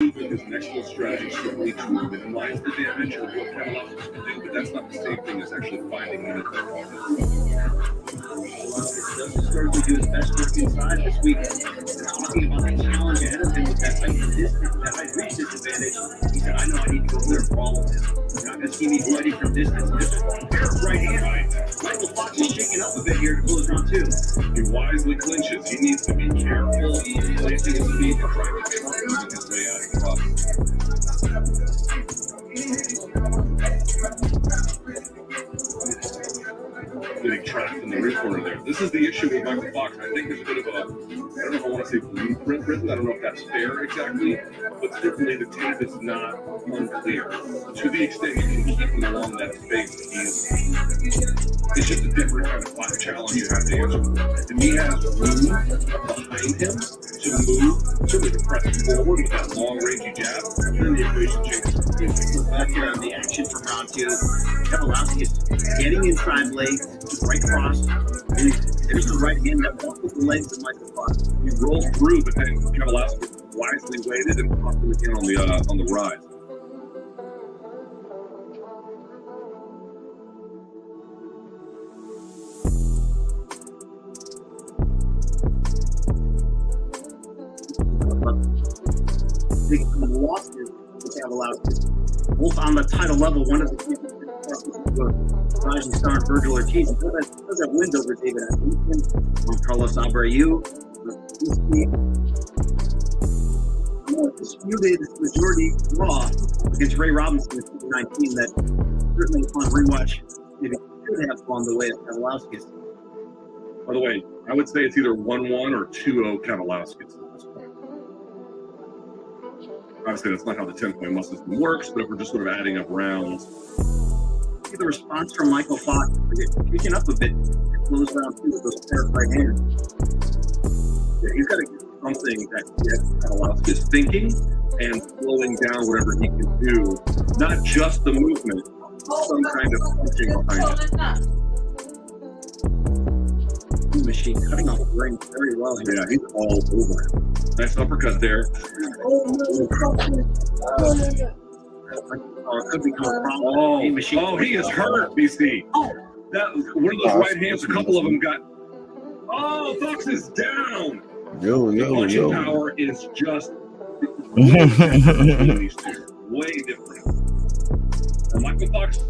His next full strategy strongly to minimize the damage or what Catalyst can do, but that's not the same thing as actually finding units that are started to do his best work inside this week. Talking about the challenge ahead of him with that height distance, that height reach disadvantage. He said, I know I need to go clear for all of this. You're not going to see me fighting from distance. This is one pair of right hand. Michael Fox is shaking up a bit here to close round two. He wisely clinches. He needs to be careful. Placing his feet and trying to get his way out of the rough. Getting trapped in the rear corner there. This is the issue with Michael Fox. I think there's a bit of a, I don't know if I want to say blueprint written. I don't know if that's fair exactly, but certainly the tape is not unclear. To the extent you can keep him along that space, it's just a different kind of fight challenge you have to answer. And he has room behind him to move, certainly to press forward with that long rangey jab, and then the equation changes. Back here on the action from round two. Kowalski is getting inside leg, right cross. There's the right hand that walks with the legs of Michael Fox. He rolled through, but then Kowalski wisely waited and popped him again on the rise. Big losses with Kowalski. Both on the title level, one of the rising star Virgil Ortiz. He does have wins over David Atkinson, Juan Carlos Abreu, more disputed majority draw against Ray Robinson in 2019 that certainly upon rewatch maybe could have gone the way of Kowalski. By the way, I would say it's either 1-1 or 2-0 Kowalski at this point. Obviously, that's not how the 10-point must system works, but if we're just sort of adding up rounds. See the response from Michael Fox. Picking up a bit to close round two with those pair of right hands. Yeah, he's got to get something that allows his thinking and slowing down whatever he can do. Not just the movement, some kind of punching behind it. Machine cutting off the ring very well here. Yeah, he's all over it. Nice uppercut there. Could become a problem. He is hurt, BC. That one of those right hands, a couple of them got. Oh, Fox is down. The punching power is just way different between these two. Way different. Michael Fox.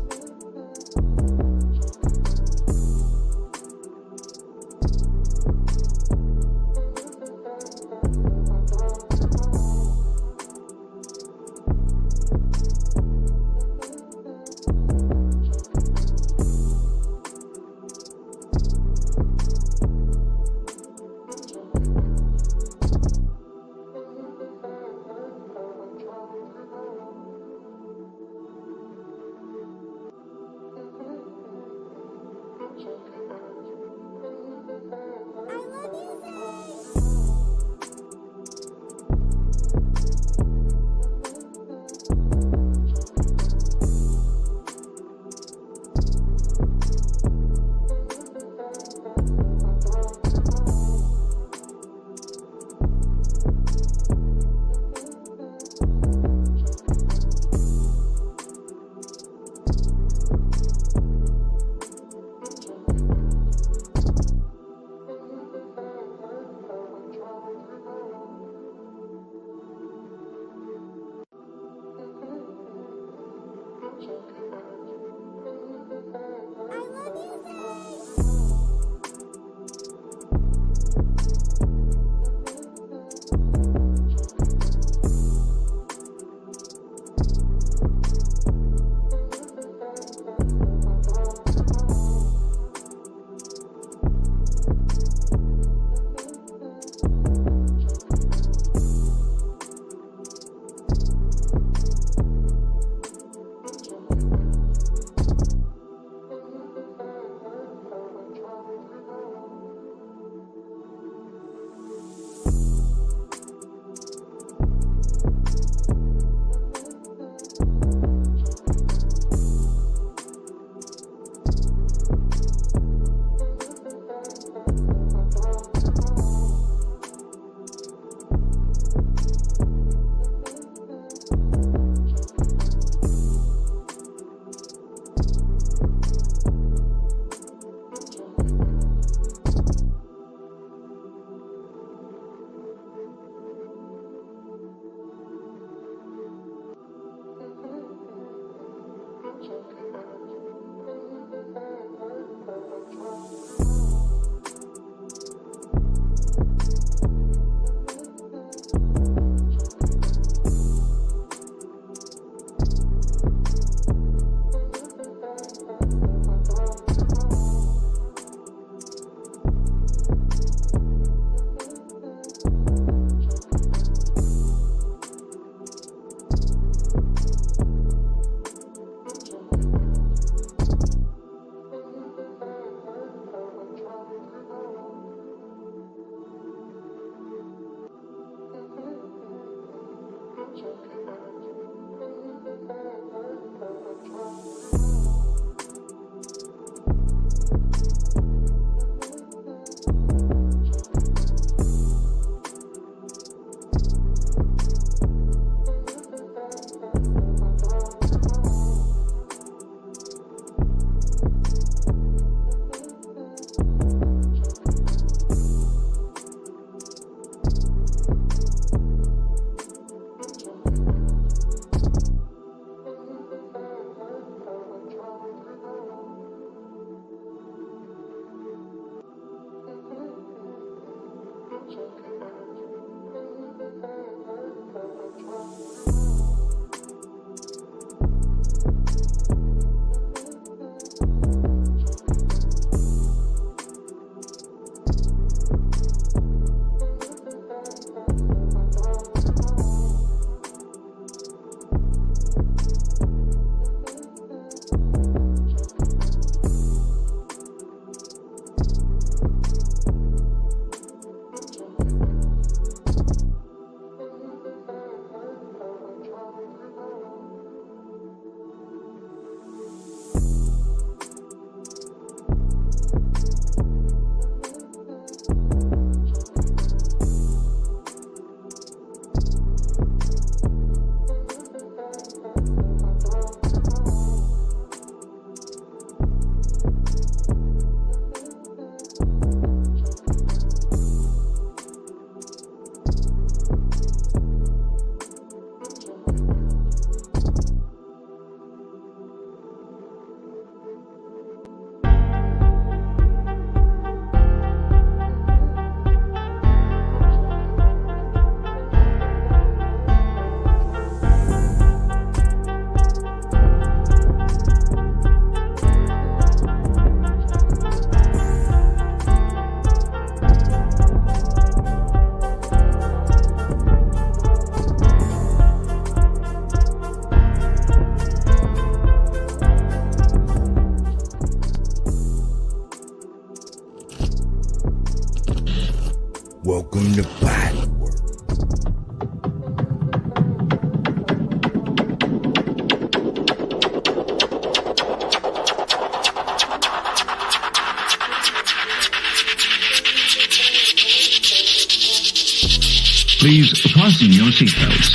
Please fasten your seatbelts.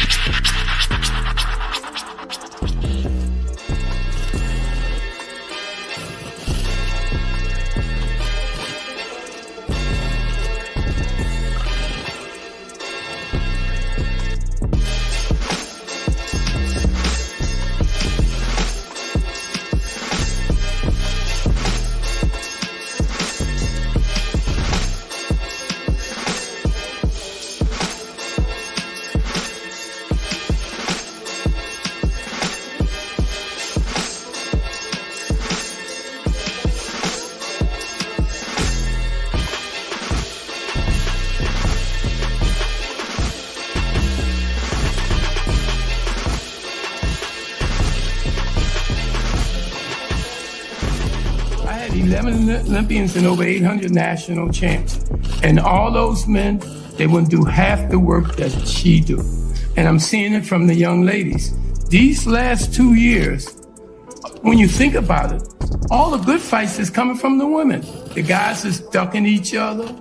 I had 11 Olympians and over 800 national champs. And all those men, they wouldn't do half the work that she do. And I'm seeing it from the young ladies. These last 2 years, when you think about it, all the good fights is coming from the women. The guys is ducking each other,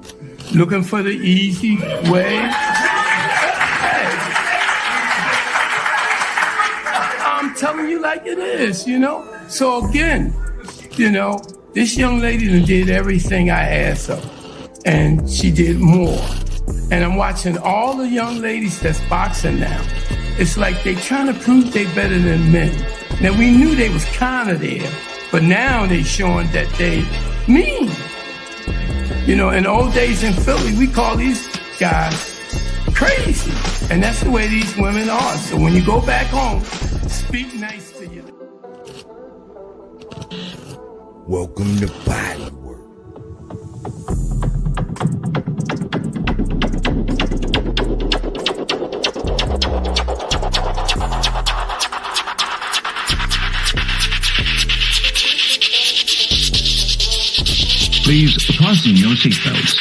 looking for the easy way. I'm telling you like it is, you know? So again, you know, this young lady done did everything I asked her, and she did more. And I'm watching all the young ladies that's boxing now. It's like they trying to prove they better than men. Now, we knew they was kind of there, but now they showing that they mean. You know, in the old days in Philly, we call these guys crazy. And that's the way these women are. So when you go back home, speak nice to you. Welcome to Bodywork. Please fasten your seatbelts.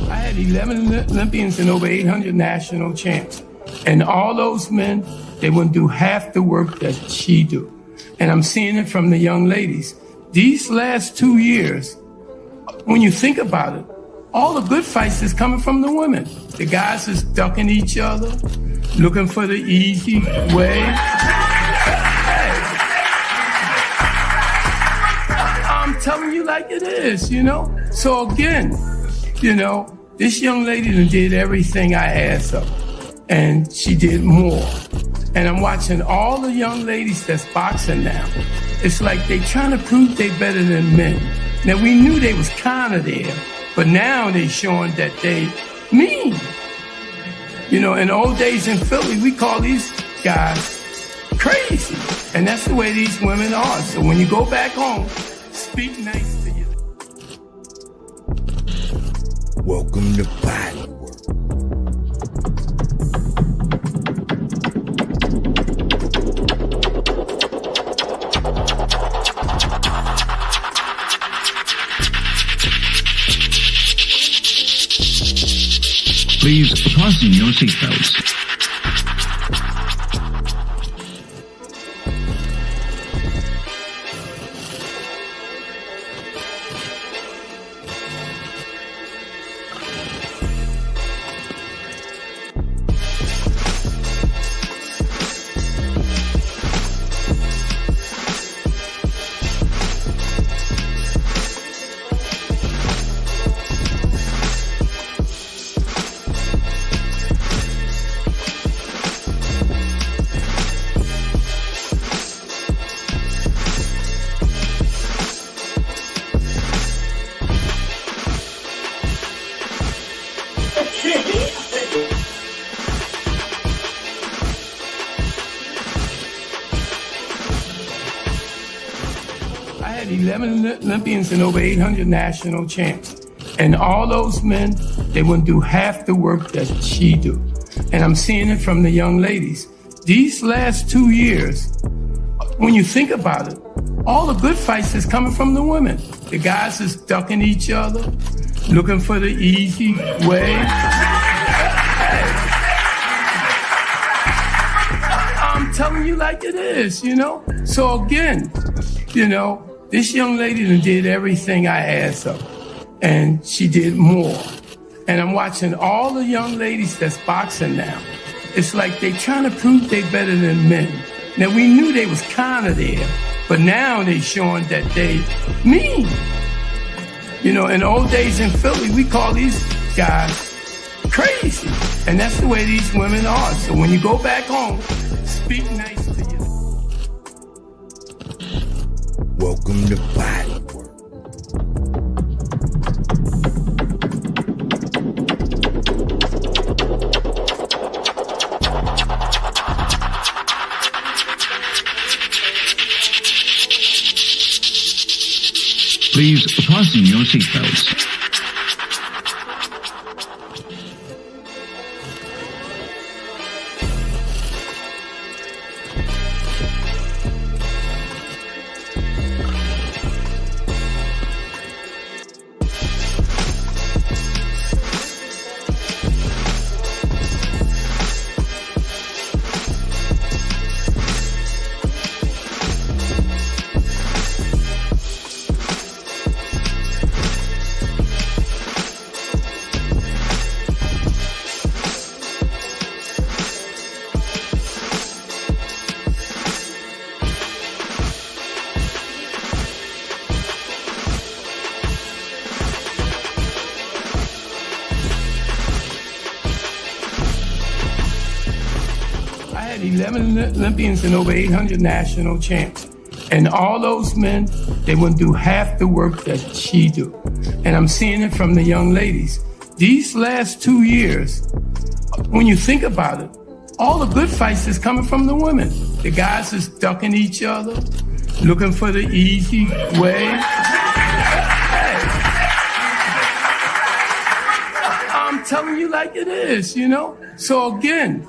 I had 11 Olympians and over 800 national champs. And all those men, they wouldn't do half the work that she do. And I'm seeing it from the young ladies. These last 2 years, when you think about it, all the good fights is coming from the women. The guys is ducking each other, looking for the easy way. I'm telling you like it is, you know? So again, you know, this young lady done did everything I asked her, and she did more. And I'm watching all the young ladies that's boxing now. It's like they trying to prove they better than men. Now, we knew they was kind of there, but now they showing that they mean. You know, in the old days in Philly, we call these guys crazy. And that's the way these women are. So when you go back home, speak nice to you. Welcome to Bodywork. Please fasten your seatbelts. I had 11 Olympians and over 800 national champs. And all those men, they wouldn't do half the work that she do. And I'm seeing it from the young ladies. These last 2 years, when you think about it, all the good fights is coming from the women. The guys is ducking each other, looking for the easy way. I'm telling you like it is, you know? So again, you know, this young lady done did everything I asked her, and she did more. And I'm watching all the young ladies that's boxing now. It's like they trying to prove they better than men. Now, we knew they was kind of there, but now they showing that they mean. You know, in old days in Philly, we call these guys crazy. And that's the way these women are. So when you go back home, speak nice to you. Welcome to Bodywork. Please fasten your seatbelts. I had 11 Olympians and over 800 national champs. And all those men, they wouldn't do half the work that she do. And I'm seeing it from the young ladies. These last 2 years, when you think about it, all the good fights is coming from the women. The guys is ducking each other, looking for the easy way. I'm telling you like it is, you know? So again,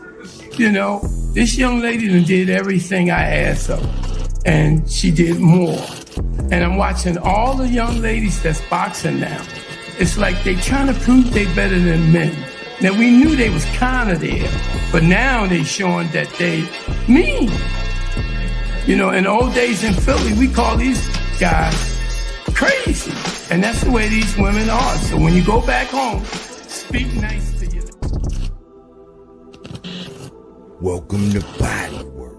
you know, this young lady done did everything I asked her, and she did more. And I'm watching all the young ladies that's boxing now. It's like they trying to prove they better than men. Now, we knew they was kind of there, but now they showing that they mean. You know, in old days in Philly, we call these guys crazy. And that's the way these women are. So when you go back home, speak nice to you. Welcome to Bodywork.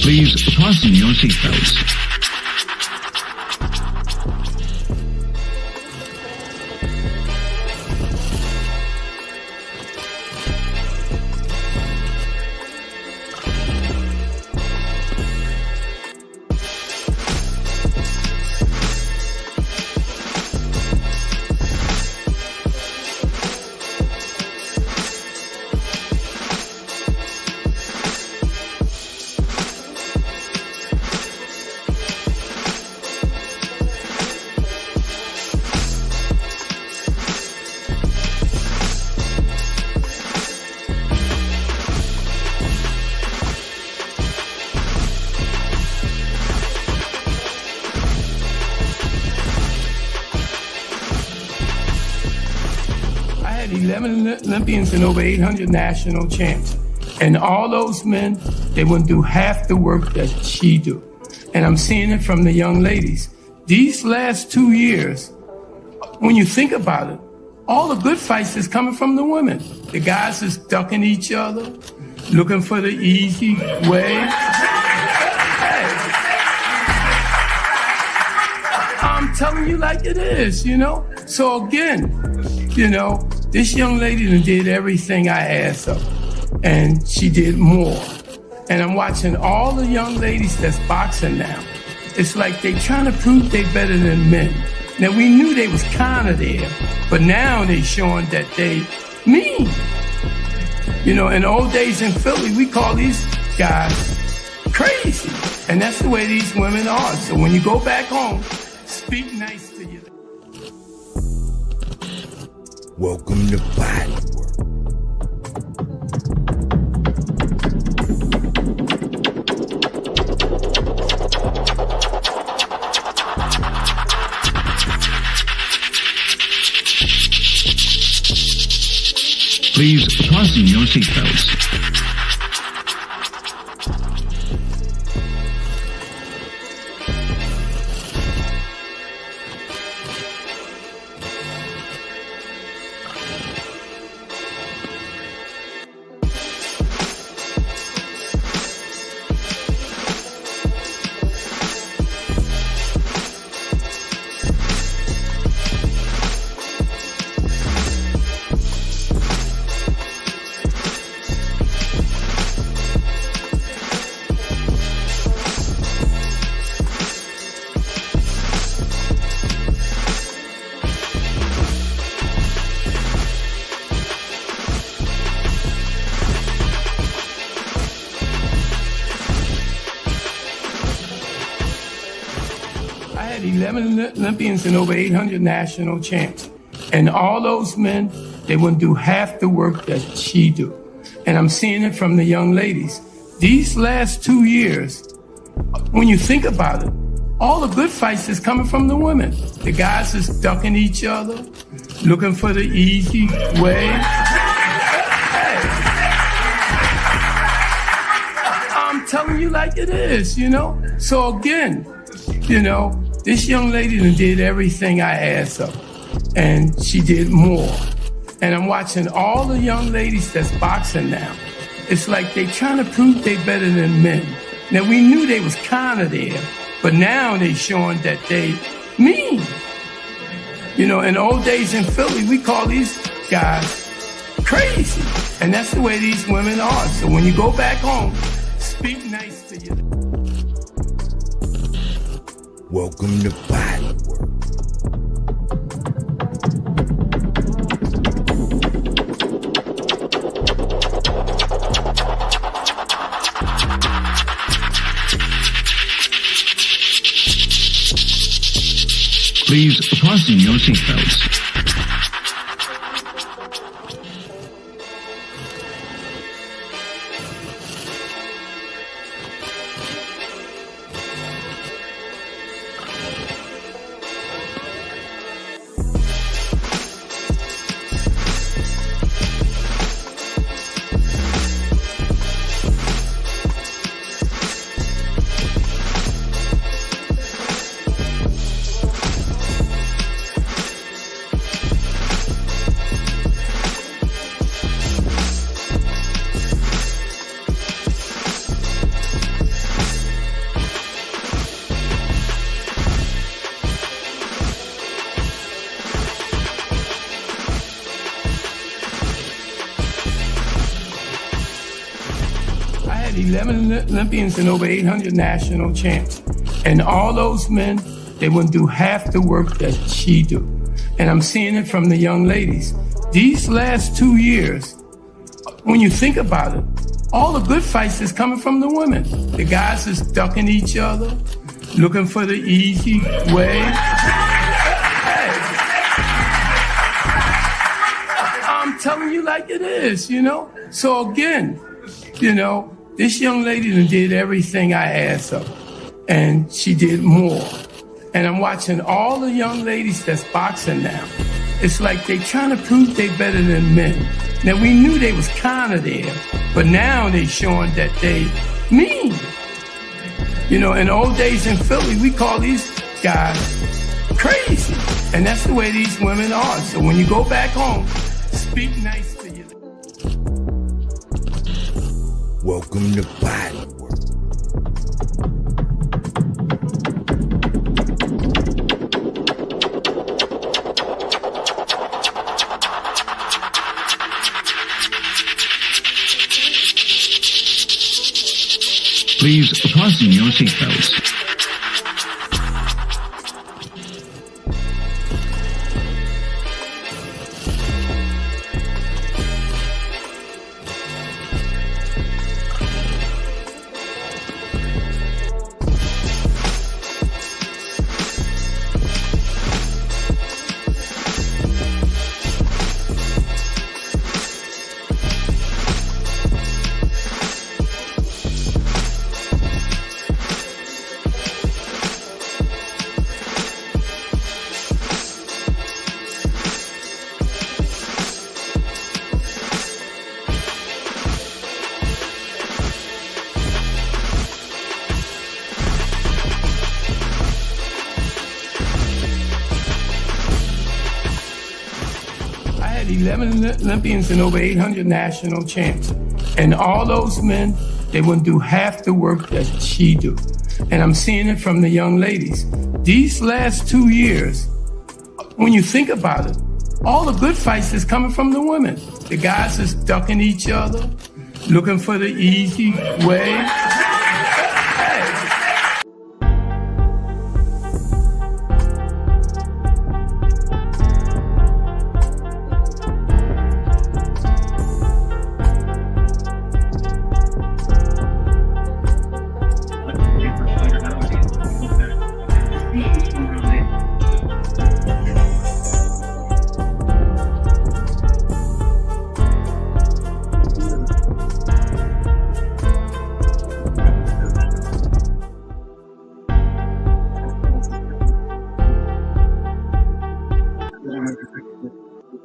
Please fasten your seatbelts. I had 11 Olympians and over 800 national champs. And all those men, they wouldn't do half the work that she do. And I'm seeing it from the young ladies. These last 2 years, when you think about it, all the good fights is coming from the women. The guys is ducking each other, looking for the easy way. I'm telling you like it is, you know? So again, you know, this young lady done did everything I asked of, and she did more. And I'm watching all the young ladies that's boxing now. It's like they trying to prove they better than men. Now, we knew they was kind of there, but now they showing that they mean. You know, in old days in Philly, we call these guys crazy. And that's the way these women are. So when you go back home, speak nice to you. Welcome to Bodywork. Please fasten your seatbelts. I had 11 Olympians and over 800 national champs. And all those men, they wouldn't do half the work that she do. And I'm seeing it from the young ladies. These last 2 years, when you think about it, all the good fights is coming from the women. The guys is ducking each other, looking for the easy way. I'm telling you like it is, you know? So again, you know, this young lady done did everything I asked of, and she did more. And I'm watching all the young ladies that's boxing now. It's like they trying to prove they better than men. Now, we knew they was kind of there, but now they showing that they mean. You know, in old days in Philly, we call these guys crazy. And that's the way these women are. So when you go back home, speak nice to you. Welcome to Bodywork. Please fasten your seatbelts. I had 11 Olympians and over 800 national champs. And all those men, they wouldn't do half the work that she do. And I'm seeing it from the young ladies. These last 2 years, when you think about it, all the good fights is coming from the women. The guys is ducking each other, looking for the easy way. I'm telling you like it is, you know? So again, you know, this young lady done did everything I asked of, and she did more. And I'm watching all the young ladies that's boxing now. It's like they trying to prove they better than men. Now, we knew they was kind of there, but now they showing that they mean. You know, in old days in Philly, we call these guys crazy. And that's the way these women are. So when you go back home, speak nice to you. Welcome to Bodywork. Please fasten your seatbelts. had 11 Olympians and over 800 national champs. And all those men, they wouldn't do half the work that she do. And I'm seeing it from the young ladies. These last 2 years, when you think about it, all the good fights is coming from the women. The guys is ducking each other, looking for the easy way.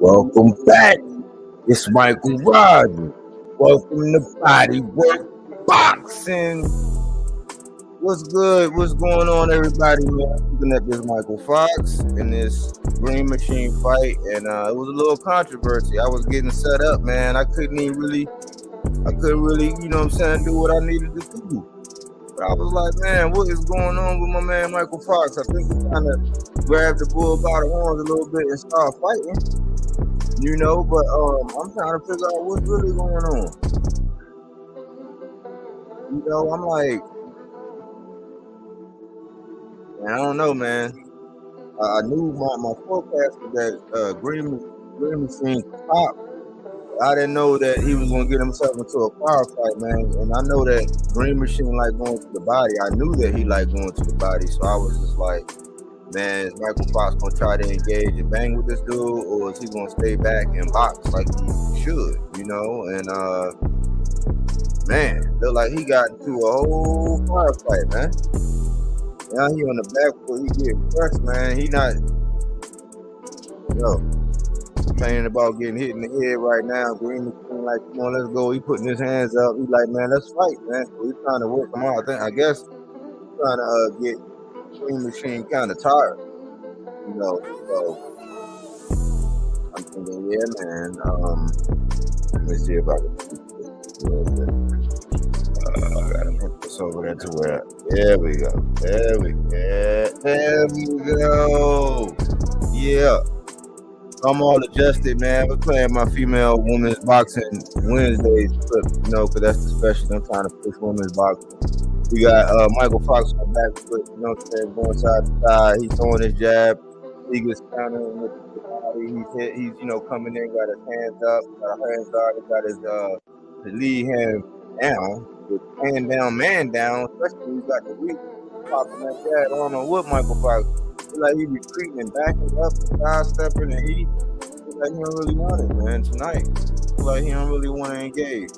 Welcome back. It's Michael Rogers. Welcome to Bodywork Boxing. What's good? What's going on, everybody? Man, I'm looking at this Michael Fox in this Green Machine fight, and it was a little controversy. I was getting set up, man. I couldn't really, you know what I'm saying, do what I needed to do. But I was like, man, what is going on with my man Michael Fox? I think he kind of grabbed the bull by the horns a little bit and started fighting. You know, but I'm trying to figure out what's really going on. You know, I'm like, man, I don't know, man. I knew my forecast was that Green Machine top. I didn't know that he was going to get himself into a power fight, man. And I know that Green Machine like going to the body. I knew that he liked going to the body, so I was just like, man, is Michael Fox gonna try to engage and bang with this dude, or is he gonna stay back and box like he should, you know? And man, look like he got into a whole firefight, man. Now he on the back foot, he getting pressed, man. He not, you know, complaining about getting hit in the head right now. Green Machine like, come on, let's go. He putting his hands up. He like, man, let's fight, man. So he's trying to work him out. I guess he's trying to get Green Machine kind of tired, you know. So I'm thinking, yeah, man. Let me see if I can keep this a little bit. I gotta put this over there to where. There we go. There we go. Yeah. I'm all adjusted, man. We're playing my female women's boxing Wednesdays clip, you know, because that's the special. I'm trying to push women's boxing. We got Michael Fox on the back foot, you know what I'm saying, going side to side. He's throwing his jab. He gets countering with the body. He's you know, coming in, got his hands up, he got his lead hand down, with hand down, man down, especially when he's got the weak popping that jab. I don't know what Michael Fox, feel like he retreating and backing up, sidestepping, and he feel like he don't really want it, man, tonight. Feel like he don't really want to engage.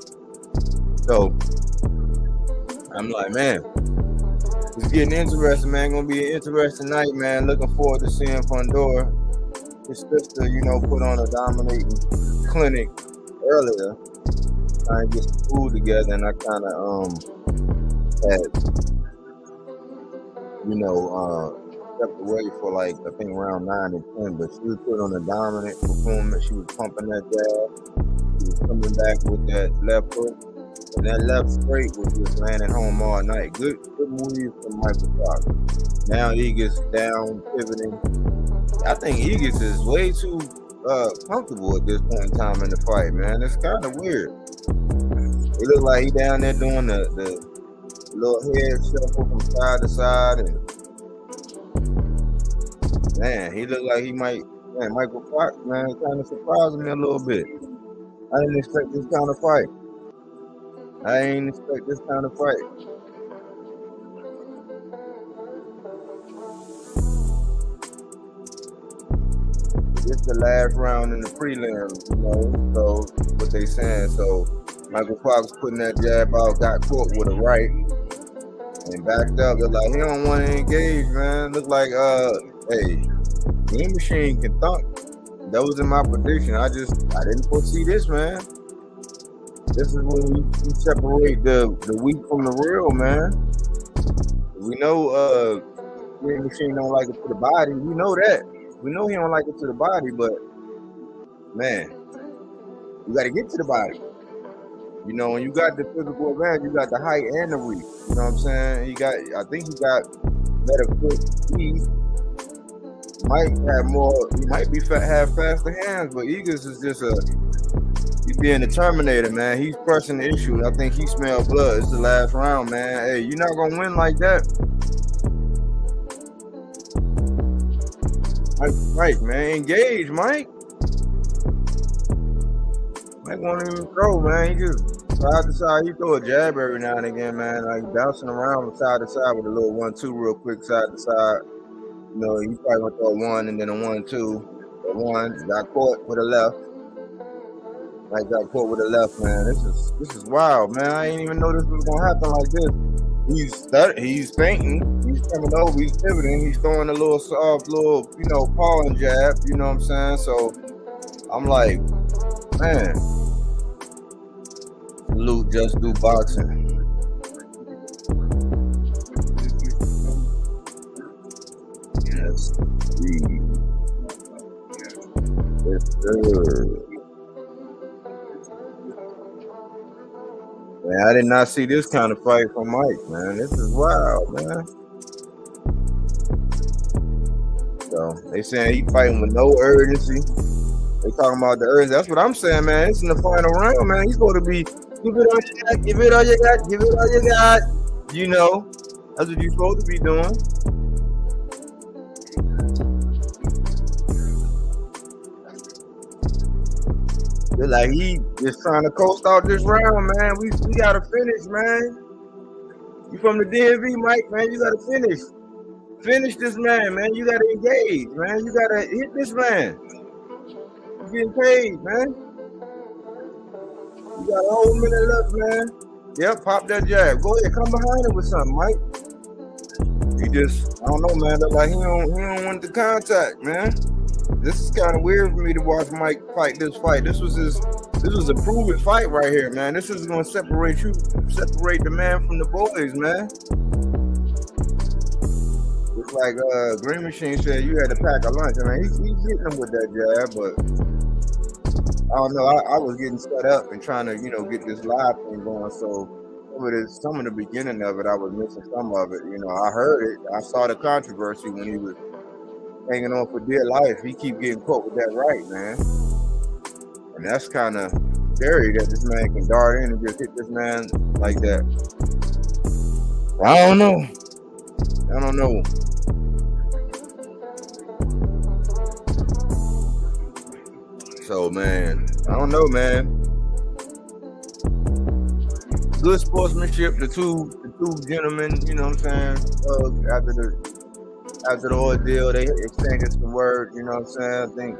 So I'm like, man, it's getting interesting, man. Gonna be an interesting night, man. Looking forward to seeing Fundora. His sister, you know, put on a dominating clinic earlier, trying to get some food together, and I kind of had, you know, stepped away for like I think around 9 and 10, but she was put on a dominant performance. She was pumping that jab. She was coming back with that left hook. And that left straight was just landing home all night. Good move from Michael Fox. Now Eagles down, pivoting. I think Eagles is way too comfortable at this point in time in the fight, man. It's kind of weird. It look like he down there doing the A little head shuffle from side to side, and man, he looked like he might. Man, Michael Fox, man, kind of surprised me a little bit. I didn't expect this kind of fight. I ain't expect this kind of fight. It's the last round in the prelims, you know. So what they saying? So Michael Fox putting that jab out, got caught with a right, and backed up. Look like he don't want to engage, man. Look like hey, Green Machine can thunk. That was in my prediction. I didn't foresee this, man. This is when we separate the weak from the real, man. We know Green Machine don't like it to the body. We know that. We know he don't like it to the body, but man, you got to get to the body. You know, when you got the physical advantage, you got the height and the reach. You know what I'm saying? I think he got better quick speed. He might have faster hands, but Eagles is just he's being a Terminator, man. He's pressing the issue. I think he smelled blood. It's the last round, man. Hey, you're not gonna win like that. Mike, man, engage, Mike. Mike won't even throw, man. He just side to side. He throw a jab every now and again, man. Like bouncing around from side to side with a little 1-2 real quick, side to side. You know, he probably gonna throw one and then a 1-2. The one got caught with a left. Like got caught with a left, man. This is wild, man. I didn't even know this was gonna happen like this. He's fainting. He's coming over. He's pivoting. He's throwing a little soft, you know, paw and jab. You know what I'm saying? So I'm like, man, salute, just do boxing. Yes, sir. Man, I did not see this kind of fight from Mike, man. This is wild, man. So they saying he fighting with no urgency. They talking about the urgency. That's what I'm saying, man. It's in the final round, man. He's supposed to be give it all you got, give it all you got, give it all you got. You know, that's what you're supposed to be doing. They're like he just trying to coast out this round, man. We gotta finish, man. You from the DMV, Mike, man. You gotta finish. Finish this man, man. You gotta engage, man. You gotta hit this man. You're getting paid, man. You got a whole minute left, man. Yep, pop that jab. Go ahead, come behind it with something, Mike. He just, I don't know, man. Look like he don't want the contact, man. This is kind of weird for me to watch Mike fight this fight. This was a proven fight right here, man. This is gonna separate the man from the boys, man. It's like Green Machine said, you had to pack a lunch. I mean, he's hitting him with that jab, but I don't know. I was getting set up and trying to, you know, get this live thing going. So some of the beginning of it, I was missing some of it. You know, I heard it. I saw the controversy when he was hanging on for dear life. He keep getting caught with that right, man. And that's kind of scary that this man can dart in and just hit this man like that. I don't know. So, man, I don't know, man. Good sportsmanship, the two gentlemen, you know what I'm saying? After the ordeal, they exchanged some words, you know what I'm saying? I think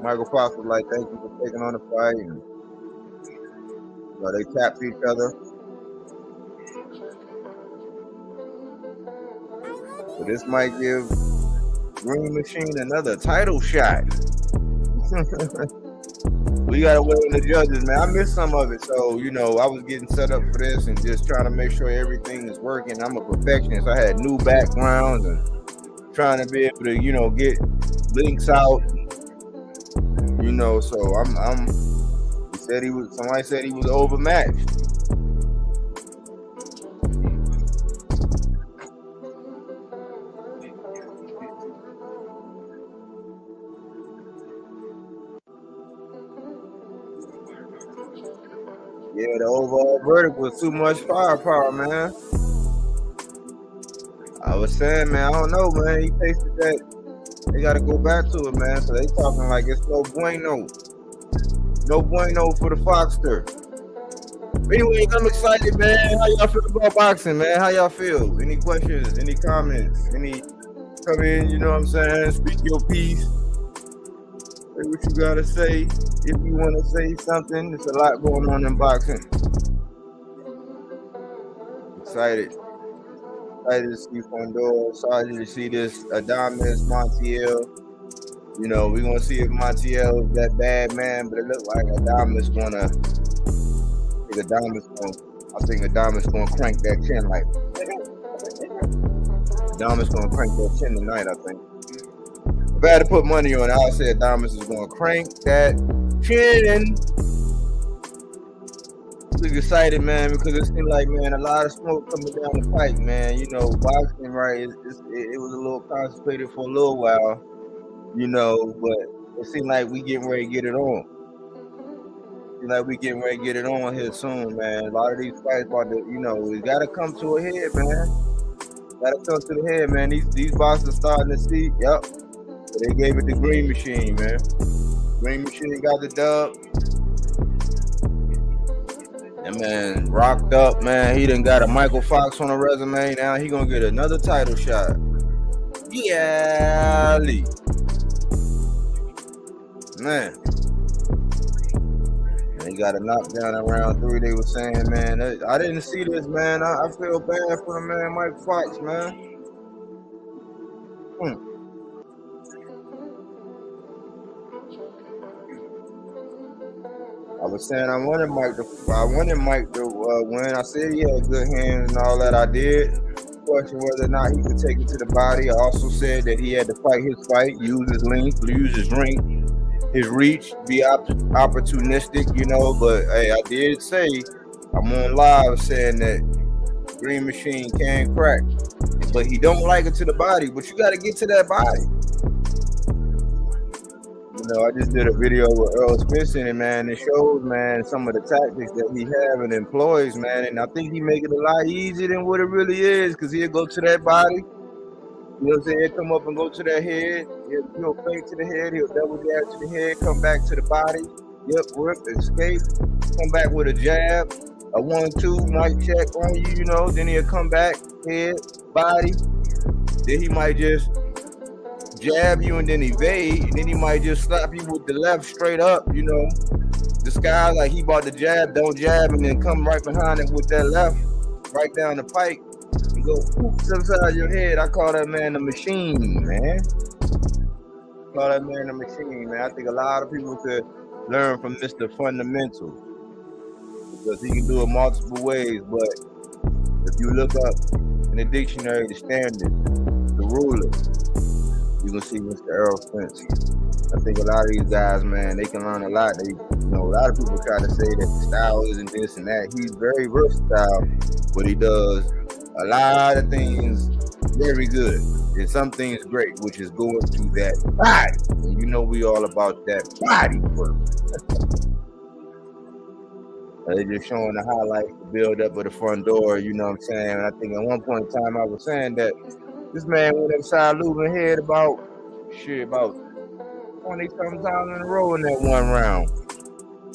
Michael Fox was like, thank you for taking on the fight. And, you know, they tapped each other. So this might give Green Machine another title shot. We gotta wait on the judges, man. I missed some of it, so you know I was getting set up for this and just trying to make sure everything is working. I'm a perfectionist. I had new backgrounds and trying to be able to, you know, get links out. You know, so somebody said he was overmatched. Yeah, the overall verdict was too much firepower, man. I was saying, man, I don't know, man. He tasted that. They got to go back to it, man. So they talking like it's no bueno. No bueno for the Foxter. Anyway, I'm excited, man. How y'all feel about boxing, man? How y'all feel? Any questions? Any comments? Any come in, you know what I'm saying? Speak your piece. Say what you got to say. If you want to say something, there's a lot going on in boxing. Excited. Excited to see Fundora. Excited to see this Adames Montiel. You know, we're gonna see if Montiel is that bad man, but it looks like Adames gonna. I think Adames gonna crank that chin like. Adames gonna crank that chin tonight. I think. If I had to put money on it, I'd say Adames is gonna crank that chin. I'm excited, man, because it seemed like, man, a lot of smoke coming down the pipe, man. You know, boxing, right? It was a little constipated for a little while, you know, but it seemed like we getting ready to get it on. Here soon, man. A lot of these fights about to, you know, we gotta come to a head, man. Gotta come to the head, man. These boxers starting to see, yep. So they gave it the Green Machine, man. Green Machine got the dub. That man rocked up, man. He done got a Michael Fox on the resume. Now he gonna get another title shot. Yeah, man. He got a knockdown in round 3. They were saying, man, I didn't see this, man. I feel bad for the man, Mike Fox, man. I was saying I wanted Mike to win. I said he had good hands and all that. I did question whether or not he could take it to the body. I also said that he had to fight his fight, use his length, use his reach, be opportunistic, you know. But hey, I did say I'm on live saying that Green Machine can crack, but he don't like it to the body. But you got to get to that body. You know, I just did a video with Earl Spencer, and man, it shows, man, some of the tactics that he have and employs, man, and I think he make it a lot easier than what it really is, because he'll go to that body, you know what I'm saying, he'll come up and go to that head, he'll fake to the head, he'll double jab to the head, come back to the body, whip, escape, come back with a jab, a 1-2, mic check on you, you know, then he'll come back, head, body, then he might just jab you and then evade, and then he might just slap you with the left straight up, you know, disguise like he bought the jab, don't jab, and then come right behind it with that left, right down the pike, and go inside your head. I call that man the machine, man. I think a lot of people could learn from Mr. Fundamental, because he can do it multiple ways, but if you look up in the dictionary, the standard, the ruler, you can see Mr. Earl Spence. I think a lot of these guys, man, they can learn a lot. They, you know, a lot of people try to say that the style isn't this and that. He's very versatile, but he does a lot of things very good, and some things great, which is going to that body. And you know we all about that body work. They're just showing the highlights, the build up of the Fundora, you know what I'm saying? And I think at one point in time I was saying that this man went upside Lubin head about 20-something times in a row in that one round.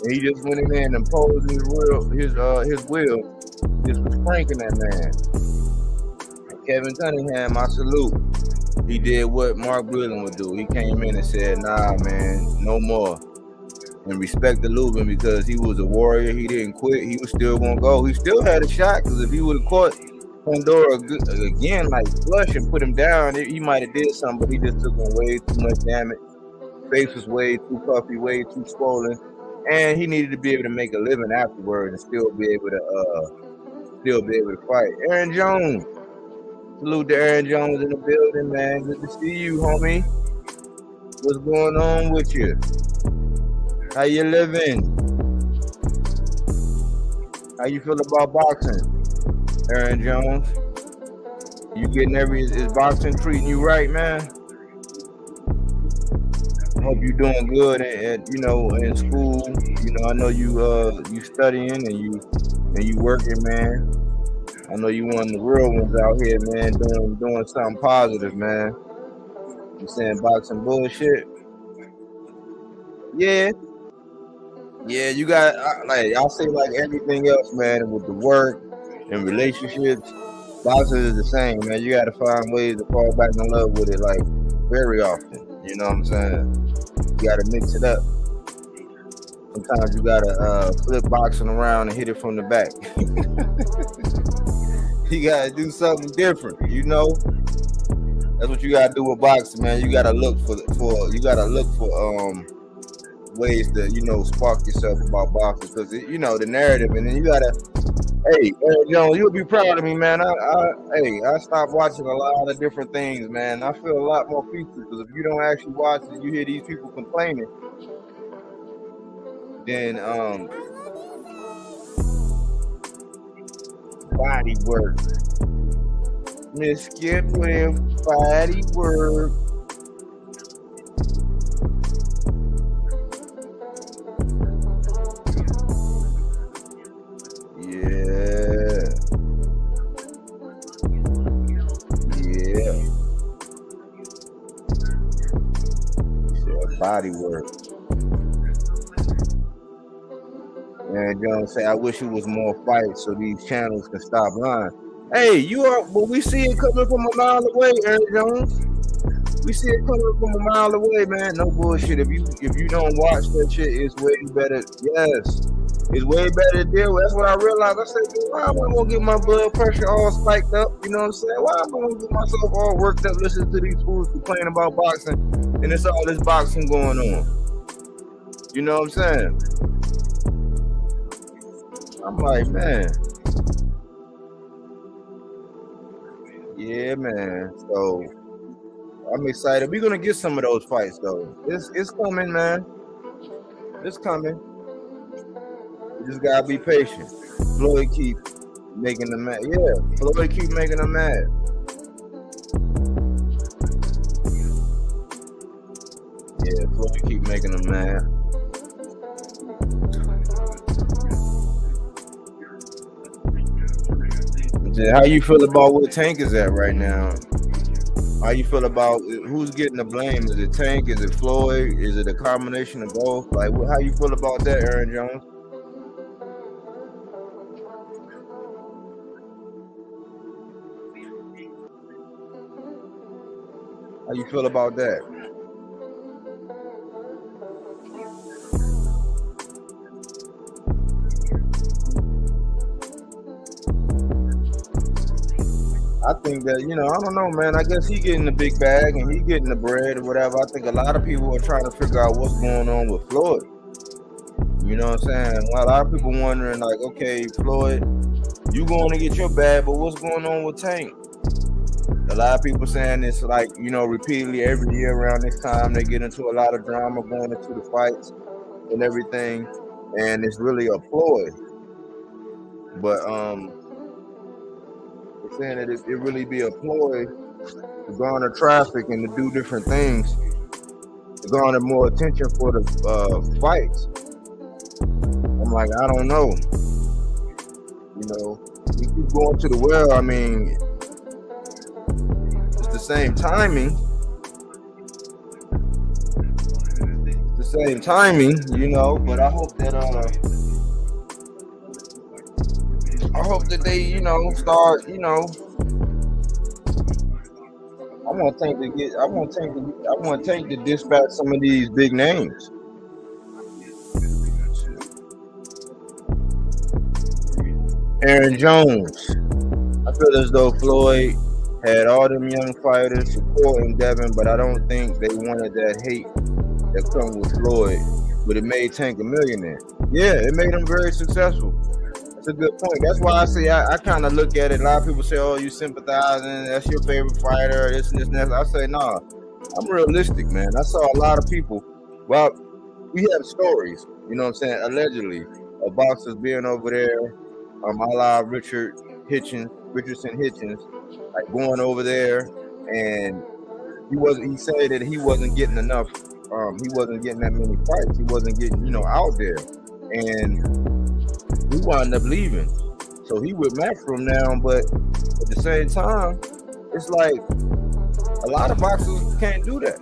And he just went in there and imposed his will, just was cranking that man. Kevin Cunningham, I salute. He did what Mark Breland would do. He came in and said, nah, man, no more. And respect the Lubin, because he was a warrior. He didn't quit. He was still going to go. He still had a shot, because if he would have caught Fundora again, like flush, and put him down, he might have did something, but he just took on way too much damage. Face was way too puffy, way too swollen, and he needed to be able to make a living afterwards and still be able to fight. Aaron Jones, salute to Aaron Jones in the building, man. Good to see you, homie. What's going on with you? How you living? How you feel about boxing, Aaron Jones? You getting is boxing treating you right, man? hope you're doing good and you know, in school. You know, I know you studying and you working, man. I know you one of the real ones out here, man, doing something positive, man. You saying boxing bullshit? Yeah, yeah. You got like I say, like everything else, man. With the work and relationships, boxing is the same, man. You got to find ways to fall back in love with it, like very often. You know what I'm saying? You got to mix it up. Sometimes you gotta flip boxing around and hit it from the back. You gotta do something different, you know. That's what you gotta do with boxing, man. You gotta look for ways to, you know, spark yourself about boxing, because you know the narrative, and then you gotta. Hey, you know, you'll be proud of me, man. I stopped watching a lot of different things, man. I feel a lot more peaceful, because if you don't actually watch it, you hear these people complaining. Then Bodywork. Miss Skip with Bodywork. Yeah. Bodywork. And Jones say, I wish it was more fights so these channels can stop lying. Hey, but we see it coming from a mile away, Aaron Jones. We see it coming from a mile away, man. No bullshit. If you don't watch that shit, it's way better. Yes, it's way better to deal with. That's what I realized. I said, why am I gonna get my blood pressure all spiked up? You know what I'm saying? Why am I gonna get myself all worked up listening to these fools complaining about boxing, and it's all this boxing going on? You know what I'm saying? I'm like, man. Yeah, man. So I'm excited. We're gonna get some of those fights though. It's coming, man. It's coming. You just gotta be patient. Floyd keep making them mad. Yeah, Floyd keep making them mad. Yeah, Floyd keep making them mad. How you feel about where Tank is at right now? How you feel about who's getting the blame? Is it Tank? Is it Floyd? Is it a combination of both? Like, how you feel about that, Aaron Jones? How you feel about that? I think that, you know, I don't know, man. I guess he getting the big bag and he getting the bread or whatever. I think a lot of people are trying to figure out what's going on with Floyd. You know what I'm saying? Well, a lot of people wondering, like, okay, Floyd, you going to get your bag, but what's going on with Tank? A lot of people saying it's like, you know, repeatedly every year around this time they get into a lot of drama going into the fights and everything, and it's really a ploy. But they're saying that it really be a ploy to garner traffic and to do different things to garner more attention for the fights. I'm like, I don't know. You know, we keep going to the well. I mean, it's the same timing. It's the same timing, you know. But I hope that they, you know, start, you know. I want Tank to dispatch some of these big names. Aaron Jones. I feel as though Floyd had all them young fighters supporting Devin, but I don't think they wanted that hate that comes with Floyd. But it made Tank a millionaire. Yeah, it made him very successful. That's a good point. That's why I say I kind of look at it. A lot of people say, "Oh, you sympathizing? That's your favorite fighter. This and this and that." I say, "Nah, I'm realistic, man. I saw a lot of people. Well, we have stories, you know what I'm saying? Allegedly, of boxers being over there, a la Richardson Hitchens, like going over there, and he said that he wasn't getting enough he wasn't getting that many fights. He wasn't getting, out there, and he wound up leaving. So he with Matchroom now, but at the same time, it's like a lot of boxers can't do that.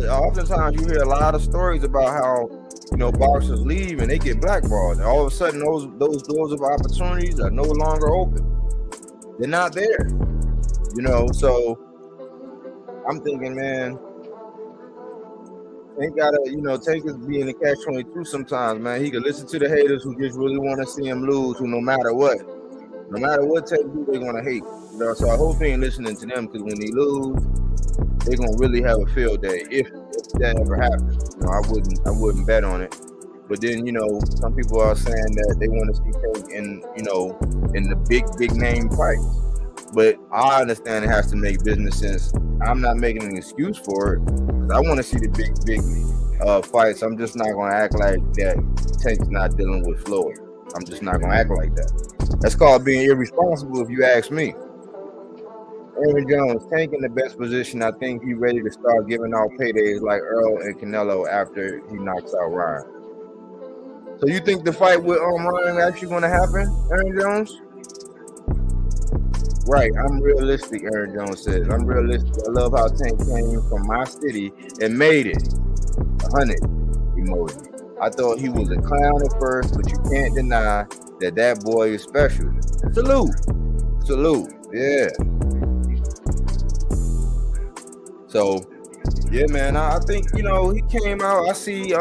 Oftentimes you hear a lot of stories about how boxers leave and they get blackballed, and all of a sudden those doors of opportunities are no longer open. They're not there. So I'm thinking, man, Tank gotta, Tank is being a catch-22 sometimes, man. He could listen to the haters who just really want to see him lose, who no matter what Tank do, they're gonna hate. So I hope he ain't listening to them, because when he lose, they're gonna really have a field day if that ever happens. I wouldn't bet on it. But then, some people are saying that they want to see Tank in the big name fights. But I understand it has to make business sense. I'm not making an excuse for it, because I want to see the big fights. I'm just not going to act like that Tank's not dealing with Floyd. I'm just not going to act like that. That's called being irresponsible, if you ask me. Aaron Jones, Tank in the best position. I think he's ready to start giving out paydays like Earl and Canelo after he knocks out Ryan. So you think the fight with Ryan actually going to happen, Aaron Jones? Right, I'm realistic, Aaron Jones says. I'm realistic. I love how Tank came from my city and made it. 100 emoji. I thought he was a clown at first, but you can't deny that boy is special. Salute. Yeah. So, yeah, man, I think, he came out. I see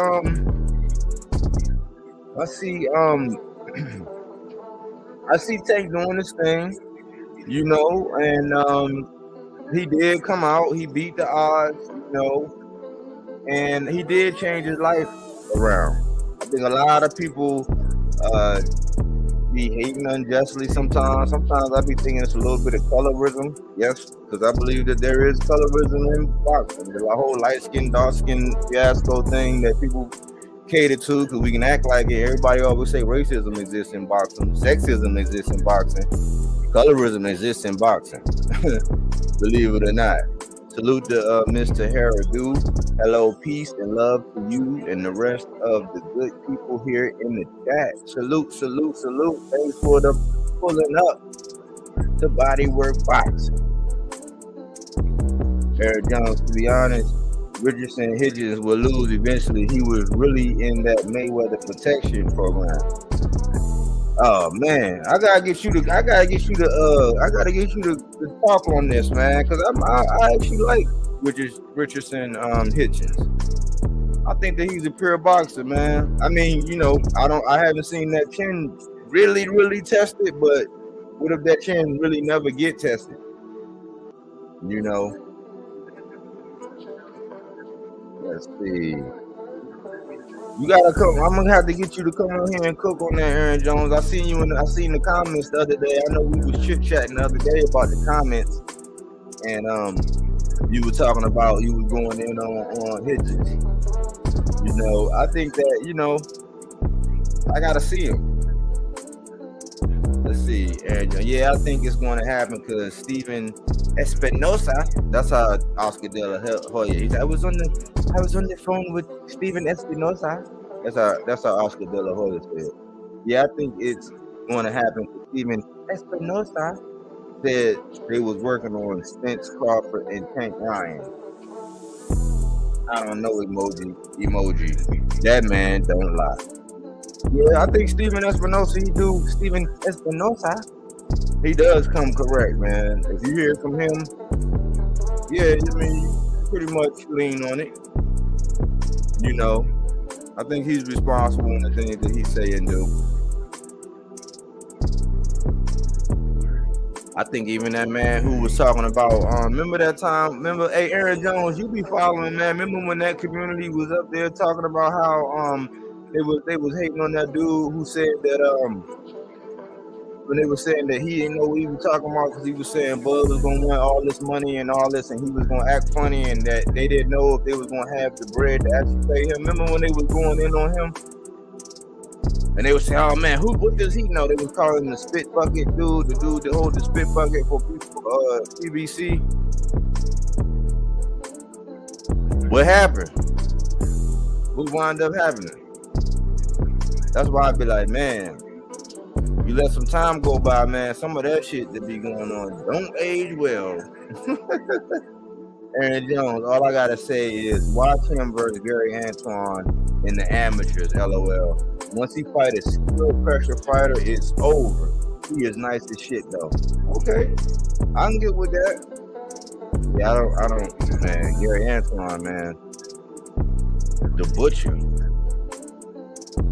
Tank doing his thing. And he did come out. He beat the odds, and he did change his life around. I think a lot of people be hating unjustly sometimes. Sometimes I be thinking it's a little bit of colorism. Yes, because I believe that there is colorism in boxing. The whole light skin, dark skin fiasco thing that people cater to, because we can act like it. Everybody always say racism exists in boxing, sexism exists in boxing. Colorism exists in boxing, believe it or not. Salute to Mr. Haradu. Hello, peace and love to you and the rest of the good people here in the chat. Salute. Thanks for the pulling up the Bodywork box. Eric Jones, to be honest, Richardson Higgins will lose eventually. He was really in that Mayweather protection program. Oh man, I gotta get you to talk on this, man, because I actually like Richardson Hitchens. I think that he's a pure boxer, man. I mean, I haven't seen that chin really tested, but what if that chin really never get tested? Let's see. You gotta come. I'm gonna have to get you to come on here and cook on that, Aaron Jones. I seen the comments the other day. I know we was chit-chatting the other day about the comments, and you were talking about you was going in on Hitchens. I think that I gotta see him. Let's see, Aaron Jones. Yeah, I think it's going to happen because Steven Espinosa. That's how Oscar De La Hoya. He said, I was on the phone with Steven Espinosa. That's how Oscar De La Hoya said. Yeah, I think it's going to happen. Steven Espinosa said they was working on Spence Crawford and Tank Ryan. I don't know, emoji. That man don't lie. Yeah, I think Steven Espinosa, he does come correct, man. If you hear from him, yeah, you pretty much lean on it. I think he's responsible in the things that he say and do. I think even that man who was talking about, remember that time, hey, Aaron Jones, you be following, man. Remember when that community was up there talking about how, they was hating on that dude who said that, when they were saying that he didn't know what he was talking about because he was saying Bud was going to want all this money and all this, and he was going to act funny, and that they didn't know if they was going to have the bread to actually pay him. Remember when they was going in on him? And they were saying, oh man, what does he know? They was calling him the spit bucket dude, the dude that holds the spit bucket for people, PBC. What happened? What wound up happening? That's why I be like, man, you let some time go by, man. Some of that shit that be going on don't age well. Aaron Jones, all I gotta say is watch him versus Gary Antoine in the amateurs, LOL. Once he fight a skilled pressure fighter, it's over. He is nice as shit though. Okay, I can get with that. Yeah, I don't, man. Gary Antoine, man, the butcher.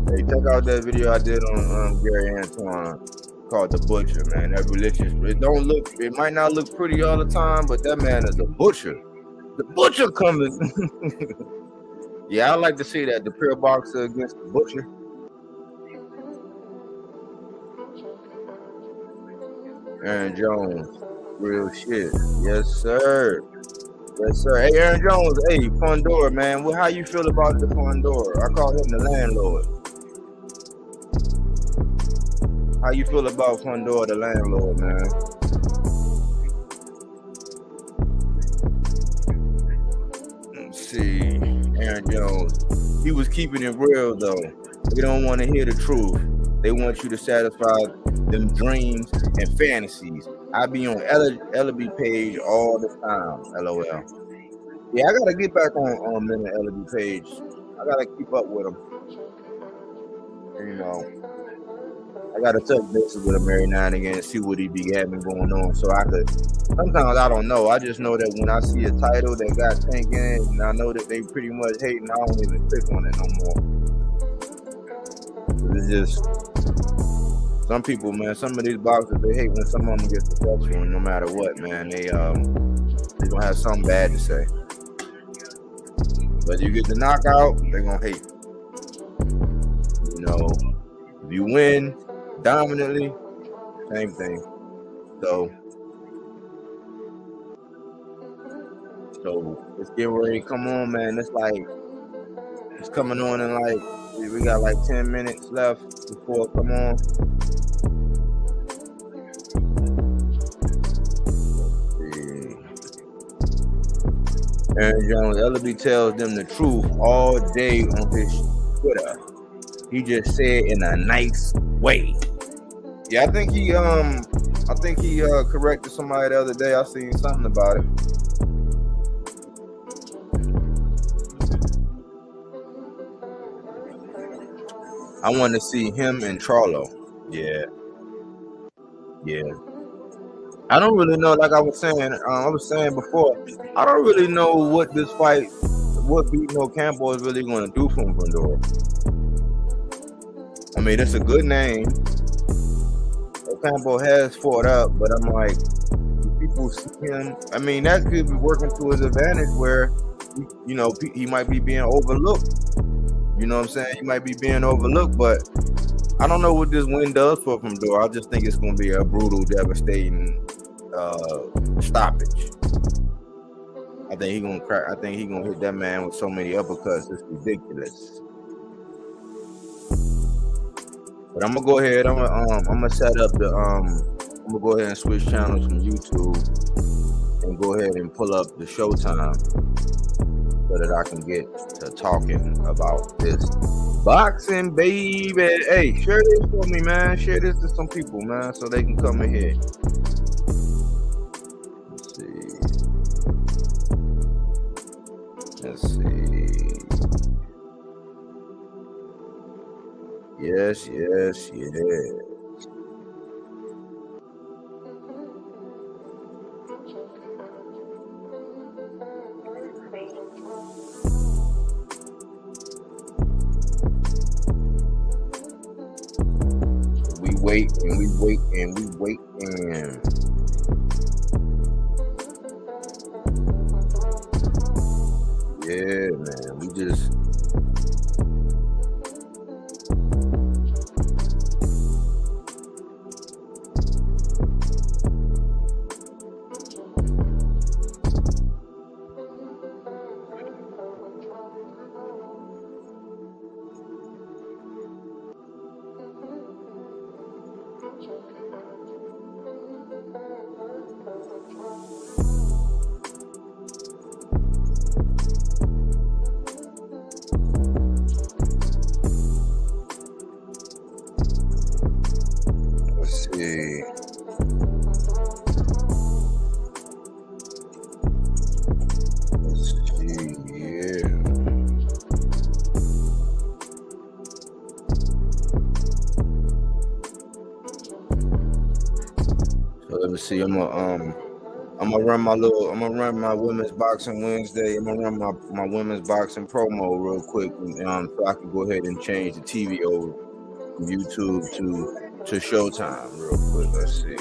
Hey, check out that video I did on Gary Antoine called The Butcher, man. That religious. It might not look pretty all the time, but that man is a butcher. The butcher coming. Yeah, I like to see that. The pure boxer against the butcher. Aaron Jones, real shit. Yes, sir. Yes, sir. Hey, Aaron Jones. Hey, Fundora, man. How you feel about the Fundora? I call him the landlord. How you feel about Fundora, the landlord, man? Let's see. Aaron Jones. He was keeping it real, though. They don't want to hear the truth. They want you to satisfy them dreams and fantasies. I be on Ellaby page all the time, LOL. Yeah, I gotta get back on the Ellaby page. I gotta keep up with him. You know, I gotta touch base with him every now and again and see what he be having going on. So I could. Sometimes I don't know. I just know that when I see a title that got Tank in it, and I know that they pretty much hating, I don't even click on it no more. It's just. Some people, man, some of these boxers, they hate when some of them get successful, and no matter what, man, they gonna have something bad to say. But you get the knockout, they gonna hate. You know, if you win dominantly, same thing. So it's getting ready to come on, man. It's like it's coming on in like we got like 10 minutes left before it come on. Aaron Jones, Ellaby tells them the truth all day on his Twitter. He just said in a nice way. Yeah, I think he corrected somebody the other day. I seen something about it. I want to see him and Charlo. Yeah. I don't really know, like I was saying before, I don't really know what this fight, what beating Ocampo is really going to do for Fundora. I mean, it's a good name. Ocampo has fought up, but I'm like, people see him. I mean, that could be working to his advantage where, you know, he might be being overlooked. You know what I'm saying? He might be being overlooked, but I don't know what this win does for Fundora. I just think it's going to be a brutal, devastating stoppage. I think he gonna crack. I think he gonna hit that man with so many uppercuts. It's ridiculous. But I'm gonna go ahead. I'm gonna set up the I'm gonna go ahead and switch channels from YouTube and go ahead and pull up the Showtime so that I can get to talking about this boxing, baby. Hey, share this for me, man. Share this to some people, man, so they can come in here. Let's see. Yes. We wait and we wait and we wait and. Yeah, man, we just. Let me see. I'm gonna run my women's boxing Wednesday. I'm gonna run my women's boxing promo real quick, so I can go ahead and change the TV over from YouTube to Showtime real quick. Let's see.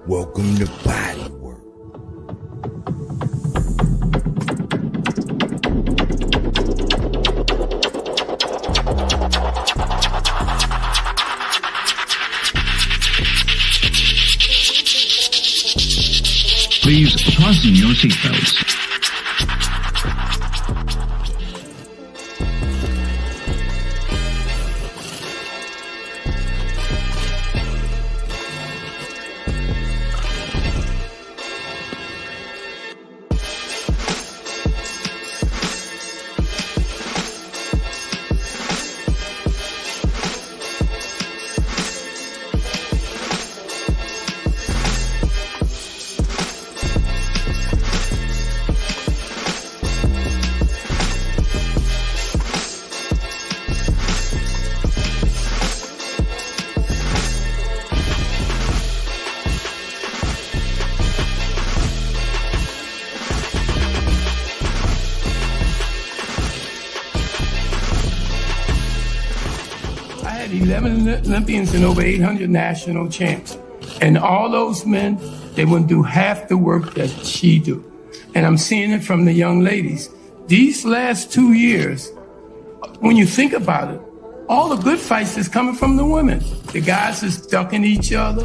Welcome to Bodywork. Please fasten your seatbelts. had 11 Olympians and over 800 national champs. And all those men, they wouldn't do half the work that she do. And I'm seeing it from the young ladies. These last 2 years, when you think about it, all the good fights is coming from the women. The guys is ducking each other,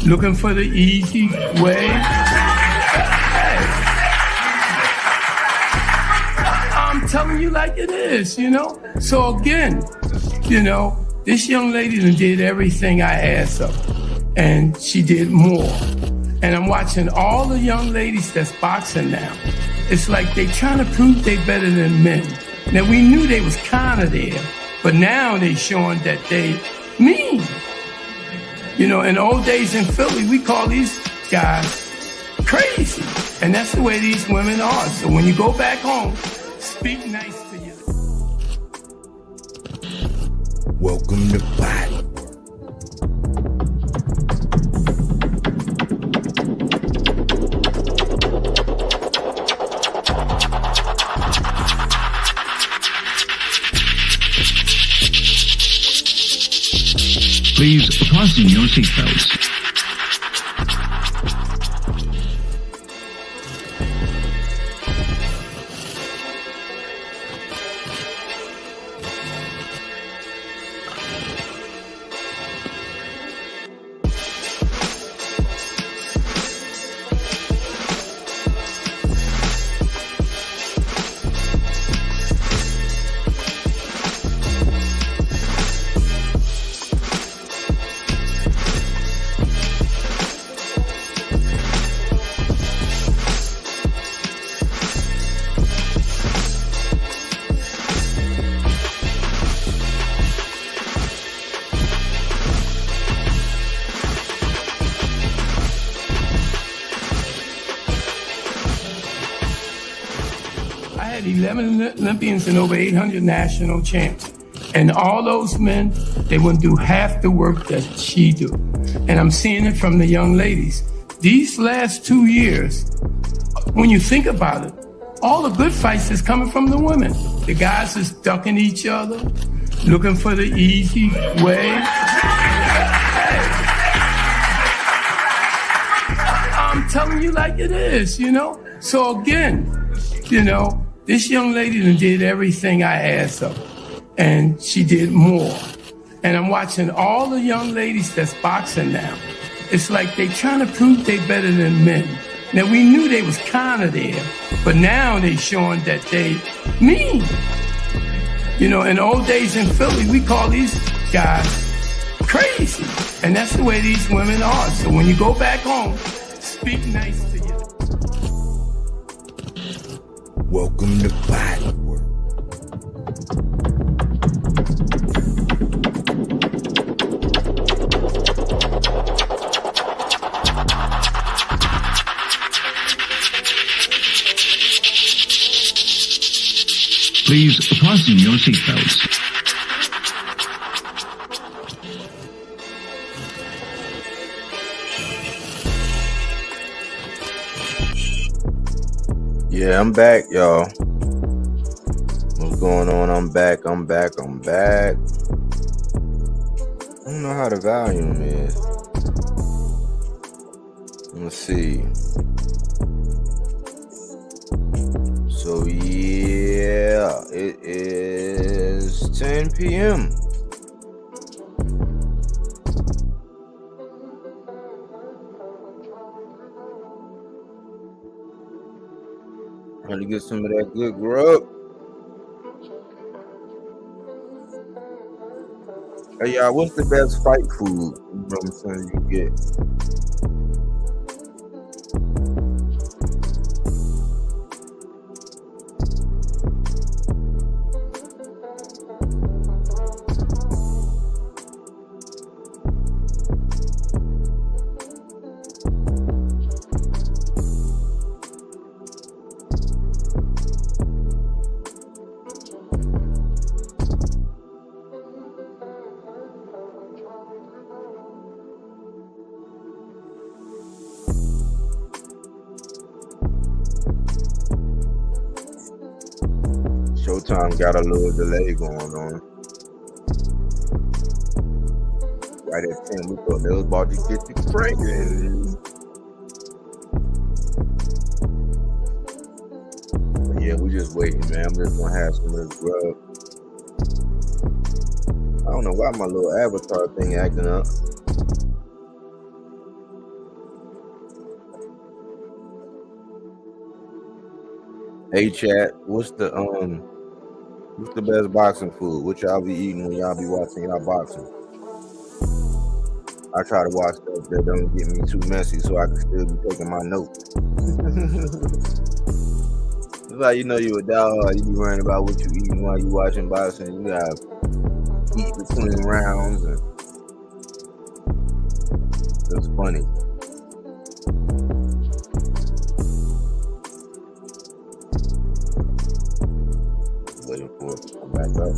looking for the easy way. I'm telling you like it is, you know? So again, you know, this young lady done did everything I asked of, and she did more. And I'm watching all the young ladies that's boxing now. It's like they trying to prove they better than men. Now we knew they was kind of there, but now they showing that they mean. You know, in old days in Philly, we call these guys crazy. And that's the way these women are. So when you go back home, speak nice to you. Welcome to Bodywork. Please fasten your seatbelts. I had 11 Olympians and over 800 national champs. And all those men, they wouldn't do half the work that she do. And I'm seeing it from the young ladies. These last 2 years, when you think about it, all the good fights is coming from the women. The guys is ducking each other, looking for the easy way. I'm telling you like it is, you know? So again, you know, this young lady done did everything I asked of, and she did more. And I'm watching all the young ladies that's boxing now. It's like they trying to prove they better than men. Now we knew they was kind of there, but now they showing that they mean. You know, in old days in Philly, we call these guys crazy. And that's the way these women are. So when you go back home, speak nice to you. Welcome to Bodywork. Please fasten your seatbelts. Yeah, I'm back, y'all. What's going on? I'm back. I don't know how the volume is. Let's see. So yeah, it is 10 p.m. Trying to get some of that good grub. Hey y'all, what's the best fight food? You know what I'm saying? You get. Showtime got a little delay going on. Right at 10, we thought they was about to get the cranking. But yeah, we just waiting, man. I'm just gonna have some of this grub. I don't know why my little avatar thing acting up. Hey chat, what's the best boxing food? What y'all be eating when y'all be watching y'all boxing? I try to watch stuff that don't get me too messy so I can still be taking my notes. It's like, you know, you a dog, you be worrying about what you eating while you watching boxing. You gotta eat between rounds, and it's funny. Waiting for it to come back up.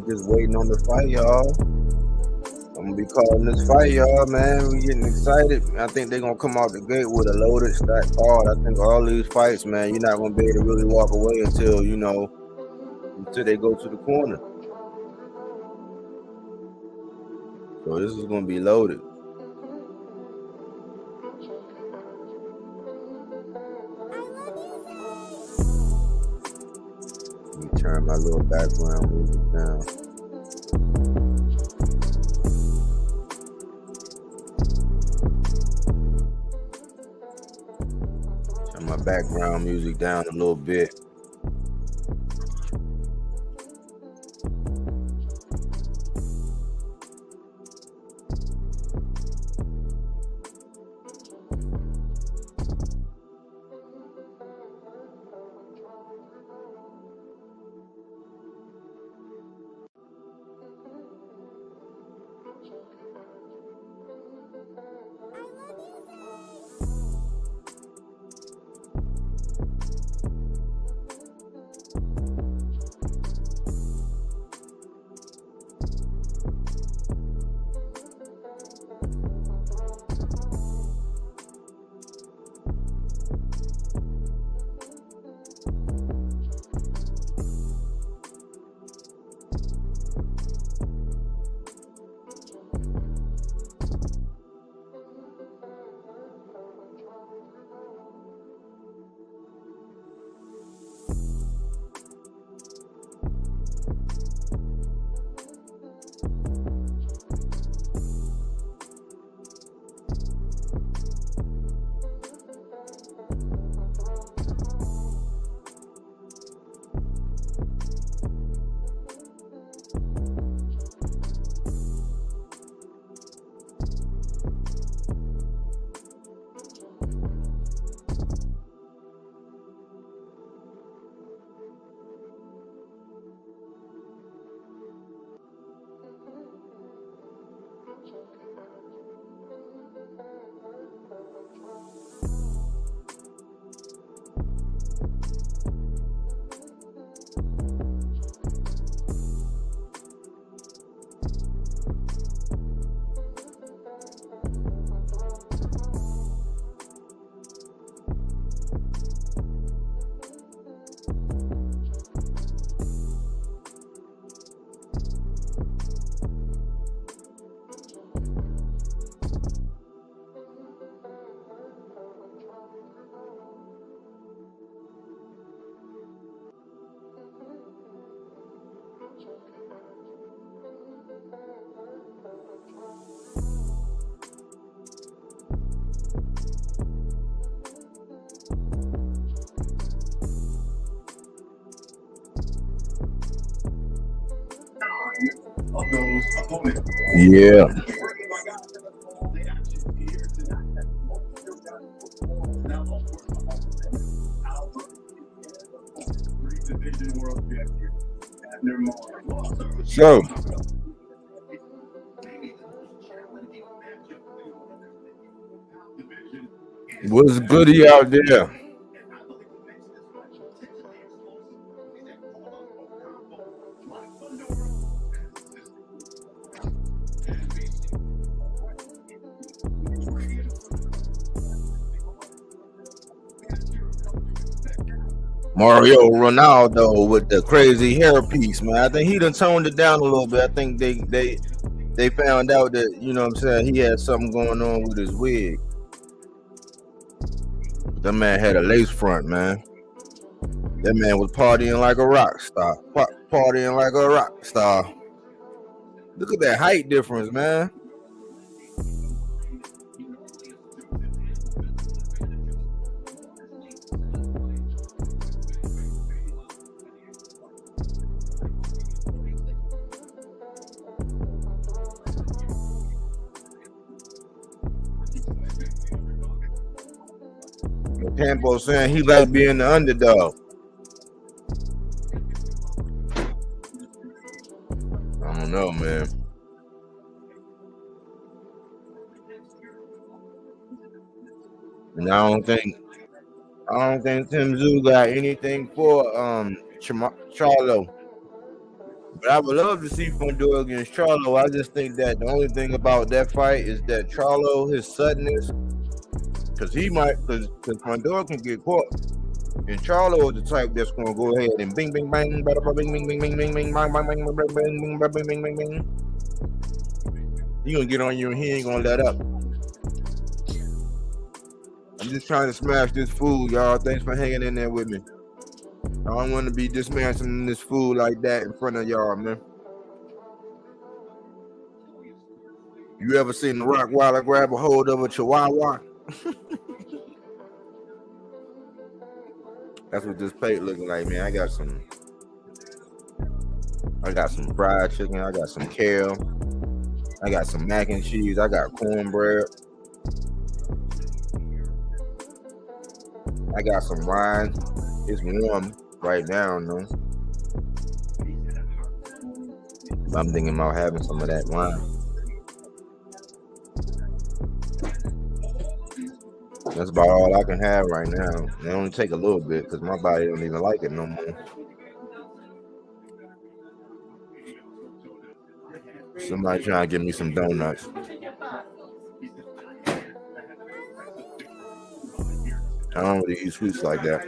Just waiting on the fight, y'all. I'm gonna be calling this fight, y'all, man. We getting excited. I think they're gonna come out the gate with a loaded stack card. I think all these fights, man, you're not gonna be able to really walk away until they go to the corner. So this is gonna be loaded. Let me turn my little background music down. Turn my background music down a little bit. Yeah. So, what's goody out there? Mario Ronaldo with the crazy hairpiece, man. I think he done toned it down a little bit. I think they found out that, you know what I'm saying, he had something going on with his wig. That man had a lace front, man. That man was partying like a rock star. Partying like a rock star. Look at that height difference, man. Ocampo saying he like being the underdog. I don't know, man. And I don't think Tim Zoo got anything for Charlo. But I would love to see Fundora against Charlo. I just think that the only thing about that fight is that Charlo, his suddenness, because Fundora can get caught. And Charlo is the type that's gonna go ahead and bing bing bang, bada bing bing bing bing bing bing bang bang bang bang bing bing bing bing bing. He gonna get on you and he ain't gonna let up. I'm just trying to smash this food, y'all. Thanks for hanging in there with me. I don't want to be dismantling this food like that in front of y'all, man. You ever seen The Rock Wilder grab a hold of a chihuahua? That's what this plate looking like, man. I got some fried chicken. I got some kale. I got some mac and cheese. I got cornbread. I got some wine. It's warm right now, though. I'm thinking about having some of that wine. That's about all I can have right now. It only take a little bit because my body don't even like it no more. Somebody trying to give me some donuts. I don't really eat sweets like that.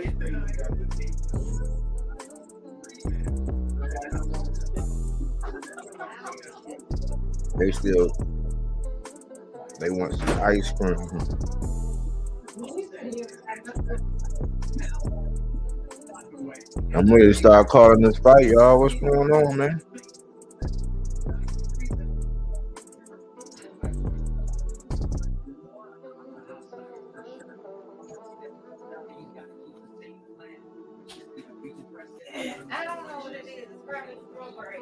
They want some ice cream. I'm ready to start calling this fight, y'all. What's going on, man? I don't know what it is. It's probably strawberry.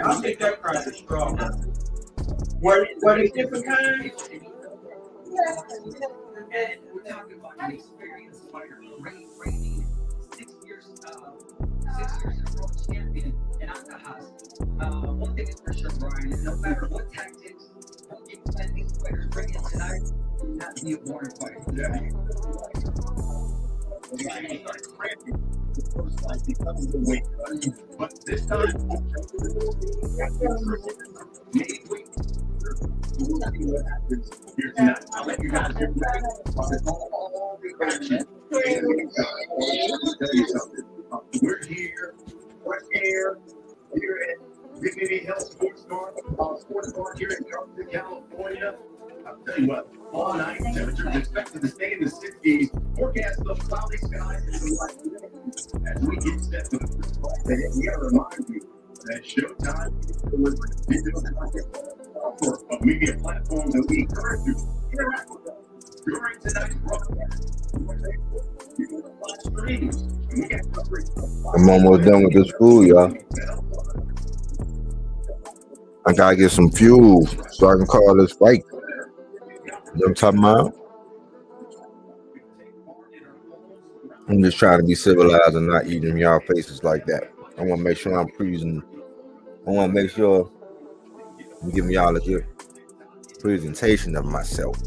I'll take that price of strawberry. What is different kind? And we're talking about an experienced fighter, reigning 6 years in a row champion in Ocampo. One thing is for sure, Brian, no matter what tactics, what you plan these fighters bring in tonight, not to be a boring fight. But this time, I'll let you guys get back. We're here. Dignity Health Sports Bar here in Charleston, California. I'll tell you what, all night, temperatures expected to stay in the 60s. Forecast of cloudy skies and some light rain. As we get set for the first fight today, we gotta remind you that Showtime is delivering digital content for media platforms, and we encourage you to interact with us during tonight's broadcast. You can watch streams, and we got coverage. I'm almost done with this food, y'all. I gotta get some fuel so I can call this fight. You know what I'm talking about? I'm just trying to be civilized and not eating in y'all faces like that. I want to make sure I'm pleasing. I want to make sure I'm giving y'all a good presentation of myself.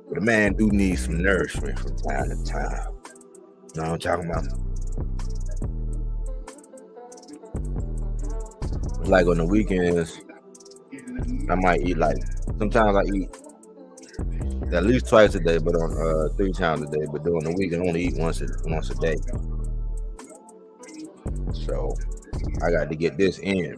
But a man do need some nourishment from time to time. You know what I'm talking about? Like on the weekends, I might eat sometimes I eat at least twice a day, but on 3 times a day. But during the week, I only eat once a day. So I got to get this in.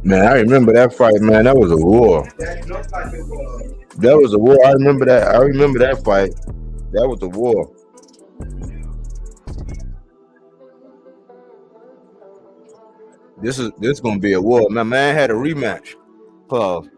Man, I remember that fight, man. That was a war. That was a war. I remember that. I remember that fight. That was a war. This gonna be a war. My man had a rematch. Pause.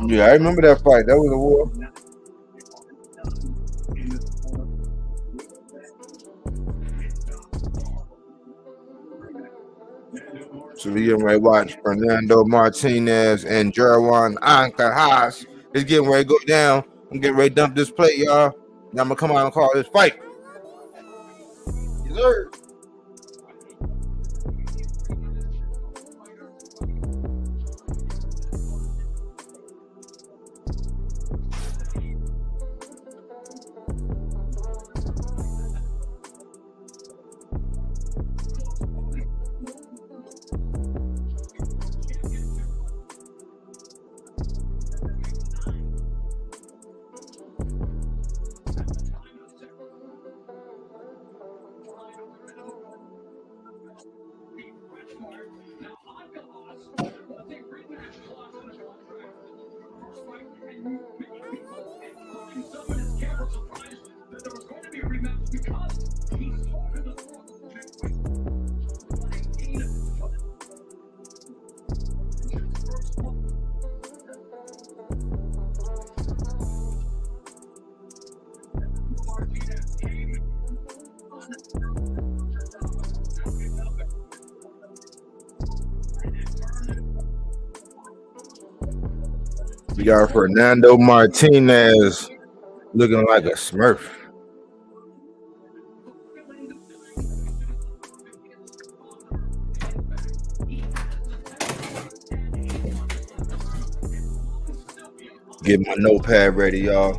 Yeah, I remember that fight. That was a war. So we getting ready to watch Fernando Martinez and Jerwan Ancajas. It's getting ready to go down. I'm getting ready to dump this plate, y'all. Now I'm gonna come out and call this fight. Yes, sir. We got Fernando Martinez looking like a Smurf. Get my notepad ready, y'all.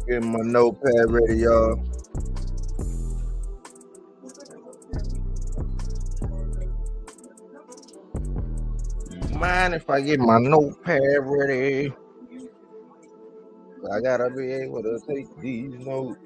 Get my notepad ready, y'all. Mind if I get my notepad ready? I gotta be able to take these notes.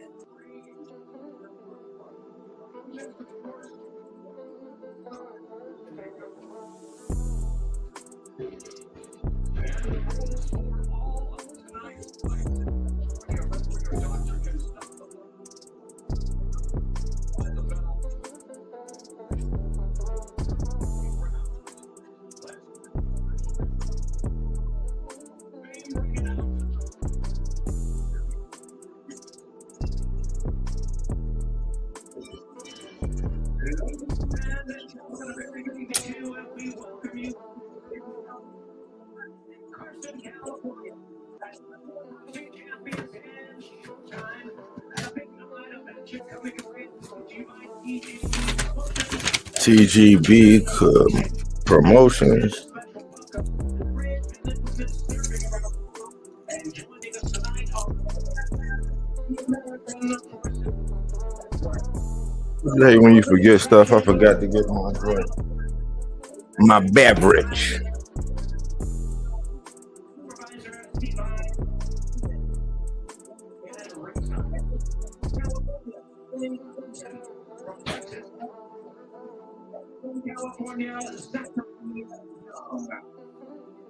TGB Promotions. Hey, when you forget stuff, I forgot to get my drink. My beverage.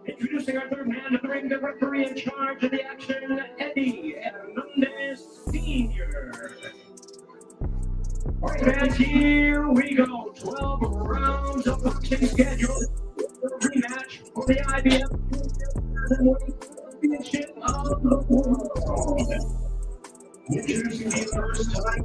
Introducing our third man to bring the referee in charge of the action, Eddie Hernandez Sr. All right, guys, here we go. 12 rounds of boxing scheduled. Rematch for the IBF Championship of the World. Introducing the first time.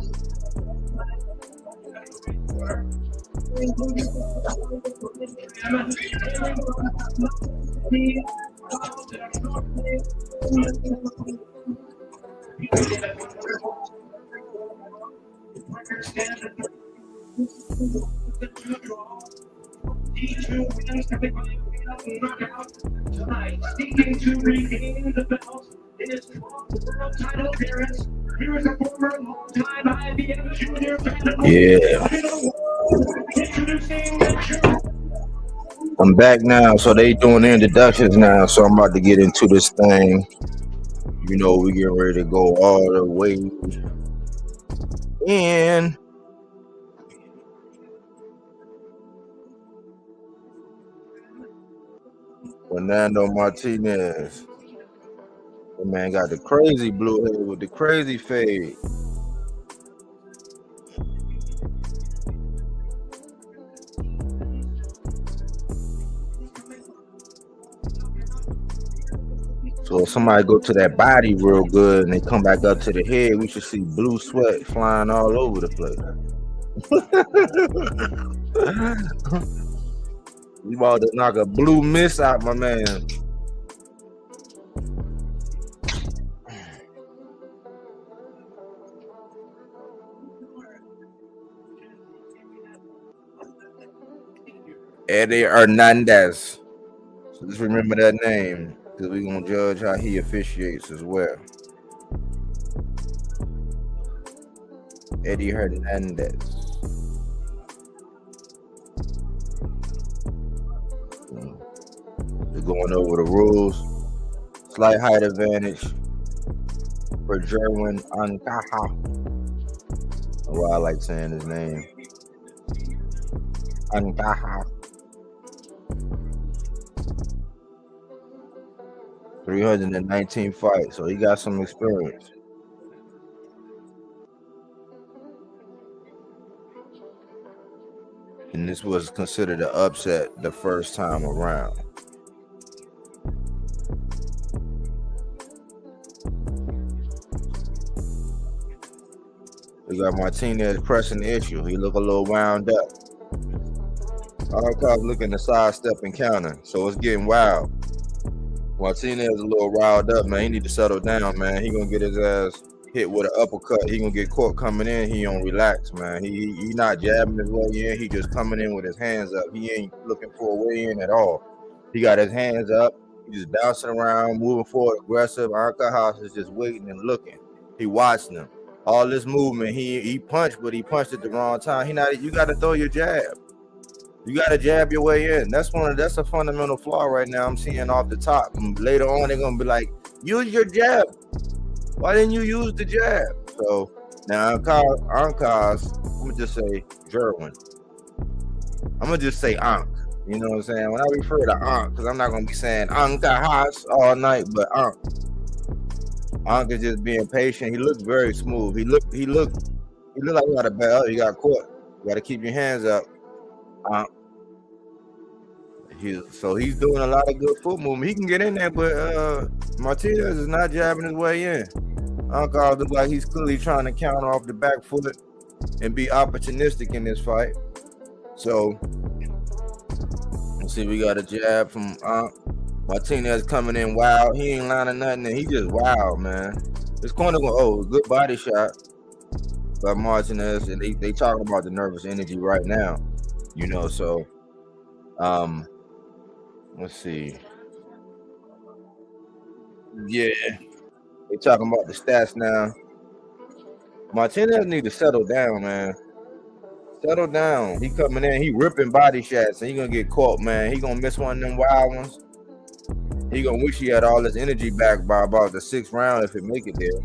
Tonight, seeking to regain the belt in his 12th world title appearance. Here is a former long-time IBF junior bantamweight. Yeah. Introducing the junior. I'm back now, so they doing the introductions now, so I'm about to get into this thing. You know, we getting ready to go all the way in. Fernando Martinez. The man got the crazy blue hair with the crazy fade. So if somebody go to that body real good and they come back up to the head, we should see blue sweat flying all over the place. You about to knock a blue mist out, my man. Eddie Hernandez. So just remember that name, because we're going to judge how he officiates as well. Eddie Hernandez. We're going over the rules. Slight height advantage for Jerwin Ancaja. Well, I like saying his name. Ancaja. 319 fights, so he got some experience. And this was considered an upset the first time around. We got Martinez pressing the issue. He look a little wound up. Undercard looking to sidestep and counter, so it's getting wild. Martinez is a little riled up, man. He need to settle down, man. He gonna get his ass hit with an uppercut. He gonna get caught coming in. He don't relax, man. He not jabbing his way in. He just coming in with his hands up. He ain't looking for a way in at all. He got his hands up. He just bouncing around, moving forward, aggressive. Undercard is just waiting and looking. He watching him. All this movement, he punched, but he punched at the wrong time. You got to throw your jab. You got to jab your way in. That's a fundamental flaw right now I'm seeing off the top. And later on, they're going to be like, use your jab. Why didn't you use the jab? So now Undercard, I'm going to just say Jerwin. I'm going to just say Ankh. You know what I'm saying? When I refer to Ankh, because I'm not going to be saying Undercard all night, but Ankh. Ankh is just being patient. He looked very smooth. He looked like he got a belt. He got caught. You got to keep your hands up. So he's doing a lot of good foot movement. He can get in there, but Martinez is not jabbing his way in. Undercard looks like he's clearly trying to counter off the back foot and be opportunistic in this fight. So let's see, we got a jab from Martinez coming in wild. He ain't lining nothing, and he just wild, man. This corner good body shot by Martinez, and they talking about the nervous energy right now, you know. So let's see. Yeah, they talking about the stats now. Martinez need to settle down, man. Settle down. He coming in, he ripping body shots, and he gonna get caught, man. He gonna miss one of them wild ones. He gonna wish he had all his energy back by about the 6th round if it make it there.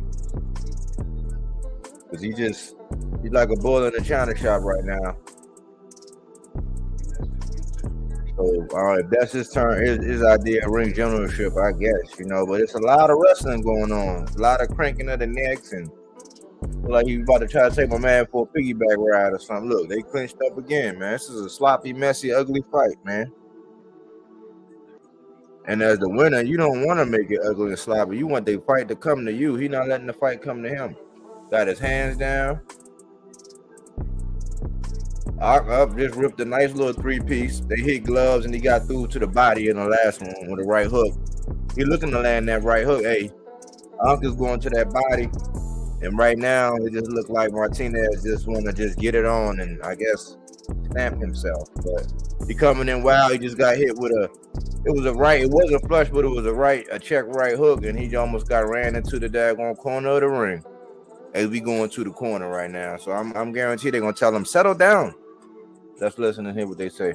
Cause he's like a bull in a china shop right now. So if that's his turn, his idea of ring generalship, I guess, you know. But it's a lot of wrestling going on, a lot of cranking of the necks, and like he's about to try to take my man for a piggyback ride or something. Look, they clinched up again, man. This is a sloppy, messy, ugly fight, man. And as the winner, you don't want to make it ugly and sloppy. You want the fight to come to you. He's not letting the fight come to him. Got his hands down. Up just ripped a nice little 3-piece. They hit gloves and he got through to the body in the last one with a right hook. He looking to land that right hook. Hey, Ankh is going to that body. And right now, it just looked like Martinez just want to just get it on and I guess stamp himself. But he coming in wild. He just got hit with it wasn't flush, but it was a check right hook, and he almost got ran into the daggone corner of the ring as we going to the corner right now. So I'm guaranteed they're gonna tell him, settle down. Let's listen and hear what they say.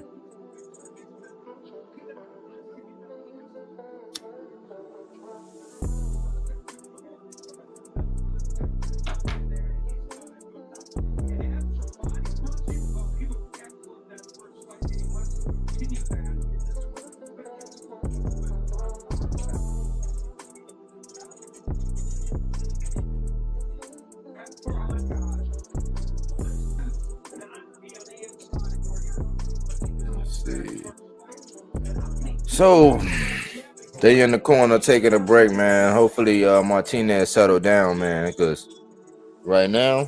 So they in the corner taking a break, man. Hopefully Martinez settled down, man, because right now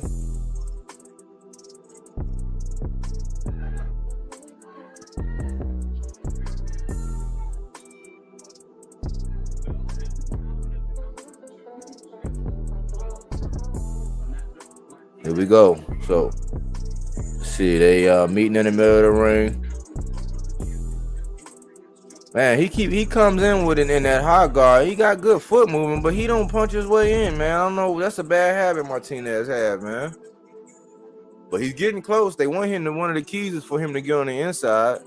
here we go. So see, they meeting in the middle of the ring. Man, he comes in with it in that hot guard. He got good foot movement, but he don't punch his way in, man. I don't know. That's a bad habit Martinez has, man. But he's getting close. They want him to, one of the keys is for him to get on the inside.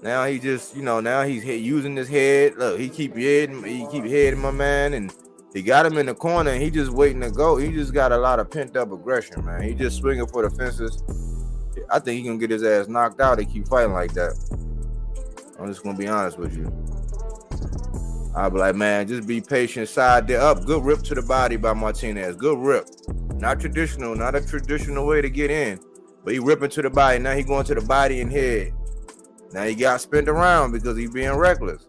Now he just, now he's using his head. Look, he keep heading my man, and he got him in the corner, and he just waiting to go. He just got a lot of pent up aggression, man. He just swinging for the fences. I think he gonna get his ass knocked out. They keep fighting like that. I'm just gonna be honest with you. I'll be like, man, just be patient. Side there up. Good rip to the body by Martinez. Good rip. Not a traditional way to get in. But he ripping to the body. Now he going to the body and head. Now he got spent around because he being reckless.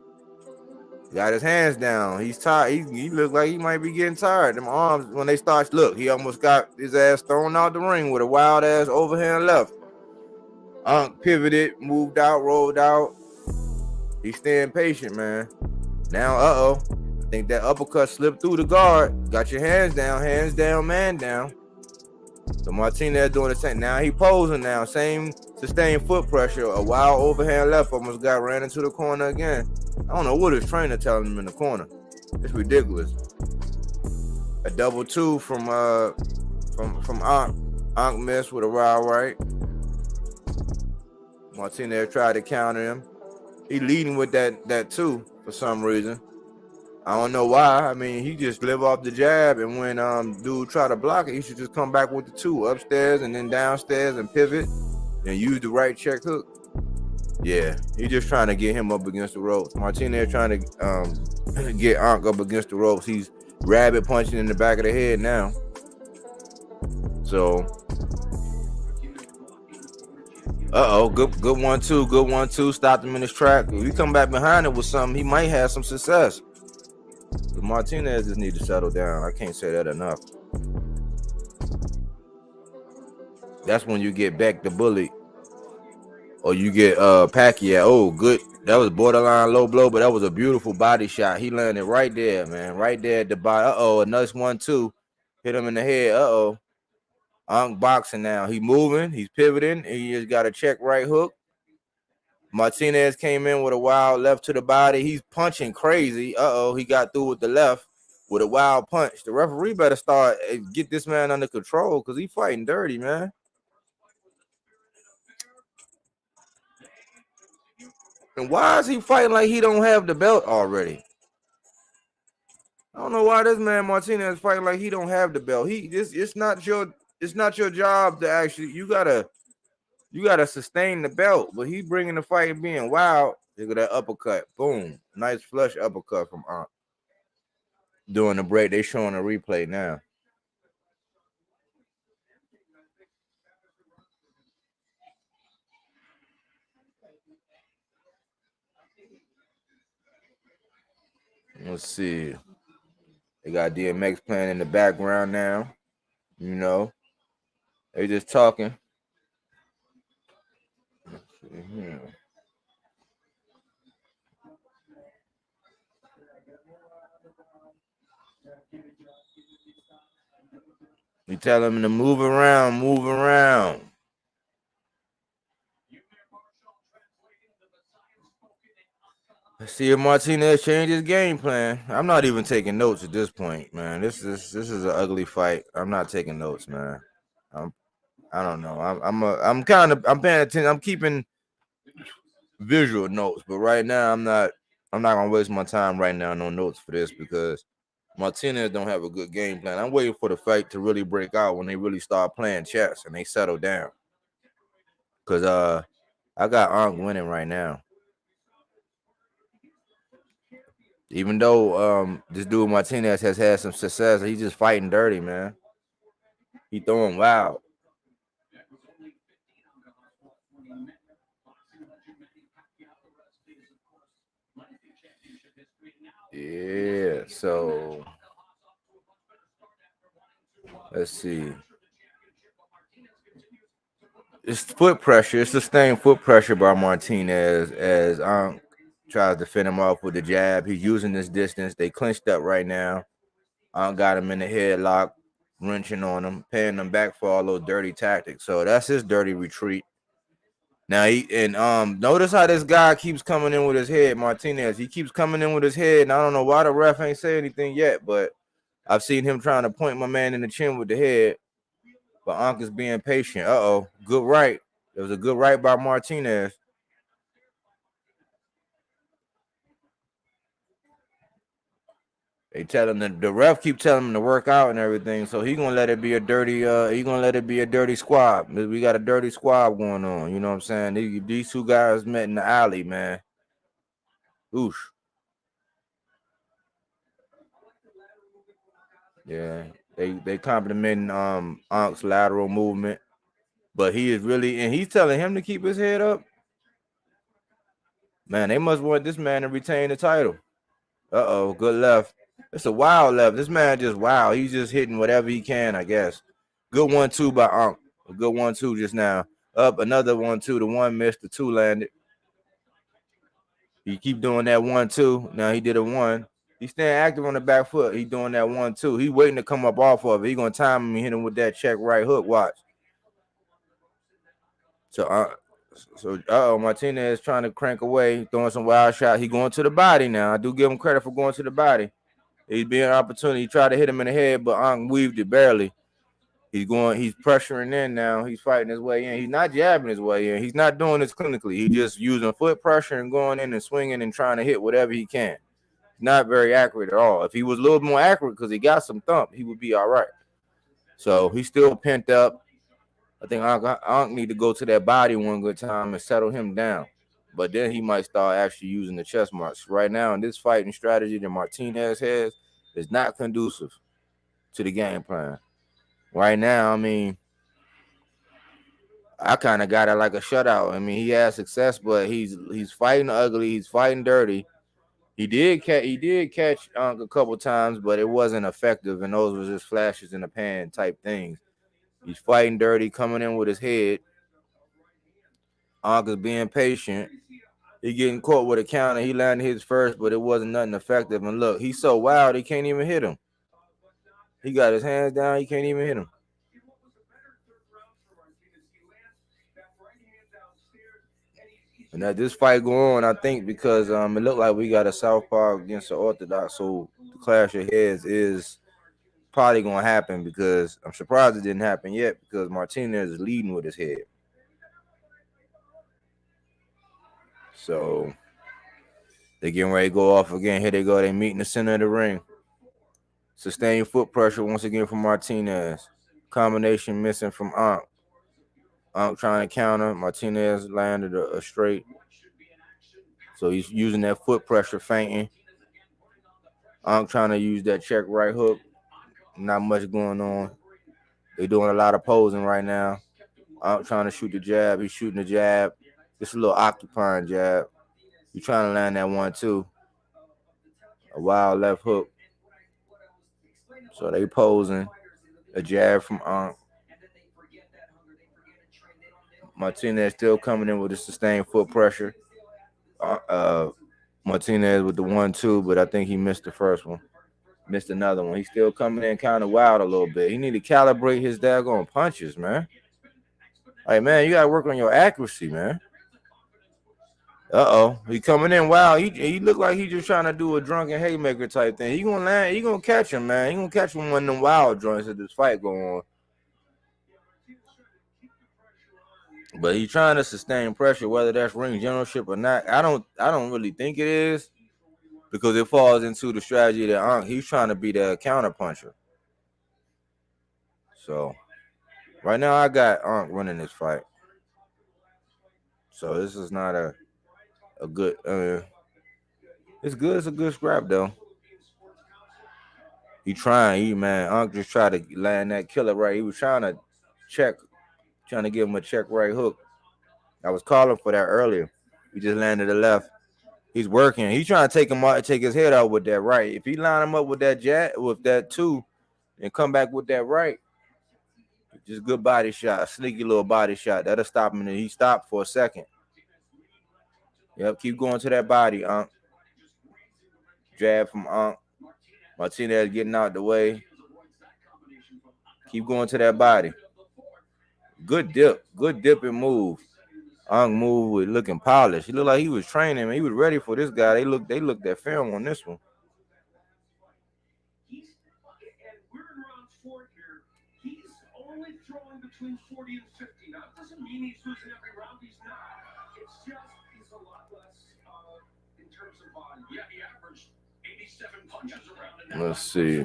Got his hands down. He's tired. He looked like he might be getting tired. Them arms, when they start, look, he almost got his ass thrown out the ring with a wild ass overhand left. Pivoted, moved out, rolled out. He's staying patient, man. Now, I think that uppercut slipped through the guard. Got your hands down, man down. So Martinez doing the same. Now he posing now. Same sustained foot pressure. A wild overhand left almost ran into the corner again. I don't know what his trainer telling him in the corner. It's ridiculous. A double two from Ankh. Ankh missed with a wild right. Martinez tried to counter him. He leading with that two for some reason. I don't know why. I mean, he just live off the jab, and when dude try to block it, he should just come back with the two upstairs and then downstairs and pivot and use the right check hook. Yeah, he just trying to get him up against the ropes. Martinez trying to get Ankh up against the ropes. He's rabbit punching in the back of the head now. So, good 1-2, good 1-2. Stopped him in his track. If he come back behind it with something, he might have some success. But Martinez just need to settle down. I can't say that enough. That's when you get back the bully. Or you get Pacquiao. Oh, good. That was borderline low blow, but that was a beautiful body shot. He landed right there, man. Right there at the body. A nice 1-2. Hit him in the head. Ankh boxing now. He moving. He's pivoting. He just got a check right hook. Martinez came in with a wild left to the body. He's punching crazy. He got through with the left with a wild punch. The referee better start get this man under control because he's fighting dirty, man. And why is he fighting like he don't have the belt already? I don't know why this man Martinez is fighting like he don't have the belt. It's not your job to actually. You gotta sustain the belt, but he bringing the fight and being wild. Look at that uppercut. Boom. Nice flush uppercut from Ankh. During the break, they showing a replay now. Let's see. They got DMX playing in the background now. You know, they just talking. We tell him to move around. Let's see if Martinez change his game plan. I'm not even taking notes at this point, man. This is an ugly fight. I'm not taking notes, man. I don't know. I'm paying attention. I'm keeping visual notes, but right now I'm not gonna waste my time right now. No notes for this because Martinez don't have a good game plan. I'm waiting for the fight to really break out when they really start playing chess and they settle down. Cause I got Ankh winning right now. Even though this dude Martinez has had some success, he's just fighting dirty, man. He throwing wild. Yeah, so let's see. It's foot pressure. It's sustained foot pressure by Martinez as Ankh tries to fend him off with the jab. He's using this distance. They clinched up right now. Ankh got him in the headlock, wrenching on him, paying him back for all those dirty tactics. So that's his dirty retreat. Now notice how this guy keeps coming in with his head, Martinez. He keeps coming in with his head, and I don't know why the ref ain't say anything yet, but I've seen him trying to point my man in the chin with the head. But Ankh is being patient. Good right. It was a good right by Martinez. They tell him the ref keep telling him to work out and everything, so he gonna let it be a dirty squab. We got a dirty squab going on. You know what I'm saying? These two guys met in the alley, man. Oosh. Yeah, they complimenting Ankh's lateral movement, but he is really, and he's telling him to keep his head up. Man, they must want this man to retain the title. Uh-oh, good left. It's a wild left. This man just wild. He's just hitting whatever he can, I guess. Good 1-2 by Ankh. A good 1-2 just now. Up, another 1-2. The one missed, the two landed. He keep doing that 1-2. Now he did a 1. He's staying active on the back foot. He doing that 1-2. He waiting to come up off of it. He gonna time him and hit him with that check right hook. Watch. So Martinez trying to crank away, throwing some wild shot. He going to the body now. I do give him credit for going to the body. He's being an opportunity. He tried to hit him in the head, but Ankh weaved it barely. He's pressuring in now. He's fighting his way in. He's not jabbing his way in. He's not doing this clinically. He's just using foot pressure and going in and swinging and trying to hit whatever he can. He's not very accurate at all. If he was a little more accurate because he got some thump, he would be all right. So he's still pent up. I think Ankh need to go to that body one good time and settle him down. But then he might start actually using the chest marks. Right now, in this fighting strategy that Martinez has, is not conducive to the game plan. Right now, I mean, I kind of got it like a shutout. I mean, he has success, but he's fighting ugly. He's fighting dirty. He did catch Ankh a couple times, but it wasn't effective, and those were just flashes in the pan type things. He's fighting dirty, coming in with his head. Ankh is being patient. He getting caught with a counter. He landed his first, but it wasn't nothing effective. And look, he's so wild, he can't even hit him. He got his hands down. He can't even hit him. And that this fight going on, I think, because it looked like we got a southpaw against the orthodox, so the clash of heads is probably going to happen, because I'm surprised it didn't happen yet, because Martinez is leading with his head. So they're getting ready to go off again. Here they go. They meet in the center of the ring. Sustained foot pressure once again from Martinez. Combination missing from Ankh. Ankh trying to counter. Martinez landed a straight. So he's using that foot pressure, feinting. Ankh trying to use that check right hook. Not much going on. They're doing a lot of posing right now. Ankh trying to shoot the jab. He's shooting the jab. Just a little occupying jab. He's trying to land that 1-2. A wild left hook. So they posing. A jab from Ankh. Martinez still coming in with the sustained foot pressure. Martinez with the 1-2, but I think he missed the first one. Missed another one. He's still coming in kind of wild a little bit. He need to calibrate his daggone punches, man. Like, man, you got to work on your accuracy, man. Uh-oh. He coming in wild. He look like he just trying to do a drunken haymaker type thing. He gonna land. He gonna catch him, man. He gonna catch him one of them wild joints as this fight going on. But he's trying to sustain pressure, whether that's ring generalship or not. I don't really think it is, because it falls into the strategy that Ankh, he's trying to be the counter puncher. So right now I got Ankh running this fight. So this is not a good it's good. It's a good scrap though. Ankh just tried to land that killer right. He was trying to give him a check right hook. I was calling for that earlier. He just landed a left. He's working. He's trying to take him out, take his head out with that right. If he line him up with that jab, with that 2, and come back with that right, just good body shot, sneaky little body shot. That'll stop him. And he stopped for a second. Yep, keep going to that body, Ankh. Jab from Ankh. Martinez getting out the way. Keep going to that body. Good dip. Good dip and move. Ankh move with looking polished. He looked like he was training, man. He was ready for this guy. They looked at film on this one. And we're in round 4 here. He's only throwing between 40 and 50. Now, it doesn't mean he's losing every round. He's not. It's just he's a lot less in terms of body. Yeah, he averaged 87 punches around. Let's see.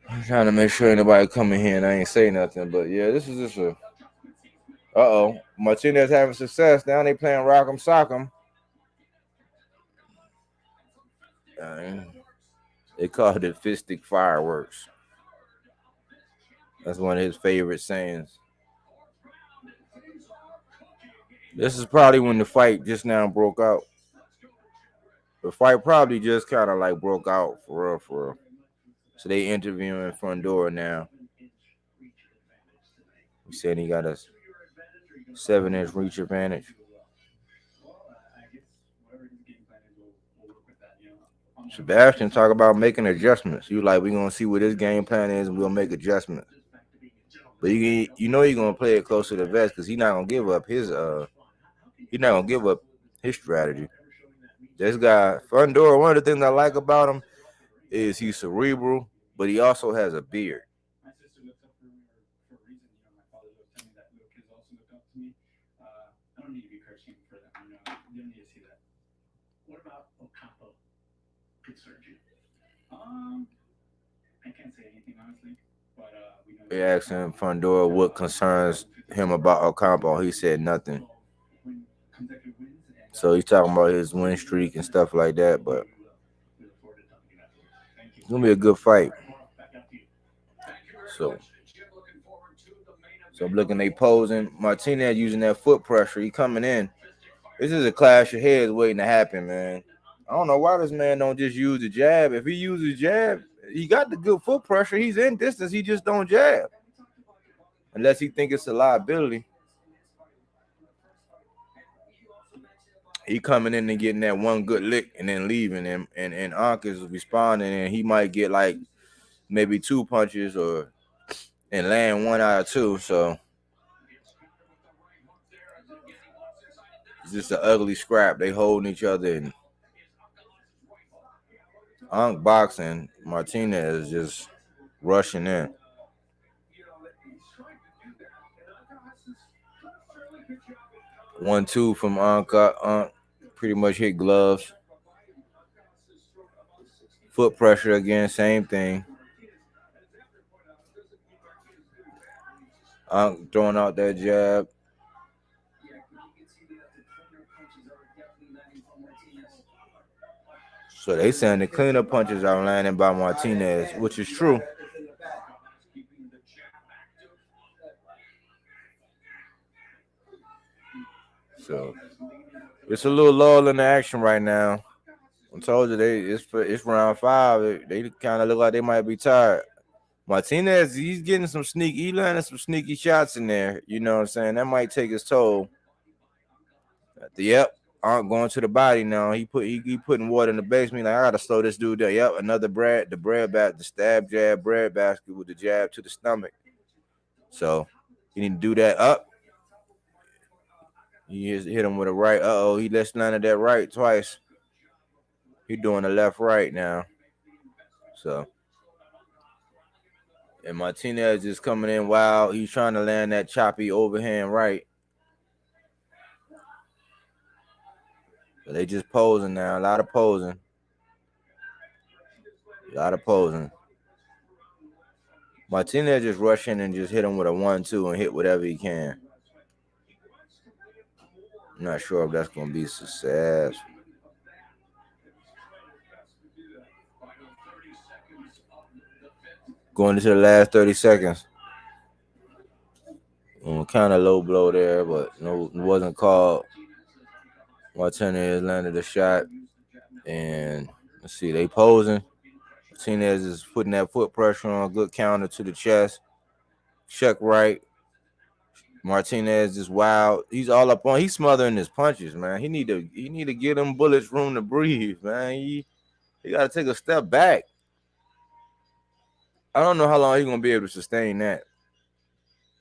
I'm trying to make sure anybody coming here and I ain't say nothing, but yeah, this is just a. Martinez having success. Now they playing Rock'em Sock'em. They called it fistic fireworks. That's one of his favorite sayings. This is probably when the fight just now broke out. The fight probably just kind of like broke out for real, for real. So they interviewing Fundora now. He said he got a 7-inch reach advantage. Sebastian talk about making adjustments. You like, we gonna see what his game plan is, and we'll make adjustments. But you know, you're gonna play it close to the vest because he's not gonna give up his strategy. This guy Fundora, one of the things I like about him is he's cerebral, but he also has a beard. My sister looked up for me for a reason. You know, my father would tell me that little kids also look up to me. I don't need to be cursing for them. You know, you don't need to see that. What about Ocampo? Concerned you? I can't say anything honestly, but we know. They asked him Fundora what concerns him about Ocampo. He said nothing. So he's talking about his win streak and stuff like that, but it's gonna be a good fight. So I'm looking, they posing. Martinez using that foot pressure. He coming in. This is a clash of heads waiting to happen, man. I don't know why this man don't just use the jab. If he uses jab, he got the good foot pressure. He's in distance. He just don't jab. Unless he think it's a liability. He coming in and getting that one good lick and then leaving him, and Ankh is responding, and he might get like maybe 2 punches and land 1 out of 2. So it's just an ugly scrap. They holding each other, and Ankh boxing. Martinez is just rushing in. One, 2 from Ankh. Pretty much hit gloves. Foot pressure again, same thing. Ankh throwing out that jab. So they saying the cleaner punches are landing by Martinez, which is true. So it's a little lull in the action right now. I told you it's round 5. They kind of look like they might be tired. Martinez, he's getting some sneaky. He landing some sneaky shots in there. You know what I'm saying? That might take his toll. Yep, Ankh going to the body now. He putting water in the basement. Like, I gotta slow this dude down. Yep, another the stab jab bread basket with the jab to the stomach. So you need to do that up. He hit him with a right. He just landed that right twice. He doing the left right now. So, and Martinez is coming in wild. He's trying to land that choppy overhand right. But they just posing now. A lot of posing. Martinez just rushing and just hit him with a 1-2 and hit whatever he can. I'm not sure if that's going to be success. Going into the last 30 seconds. Kind of low blow there, but no, it wasn't called. Martinez landed a shot. And let's see, they posing. Martinez is putting that foot pressure on, a good counter to the chest. Check right. Martinez is wild. He's all up on. He's smothering his punches, man. He need to give them bullets room to breathe, man. He got to take a step back. I don't know how long he's gonna be able to sustain that,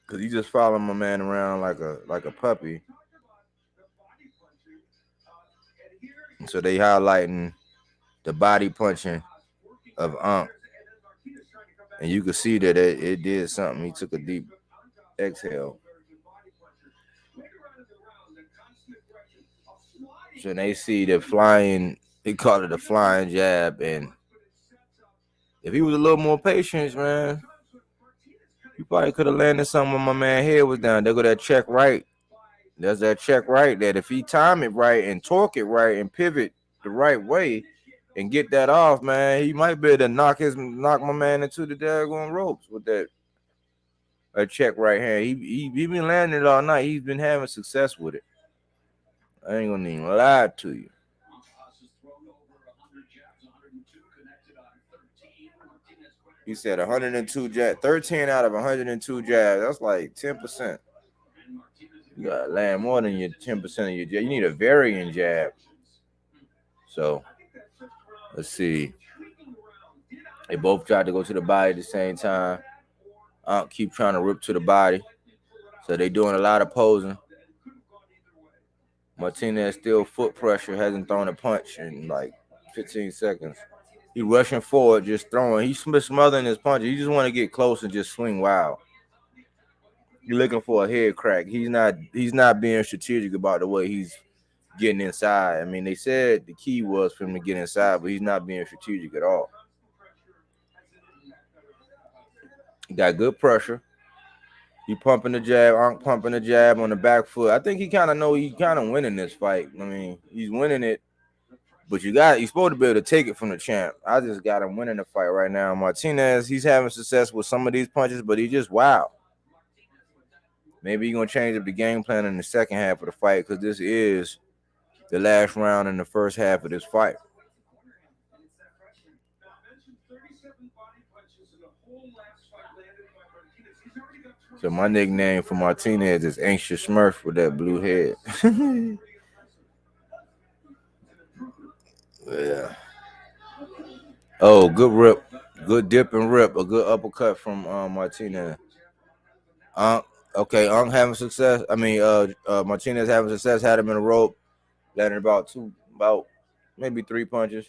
cause he just following my man around like a puppy. So they highlighting the body punching of Ankh, and you could see that it did something. He took a deep exhale. So they see the flying, they call it a flying jab. And if he was a little more patient, man, he probably could have landed something when my man head was down. There go that check right. There's that check right that if he time it right and torque it right and pivot the right way and get that off, man, he might be able to knock my man into the daggone ropes with that check right hand. He been landing it all night. He's been having success with it. I ain't gonna even lie to you. He said 102 jab, 13 out of 102 jabs. That's like 10%. You gotta land more than your 10% of your jab. You need a varying jab. So let's see. They both tried to go to the body at the same time. Keep trying to rip to the body. So they doing a lot of posing. Martinez still foot pressure, hasn't thrown a punch in like 15 seconds. He rushing forward, just throwing. He's smothering his punches. He just want to get close and just swing wild. You're looking for a head crack. He's not being strategic about the way he's getting inside. I mean, they said the key was for him to get inside, but he's not being strategic at all. He got good pressure. He pumping the jab, pumping the jab on the back foot. I think he kind of know he's kind of winning this fight. I mean, he's winning it. But you're supposed to be able to take it from the champ. I just got him winning the fight right now. Martinez, he's having success with some of these punches, but he's just wild. Maybe he's going to change up the game plan in the second half of the fight because this is the last round in the first half of this fight. So my nickname for Martinez is Anxious Smurf with that blue head. Yeah. Oh, good rip. Good dip and rip. A good uppercut from Martinez. Okay, having success. I mean, Martinez having success, had him in a rope, landing about maybe 3 punches.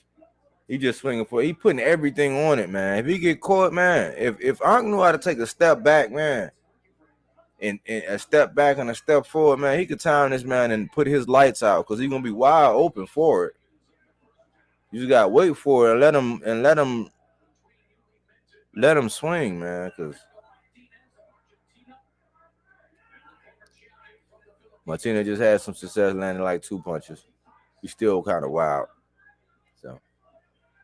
He just swinging for it. He putting everything on it, man. If he get caught, man, if Ankh knew how to take a step back, man, and a step back and a step forward, man, he could time this man and put his lights out because he's gonna be wide open for it. You just gotta wait for it and let him swing, man, because Martinez just had some success landing like 2 punches. He's still kind of wild. So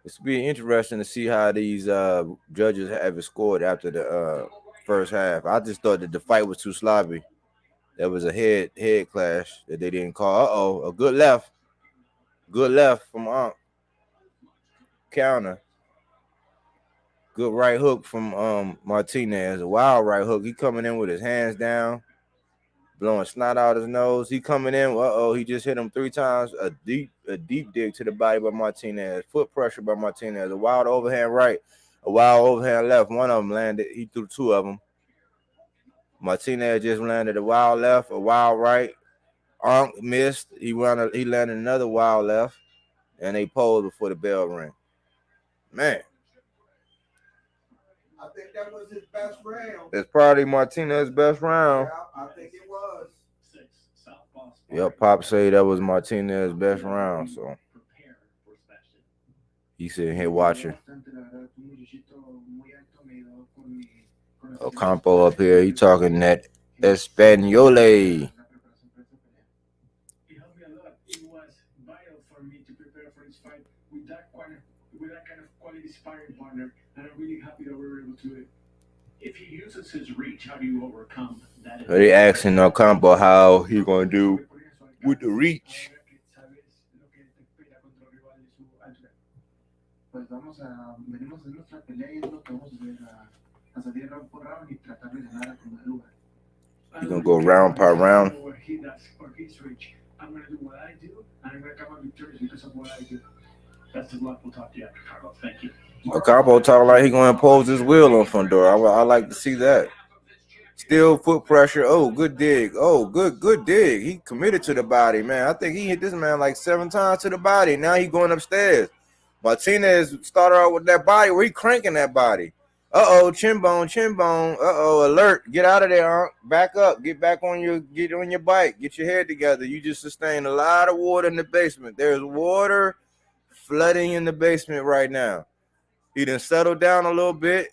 it's be interesting to see how these judges have it scored after the first half. I just thought that the fight was too sloppy. There was a head clash that they didn't call. A good left from Ankh. Counter. Good right hook from Martinez. A wild right hook. He coming in with his hands down, blowing snot out his nose. He coming in. He just hit him 3 times. A deep dig to the body by Martinez. Foot pressure by Martinez. A wild overhand right. A wild overhand left. One of them landed. He threw 2 of them. Martinez just landed a wild left, a wild right. Ankh missed. He landed another wild left, and they posed before the bell rang. Man, I think that was his best round. It's probably Martinez's best round. Yeah, I think it was. Yep, Pop say that was Martinez's best round. So he's sitting here watching. Ocampo up here, he talking that Espanole. It helped me a lot. It was vital for me to prepare for this fight with that kind of quality sparring partner, and I'm really happy that we were able to do it. If he uses his reach, how do you overcome that? They asking Ocampo how he gonna do with the reach. He's gonna go round per round. I'm gonna do what I do, and I'm gonna come out victorious because of what I do. Best of luck. We'll talk to you after, Carlos. Thank you. Ocampo talking like he gonna impose his will on Fundora. I like to see that. Still foot pressure. Oh, good dig. Oh, good dig. He committed to the body, man. I think he hit this man like 7 times to the body. Now he going upstairs. Martinez started out with that body where he cranking that body. Chin bone. Alert. Get out of there, Ankh. Back up. Get on your bike. Get your head together. You just sustained a lot of water in the basement. There's water flooding in the basement right now. He done settled down a little bit.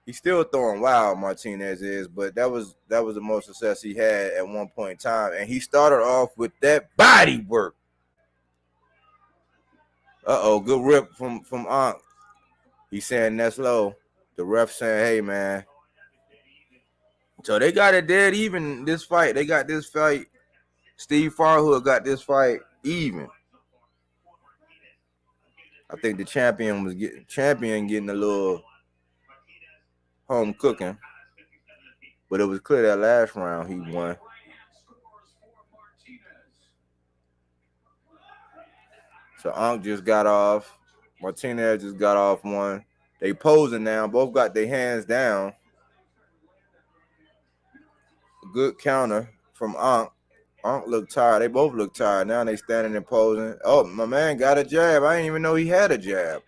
He's still throwing wild, Martinez is, but that was the most success he had at one point in time. And he started off with that body work. Good rip from Ankh. He's saying that's low. The ref saying, hey, man. So they got it dead even this fight. They got this fight. Steve Farhood got this fight even. I think the champion getting a little home cooking, but it was clear that last round he won. So Ankh just got off. Martinez just got off one. They posing now. Both got their hands down. Good counter from Ankh. Ankh looked tired. They both look tired. Now they standing and posing. Oh, my man got a jab. I didn't even know he had a jab.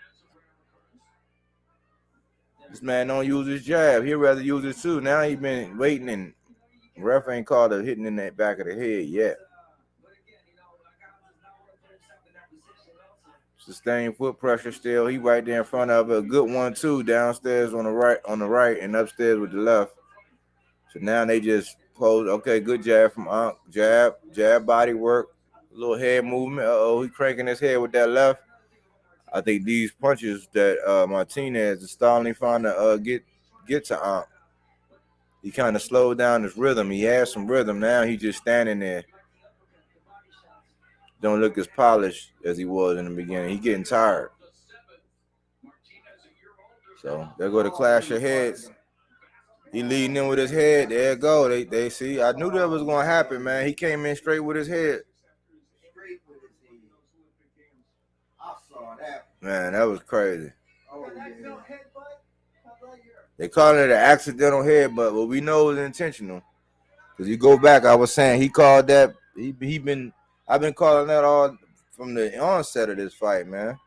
This man don't use his jab. He'd rather use it too. Now he been waiting and ref ain't called a hitting in that back of the head yet. Sustained foot pressure still. He right there in front of it. A good 1-2 downstairs on the right, and upstairs with the left. So now they just pose. Okay, good jab from Ankh. Jab, body work, a little head movement. He cranking his head with that left. I think these punches that Martinez is starting to get to Ankh. He kind of slowed down his rhythm. He had some rhythm. Now he just standing there. Don't look as polished as he was in the beginning. He getting tired. So there go the clash of heads. He leading in with his head. There you go. They see. I knew that was gonna happen, man. He came in straight with his head. I saw that. Man, that was crazy. Oh, yeah. They called it an accidental headbutt, but we know it was intentional. Cause you go back, I was saying he called that. I've been calling that all from the onset of this fight, man.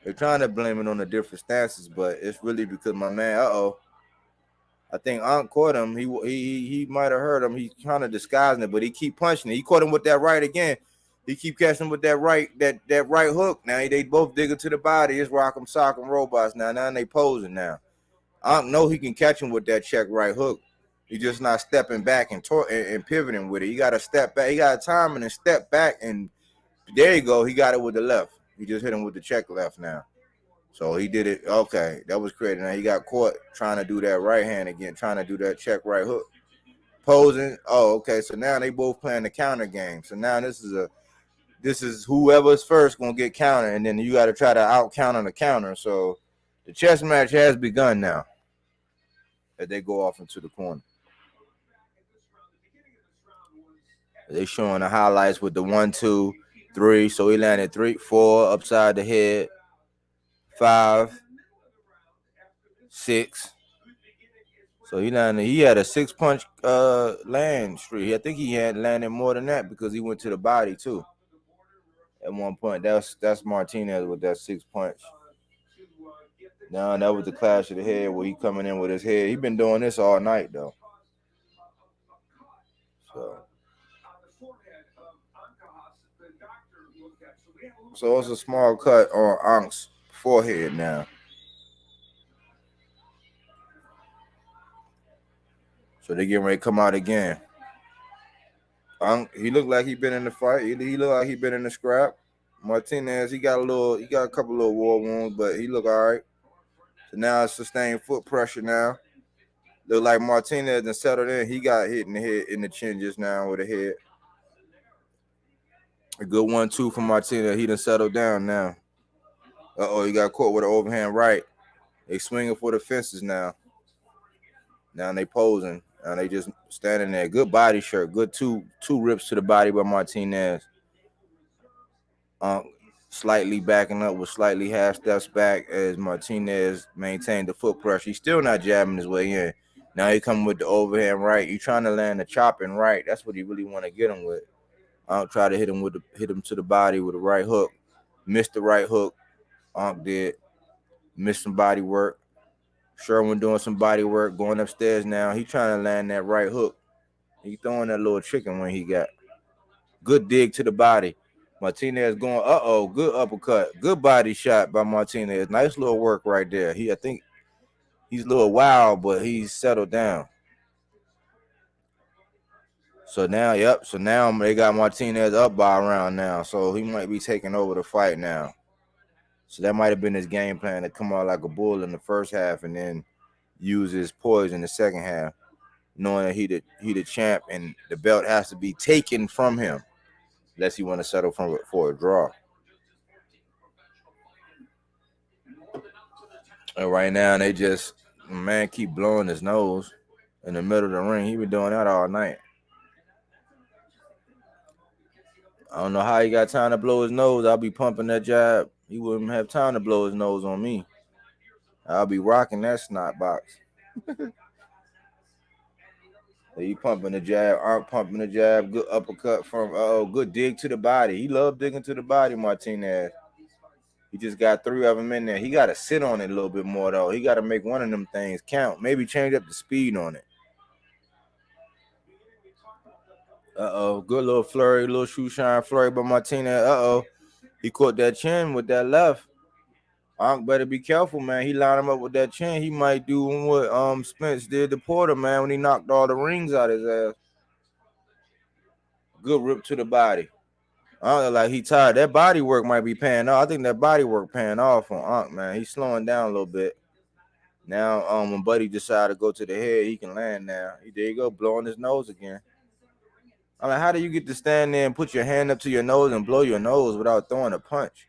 They're trying to blame it on the different stances, but it's really because my man, I think Ankh caught him. He might have hurt him. He's kind of disguising it, but he keep punching it. He caught him with that right again. He keep catching him with that right hook. Now they both digging to the body. It's rock'em sock'em robots now. Now they posing now. Ankh know he can catch him with that check right hook. He's just not stepping back and pivoting with it. He got to step back. He got time and step back, and there you go. He got it with the left. He just hit him with the check left now. So he did it. Okay, that was crazy. Now he got caught trying to do that right hand again, trying to do that check right hook. Posing. Oh, okay. So now they both playing the counter game. So now this is whoever's first gonna get counter, and then you got to try to out counter the counter. So the chess match has begun now. As they go off into the corner. They showing the highlights with the 1, 2, 3. So he landed 3, 4 upside the head, 5, 6. So he had a 6-punch land streak. I think he had landed more than that because he went to the body too. At one point, that's Martinez with that 6-punch. Now that was the clash of the head where he coming in with his head. He been doing this all night though. So it's a small cut on Ankh's forehead now. So they getting ready to come out again. Ankh, he looked like he been in the fight. He looked like he been in the scrap. Martinez, he got a couple little war wounds, but he look all right. So now it's sustained foot pressure now. Look like Martinez and settled in. He got hit in the head, in the chin just now with a head. A good 1-2 from Martinez. He done settled down now. He got caught with an overhand right. They swinging for the fences now. Now they posing. Now they just standing there. Good body shirt. Good two rips to the body by Martinez. Slightly backing up with slightly half steps back as Martinez maintained the foot pressure. He's still not jabbing his way in. Now he coming with the overhand right. You trying to land the chopping right. That's what he really want to get him with. Try to hit him to the body with a right hook. Missed the right hook. Ankh did. Missed some body work. Sherwin doing some body work, going upstairs now. He trying to land that right hook. He throwing that little chicken when he got. Good dig to the body. Martinez going, good uppercut. Good body shot by Martinez. Nice little work right there. I think he's a little wild, but he's settled down. So now they got Martinez up by a round now. So he might be taking over the fight now. So that might have been his game plan, to come out like a bull in the first half and then use his poise in the second half, knowing that he the champ and the belt has to be taken from him. unless he want to settle for a draw. And right now, they just, man, keep blowing his nose in the middle of the ring. He been doing that all night. I don't know how he got time to blow his nose. I'll be pumping that jab. He wouldn't have time to blow his nose on me. I'll be rocking that snot box. He pumping the jab, Ark pumping the jab, good uppercut from, good dig to the body. He loved digging to the body, Martinez. He just got 3 of them in there. He got to sit on it a little bit more, though. He got to make one of them things count. Maybe change up the speed on it. Good little flurry, little shoe shine flurry by Martinez. He caught that chin with that left. Ark better be careful, man. He lined him up with that chin. He might do what Spence did to Porter, man, when he knocked all the rings out his ass. Good rip to the body. Like he tired. That body work might be paying off. I think that body work paying off on Ankh, man. He's slowing down a little bit. Now, when Buddy decided to go to the head, he can land now. There you go, blowing his nose again. I'm like, how do you get to stand there and put your hand up to your nose and blow your nose without throwing a punch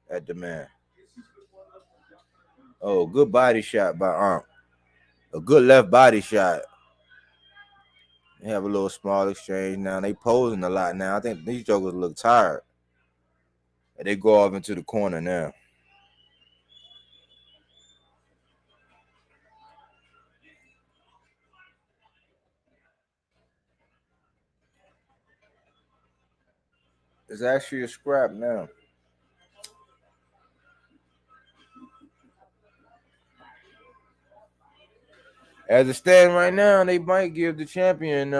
at the man? Oh, good body shot by Ankh. A good left body shot. They have a little small exchange now. They posing a lot now. I think these jokers look tired. And they go off into the corner now. It's actually a scrap now. As it stands right now, they might give the champion,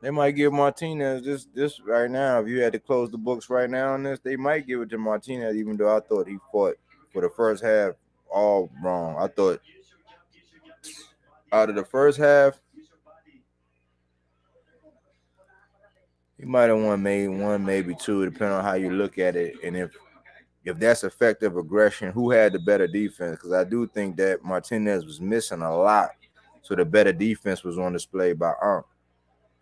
they might give Martinez this right now. If you had to close the books right now on this, they might give it to Martinez, even though I thought he fought for the first half all wrong. I thought out of the first half, he might have won maybe 2, depending on how you look at it. And if that's effective aggression, who had the better defense? Because I do think that Martinez was missing a lot. So the better defense was on display by Ankh.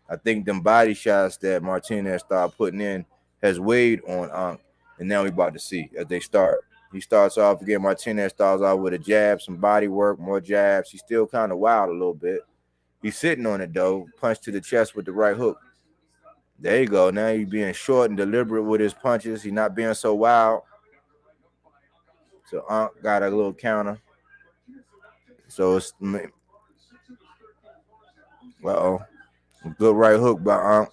I think them body shots that Martinez started putting in has weighed on Ankh. And now we about to see as they start. He starts off again. Martinez starts off with a jab, some body work, more jabs. He's still kind of wild a little bit. He's sitting on it, though. Punch to the chest with the right hook. There you go. Now he's being short and deliberate with his punches. He's not being so wild. So Ankh got a little counter. So it's good right hook by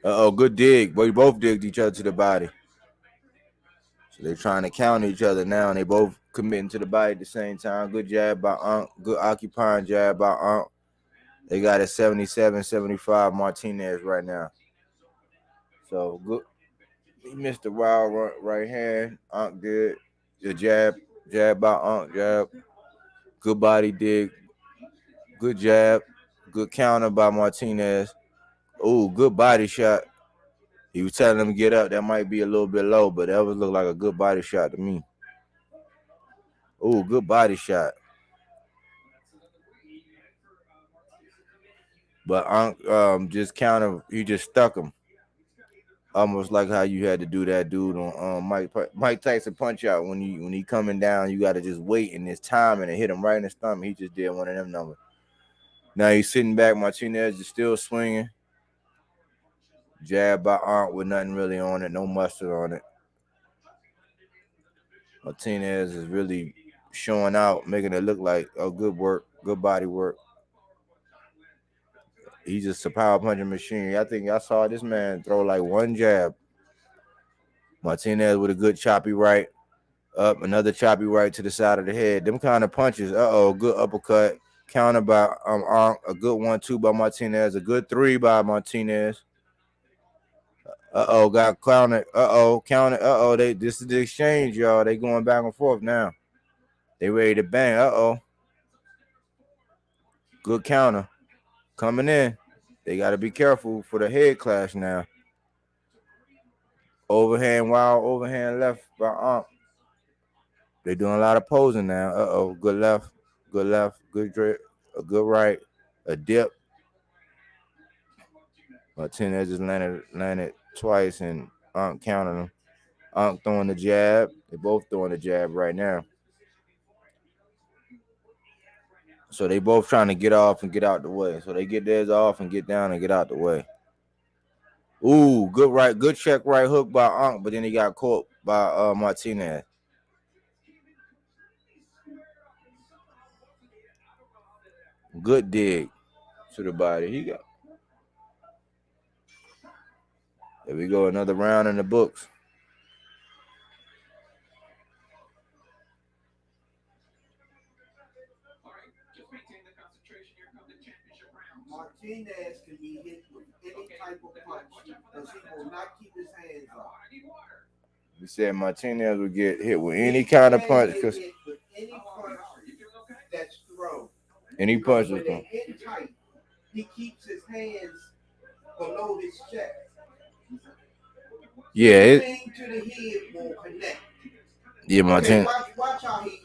Ankh. Good dig. But we both digged each other to the body. So they're trying to counter each other now, and they both committing to the body at the same time. Good jab by Ankh. Good occupying jab by Ankh. They got a 77-75 Martinez right now. So good. He missed the wild right hand. Ankh did. The jab by Ankh, jab. Good body dig. Good jab. Good counter by Martinez. Oh, good body shot. He was telling him to get up. That might be a little bit low, but that would look like a good body shot to me. Oh, good body shot. But Ankh just he just stuck him. Almost like how you had to do that dude on Mike Tyson punch out. When he coming down, you got to just wait in his time and hit him right in the stomach. He just did one of them numbers. Now he's sitting back. Martinez is still swinging. Jab by Ankh with nothing really on it. No mustard on it. Martinez is really showing out, making it look like good work, good body work. He's just a power punching machine. I think I saw this man throw like one jab. Martinez with a good choppy right. Up, another choppy right to the side of the head. Them kind of punches. Good uppercut. Counter by Ankh. A good 1-2 by Martinez. A good 3 by Martinez. Got counted. Counted. This is the exchange, y'all. They going back and forth now. They ready to bang. Good counter. Coming in. They got to be careful for the head clash now. Overhand left by Ankh. They're doing a lot of posing now. Good left, good drip, a good right, a dip. Martinez just landed twice, and Unk counted him. Unk throwing the jab. They both throwing the jab right now. So they both trying to get off and get out the way. So they get theirs off and get down and get out the way. Ooh, good check right hook by Unk, but then he got caught by Martinez. Good dig to the body. He got. There we go, another round in the books. Martinez can be hit with any type of punch because he will not keep his hands up. We said Martinez would get hit with any kind of punch because any punch that's thrown. Any punch when is they thrown. hit tight, he keeps his hands below his chest. Yeah, Anything to the head will connect. Yeah, Martinez. Okay, watch how he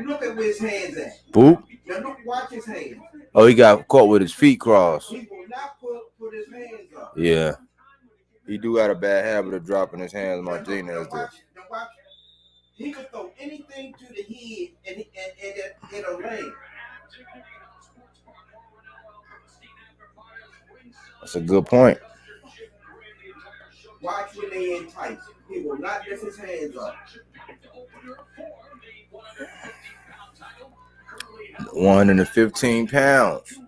look at where his hands at. Boop. Now look, watch his hands. Oh, he got caught with his feet crossed. He will not put his hands up. Yeah. He do got a bad habit of dropping his hands, Martinez does. Now watch. He could throw anything to the head and it'll land. That's a good point. Watch when they in tight. He will not lift his hands up. 115 pounds.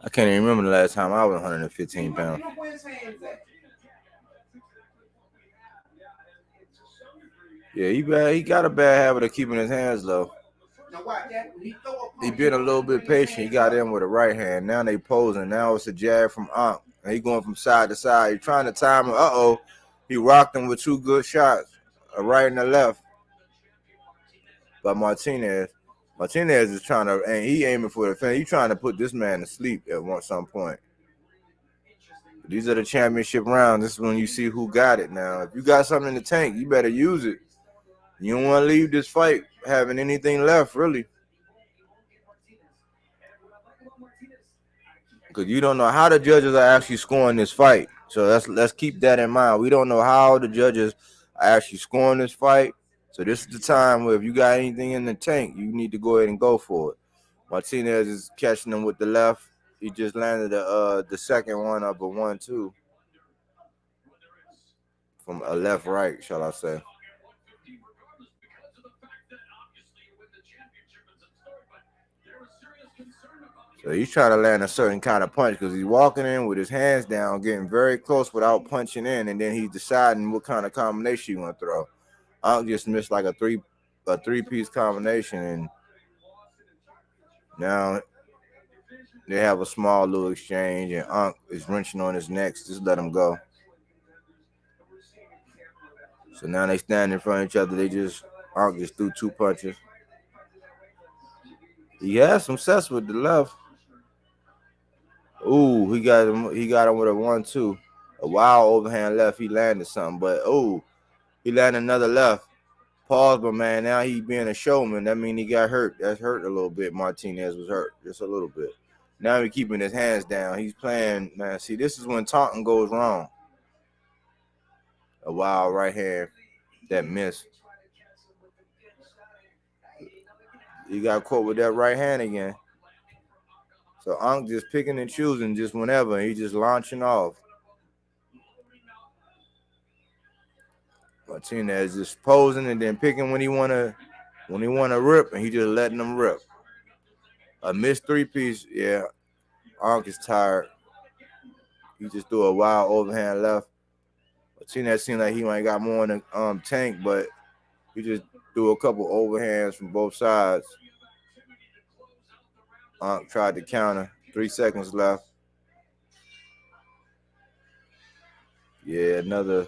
I can't even remember the last time I was 115 pounds. Look where his hands at. Yeah, he got a bad habit of keeping his hands low. Now watch that. When he throw a punch, He been a little bit patient. He got in with a right hand. Now they posing. Now it's a jab from Unk. And he going from side to side. He trying to time him. Uh-oh. He rocked him with two good shots. A right and a left. But Martinez is trying to, and he aiming for the fence. He trying to put this man to sleep at some point. These are the championship rounds. This is when you see who got it now. If you got something in the tank, you better use it. You don't want to leave this fight having anything left, really. Because you don't know how the judges are actually scoring this fight. So let's keep that in mind. We don't know how the judges are actually scoring this fight. So this is the time where if you got anything in the tank, you need to go ahead and go for it. Martinez is catching him with the left. He just landed the second one of a 1-2 from a left-right, shall I say. So he's trying to land a certain kind of punch because he's walking in with his hands down, getting very close without punching in, and then he's deciding what kind of combination you want to throw. Unk just missed like a three-piece combination, and now they have a small little exchange, and Unk is wrenching on his neck. Just let him go. So now they stand in front of each other. Unk just threw two punches. He has some sets with the left. Ooh, he got him with a 1-2. A wild overhand left. He landed something, but he landed another left. Pause, but man, now he being a showman. That means he got hurt. That's hurt a little bit. Martinez was hurt just a little bit. Now he's keeping his hands down. He's playing, man. See, this is when taunting goes wrong. A wild right hand that missed. He got caught with that right hand again. So Unk just picking and choosing just whenever. He just launching off. Martinez just posing and then picking when he wanna rip, and he just letting them rip. A missed three-piece, yeah. Unk is tired. He just threw a wild overhand left. Martinez seemed like he might got more in the tank, but he just threw a couple overhands from both sides. Unk tried to counter. 3 seconds left. Yeah, another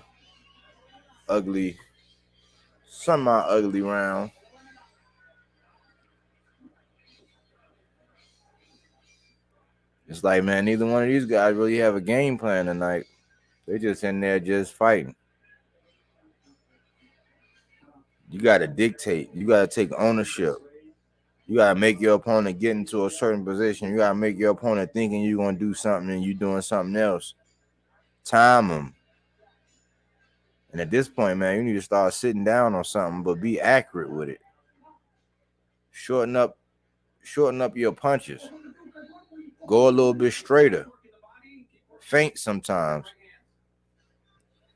semi-ugly round. It's like, man, neither one of these guys really have a game plan tonight. They're just in there just fighting. You got to dictate. You got to take ownership. You gotta make your opponent get into a certain position. You gotta make your opponent thinking you're gonna do something and you're doing something else. Time them. And at this point, man, you need to start sitting down on something, but be accurate with it. Shorten up your punches. Go a little bit straighter. Feint sometimes.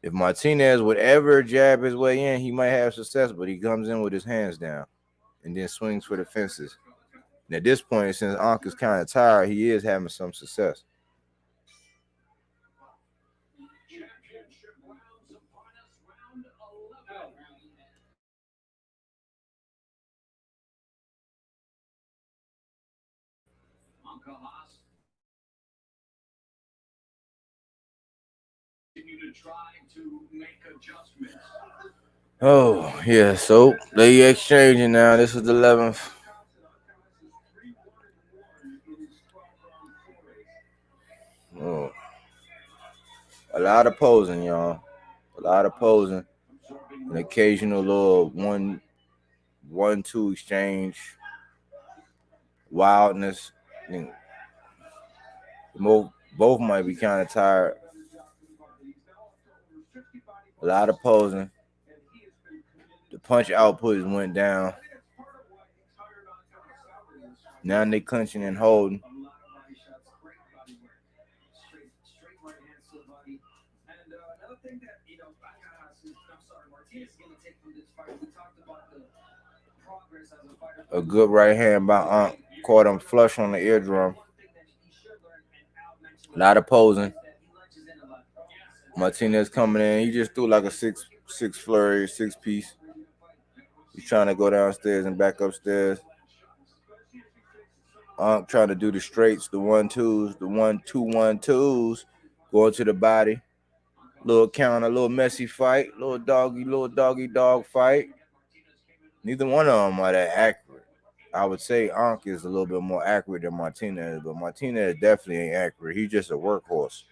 If Martinez would ever jab his way in, he might have success, but he comes in with his hands down and then swings for the fences. And at this point, since Ankh is kind of tired, he is having some success. Oh, yeah, so they exchanging now. This is the 11th. Oh. A lot of posing, y'all. A lot of posing. An occasional little 1-2 exchange. Wildness. I think both might be kind of tired. A lot of posing. The punch output went down. Now they clinching and holding. A good right hand by Ankh. Caught him flush on the eardrum. A lot of posing. Martinez coming in. He just threw like a six flurry, 6-piece. He's trying to go downstairs and back upstairs. Ankh trying to do the straights, the 1-2s, the 1-2-1-2s. Going to the body. Little counter, little messy fight. Little doggy dog fight. Neither one of them are that accurate. I would say Ankh is a little bit more accurate than Martinez, but Martinez definitely ain't accurate. He's just a workhorse.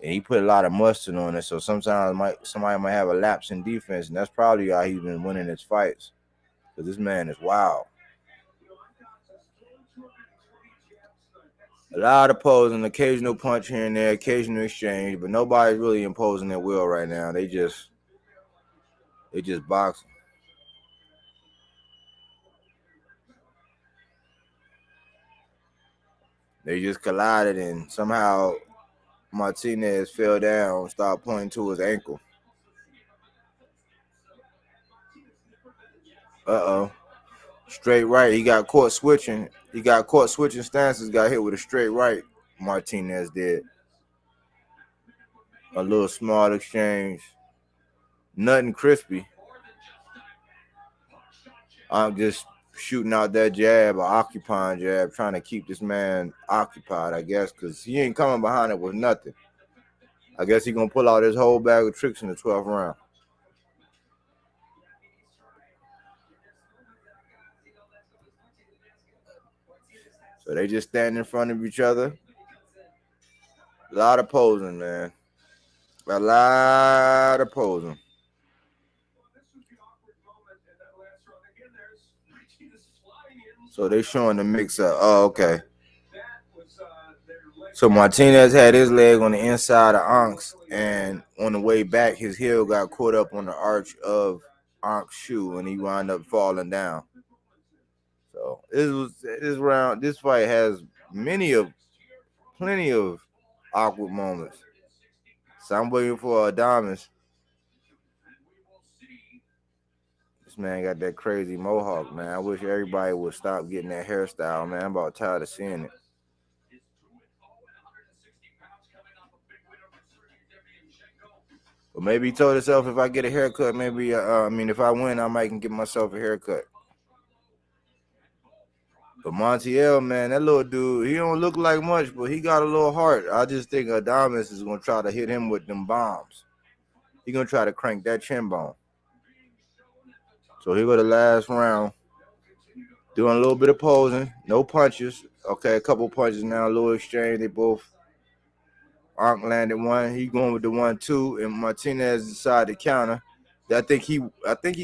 And he put a lot of mustard on it, so sometimes somebody might have a lapse in defense, and that's probably how he's been winning his fights. Because this man is wild. A lot of posing, occasional punch here and there, occasional exchange, but nobody's really imposing their will right now. They just boxing. They just collided, and somehow Martinez fell down, started pointing to his ankle. Straight right. He got caught switching. Stances, got hit with a straight right. Martinez did. A little small exchange. Nothing crispy. I'm just shooting out that jab, or occupying jab, trying to keep this man occupied, I guess, because he ain't coming behind it with nothing. I guess he's going to pull out his whole bag of tricks in the 12th round. So they just stand in front of each other. A lot of posing, man. A lot of posing. So they showing the mix up. Oh, okay. So Martinez had his leg on the inside of Ankh's, and on the way back, his heel got caught up on the arch of Ankh's shoe, and he wound up falling down. So this fight has plenty of awkward moments. So I'm waiting for Adames. This man got that crazy mohawk, man. I wish everybody would stop getting that hairstyle, man. I'm about tired of seeing it. But maybe he told himself, if I get a haircut, maybe, if I win, I might can get myself a haircut. But Montiel, man, that little dude, he don't look like much, but he got a little heart. I just think Adames is going to try to hit him with them bombs. He's going to try to crank that chin bone. So here go the last round. Doing a little bit of posing. No punches. Okay, a couple punches now. A little exchange. They both. Ankh landed one. He going with the 1-2, and Martinez decided to counter. I think he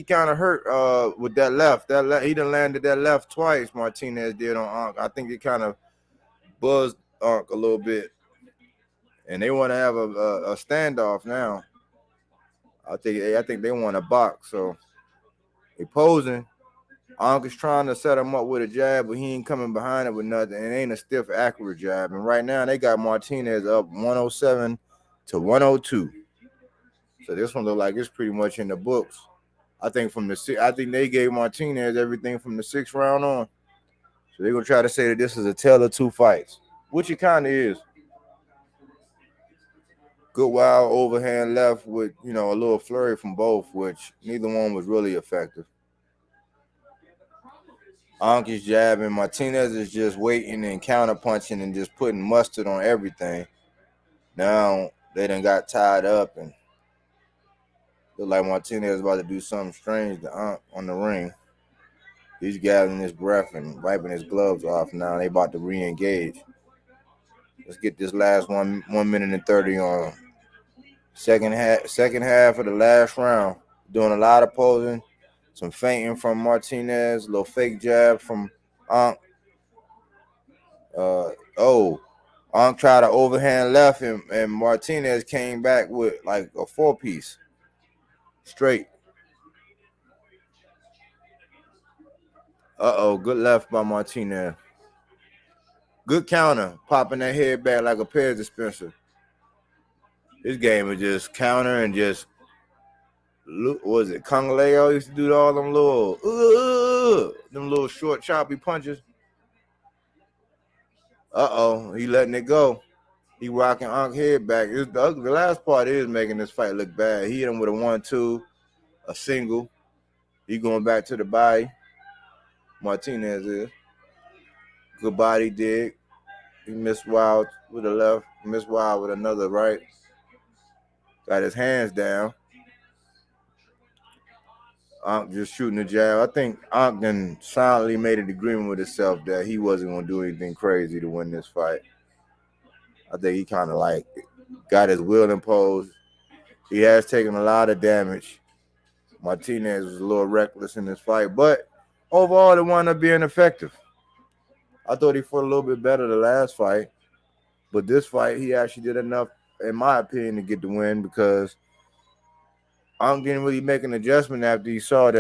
kind of hurt with that left. He done landed that left twice. Martinez did on Ankh. I think it kind of buzzed Ankh a little bit, and they want to have a standoff now. I think they want to box. So they posing. Ankh is trying to set him up with a jab, but he ain't coming behind it with nothing. It ain't a stiff, accurate jab. And right now they got Martinez up 107 to 102. So this one look like it's pretty much in the books. I think they gave Martinez everything from the 6th round on. So they're gonna try to say that this is a tale of two fights, which it kind of is. Good wild overhand left with a little flurry from both, which neither one was really effective. Ankh is jabbing. Martinez is just waiting and counter punching and just putting mustard on everything. Now they done got tied up and look like Martinez is about to do something strange to Ankh on the ring. He's gathering his breath and wiping his gloves off. Now they about to re-engage. Let's get this last 1 minute and 30 on. Second half of the last round. Doing a lot of posing. Some feinting from Martinez, a little fake jab from Ankh. Ankh tried to overhand left him, and Martinez came back with like a 4-piece straight. Good left by Martinez. Good counter, popping that head back like a Pez dispenser. This game is just counter and just. What was it Kung Lao used to do all them little short choppy punches? He letting it go. He rocking Ankh head back. The last part is making this fight look bad. He hit him with a 1-2, a single. He going back to the body. Martinez is. Good body dig. He missed wild with the left. Missed wild with another right. Got his hands down. Ankh just shooting the jab. I think Ankh then silently made an agreement with himself that he wasn't going to do anything crazy to win this fight. I think he kind of like got his will imposed. He has taken a lot of damage. Martinez was a little reckless in this fight, but overall it wound up being effective. I thought he fought a little bit better the last fight, but this fight he actually did enough, in my opinion, to get the win because Ankh didn't really make an adjustment after he saw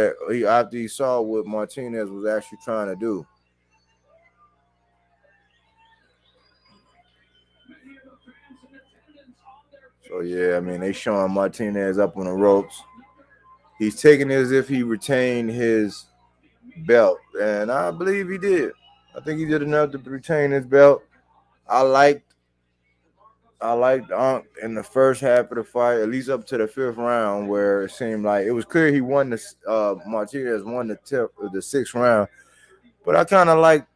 what Martinez was actually trying to do. So yeah, I mean they showing Martinez up on the ropes. He's taking it as if he retained his belt, and I believe he did. I think he did enough to retain his belt. I liked Ankh in the first half of the fight, at least up to the 5th round, where it seemed like it was clear he won Martinez won the 6th round. But I kind of liked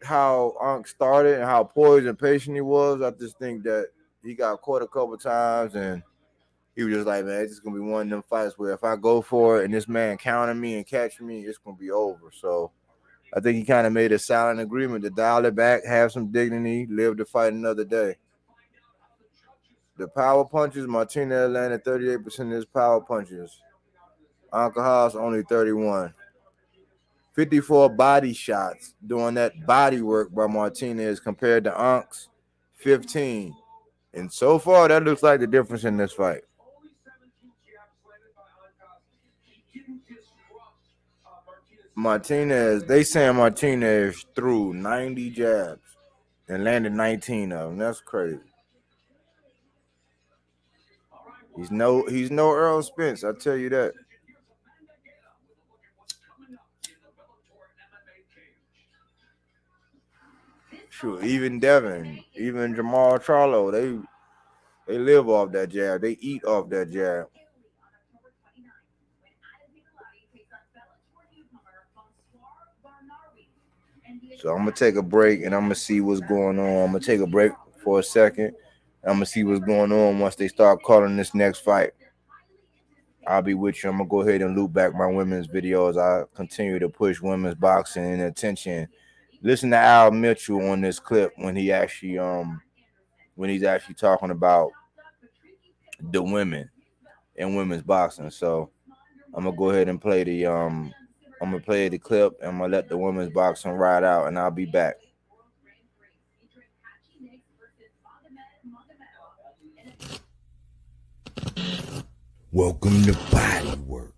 how Ankh started and how poised and patient he was. I just think that he got caught a couple times and he was just like, man, it's just gonna be one of them fights where if I go for it and this man counter me and catch me, it's gonna be over. So I think he kind of made a silent agreement to dial it back, have some dignity, live to fight another day. The power punches, Martinez landed 38% of his power punches. Ankh only 31. 54 body shots doing that body work by Martinez compared to Ankh's 15. And so far, that looks like the difference in this fight. Martinez, they saying Martinez threw 90 jabs and landed 19 of them. That's crazy. He's no Earl Spence, I tell you that. Sure, even Devin, even Jamal Charlo, they live off that jab. They eat off that jab. So I'm going to take a break and I'm going to see what's going on. I'm going to take a break for a second. I'm going to see what's going on once they start calling this next fight. I'll be with you. I'm going to go ahead and loop back my women's videos. I continue to push women's boxing and attention. Listen to Al Mitchell on this clip when he's actually talking about the women in women's boxing. So I'm gonna go ahead and play the clip, and I'm gonna let the women's boxing ride out, and I'll be back. Welcome to Bodywork.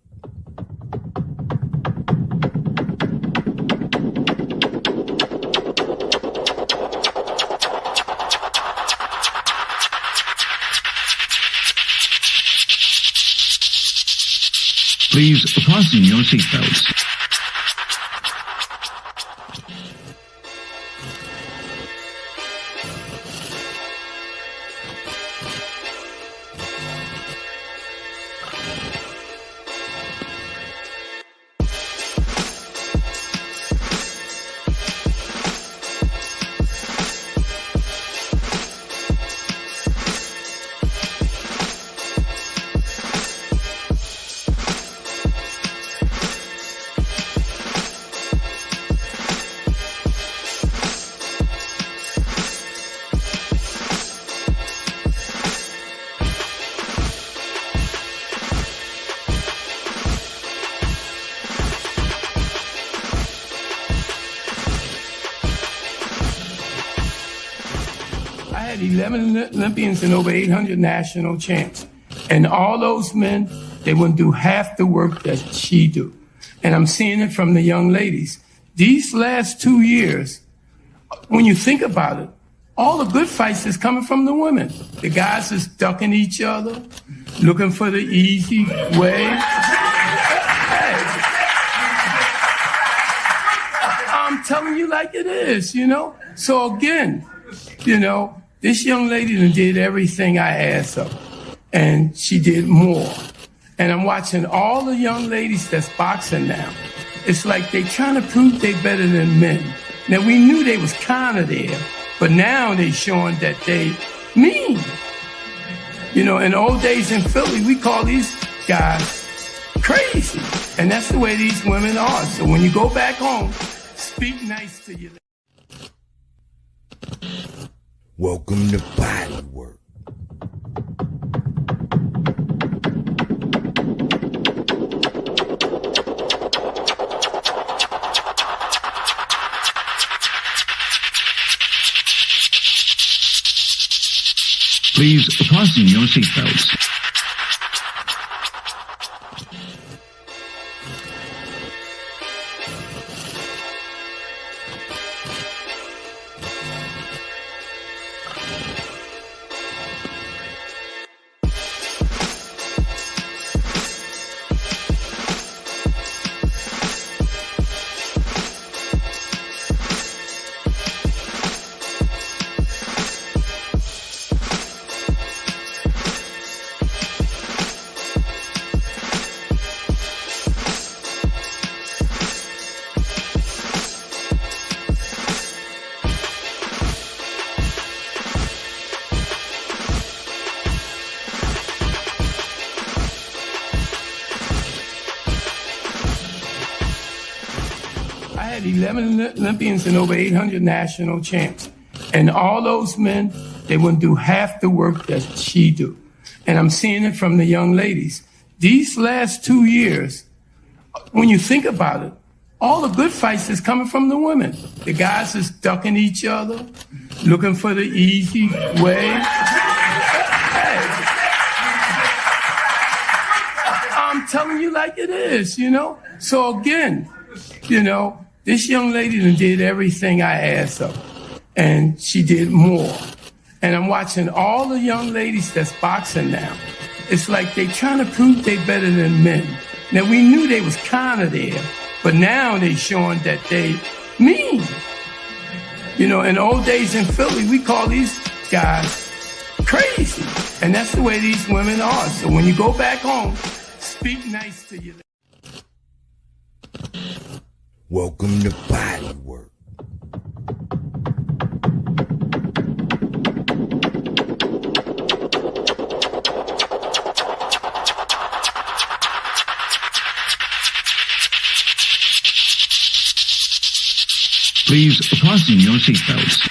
Please fasten your seatbelts. I had 11 Olympians and over 800 national champs. And all those men, they wouldn't do half the work that she do. And I'm seeing it from the young ladies. These last 2 years, when you think about it, all the good fights is coming from the women. The guys is ducking each other, looking for the easy way. Hey. I'm telling you like it is, you know? So again, you know, this young lady done did everything I asked of, and she did more. And I'm watching all the young ladies that's boxing now. It's like they trying to prove they better than men. Now, we knew they was kind of there, but now they showing that they mean. You know, in the old days in Philly, we call these guys crazy. And that's the way these women are. So when you go back home, speak nice to your. Welcome to Bodywork. Please fasten your seatbelts. I had 11 Olympians and over 800 national champs. And all those men, they wouldn't do half the work that she do. And I'm seeing it from the young ladies. These last 2 years, when you think about it, all the good fights is coming from the women. The guys is ducking each other, looking for the easy way. Hey. I'm telling you like it is, you know? So again, you know, this young lady done did everything I asked of, and she did more. And I'm watching all the young ladies that's boxing now. It's like they trying to prove they better than men. Now, we knew they was kind of there, but now they showing that they mean. You know, in the old days in Philly, we call these guys crazy. And that's the way these women are. So when you go back home, speak nice to your. Welcome to Bodywork. Please fasten your seatbelts.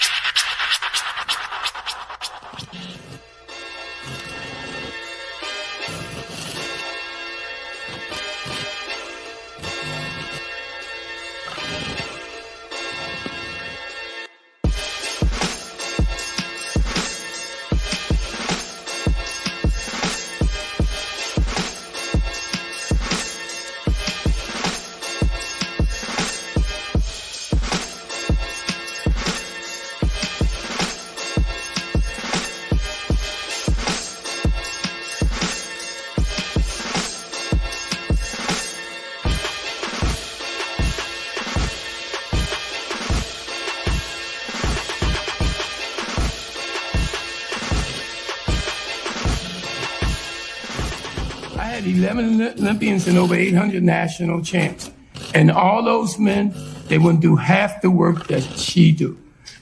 had 11 Olympians and over 800 national champs. And all those men, they wouldn't do half the work that she do.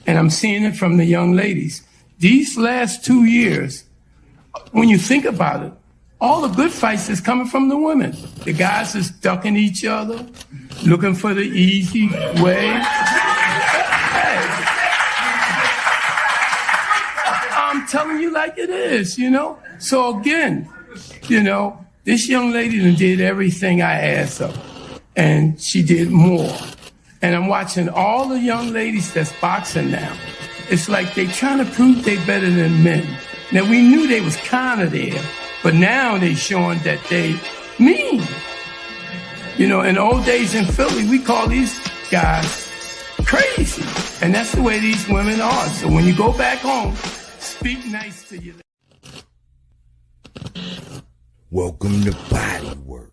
And I'm seeing it from the young ladies. These last 2 years, when you think about it, all the good fights is coming from the women. The guys is ducking each other, looking for the easy way. Hey, I'm telling you like it is, you know? So again, you know, this young lady done did everything I asked her, and she did more. And I'm watching all the young ladies that's boxing now. It's like they trying to prove they better than men. Now, we knew they was kind of there, but now they showing that they mean. You know, in the old days in Philly, we call these guys crazy. And that's the way these women are. So when you go back home, speak nice to your ladies. Welcome to Bodywork.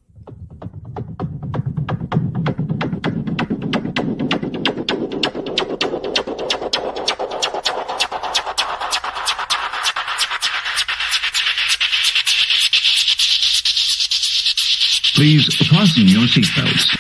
Please fasten your seatbelts.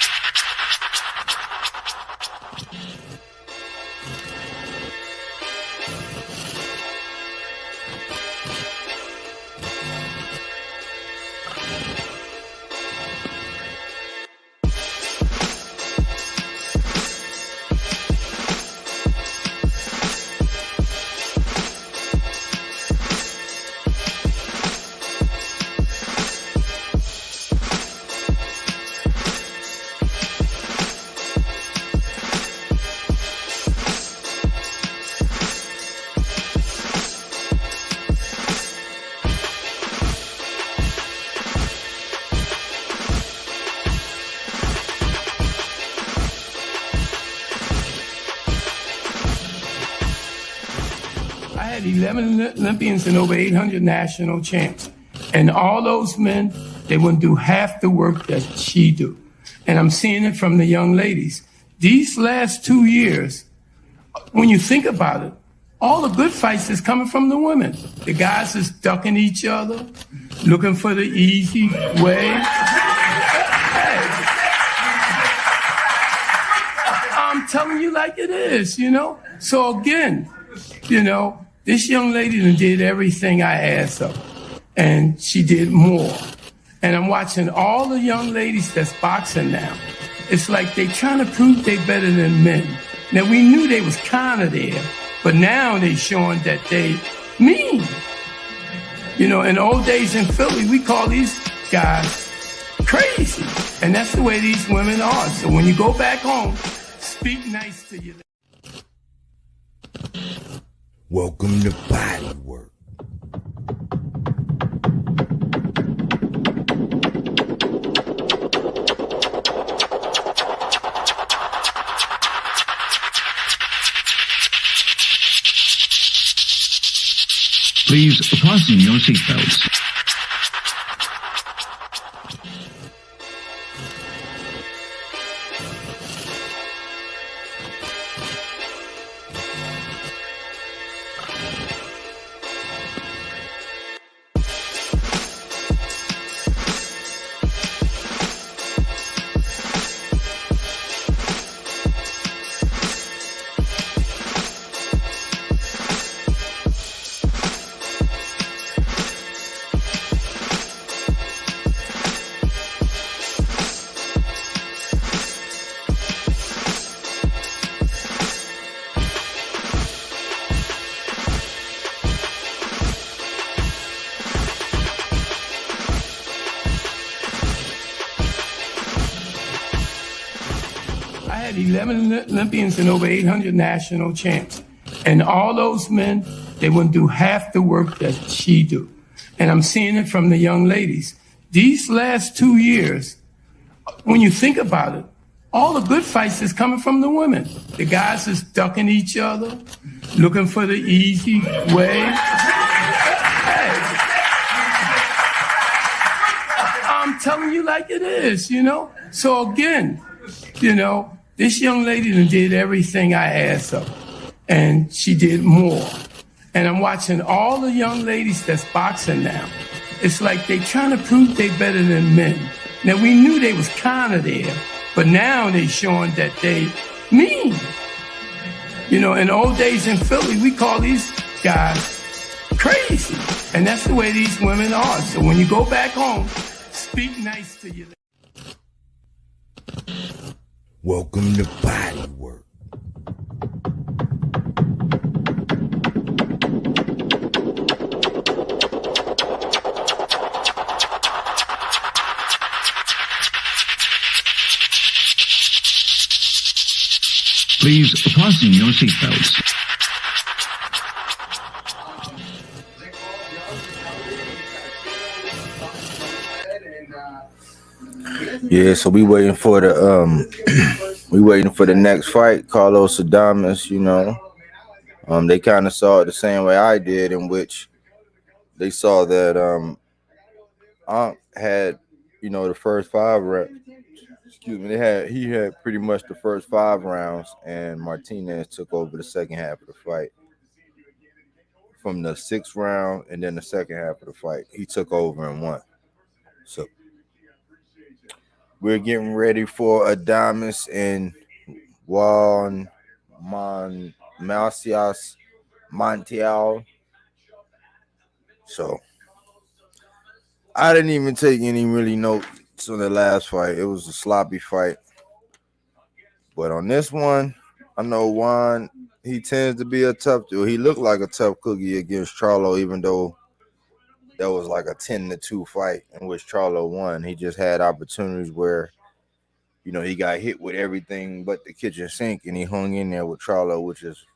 I had 11 Olympians and over 800 national champs. And all those men, they wouldn't do half the work that she do. And I'm seeing it from the young ladies. These last 2 years, when you think about it, all the good fights is coming from the women. The guys is ducking each other, looking for the easy way. Hey, I'm telling you like it is, you know? So again, you know, this young lady done did everything I asked her, and she did more. And I'm watching all the young ladies that's boxing now. It's like they trying to prove they better than men. Now, we knew they was kind of there, but now they showing that they mean. You know, in the old days in Philly, we call these guys crazy. And that's the way these women are. So when you go back home, speak nice to your ladies. Welcome to Bodywork. Please fasten your seatbelts. I had 11 Olympians and over 800 national champs. And all those men, they wouldn't do half the work that she do. And I'm seeing it from the young ladies. These last 2 years, when you think about it, all the good fights is coming from the women. The guys is ducking each other, looking for the easy way. Hey, I'm telling you like it is, you know? So again, you know, this young lady done did everything I asked her, and she did more. And I'm watching all the young ladies that's boxing now. it's like they trying to prove they better than men. Now, we knew they was kind of there, but now they showing that they mean. You know, in the old days in Philly, we call these guys crazy. And that's the way these women are. So when you go back home, speak nice to you. Welcome to Bodywork. Please fasten your seatbelts. Yeah, so we waiting for the next fight, Carlos Adames. You know, they kind of saw it the same way I did, in which they saw that Ankh had, you know, the first 5 rounds. Excuse me, he had pretty much the first 5 rounds, and Martinez took over the second half of the fight. From the 6th round and then the second half of the fight, he took over and won. So we're getting ready for Adames and Juan Macias Montiel. So I didn't even take any really notes on the last fight. It was a sloppy fight. But on this one, I know Juan, he tends to be a tough dude. He looked like a tough cookie against Charlo, even though that was like a 10-2 fight in which Charlo won. He just had opportunities where, you know, he got hit with everything but the kitchen sink, and he hung in there with Charlo, which is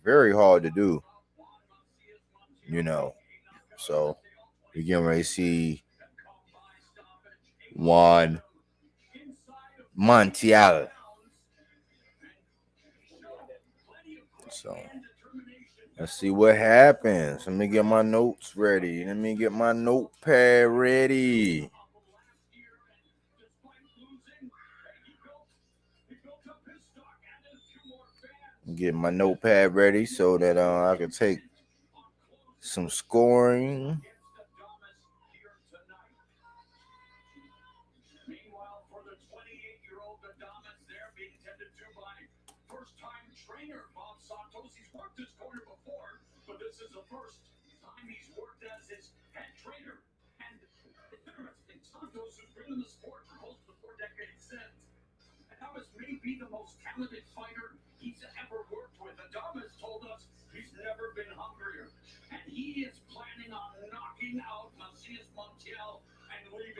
very hard to do, you know. So we're getting ready to see Juan Montiel. So let's see what happens. Let me get my notes ready. Let me get my notepad ready. Get my notepad ready so that I can take some scoring. Meanwhile, for the 28-year-old Adames, they're being tended to by first-time trainer Bob Santos. He's worked his corner before, but this is the first time he's worked as his head trainer. And interesting, Santos, who's been in the sport for close to 4 decades, said Adames may be the most talented fighter he's ever worked with. Adames told us he's never been hungrier, and he is planning on knocking out Macias Montiel.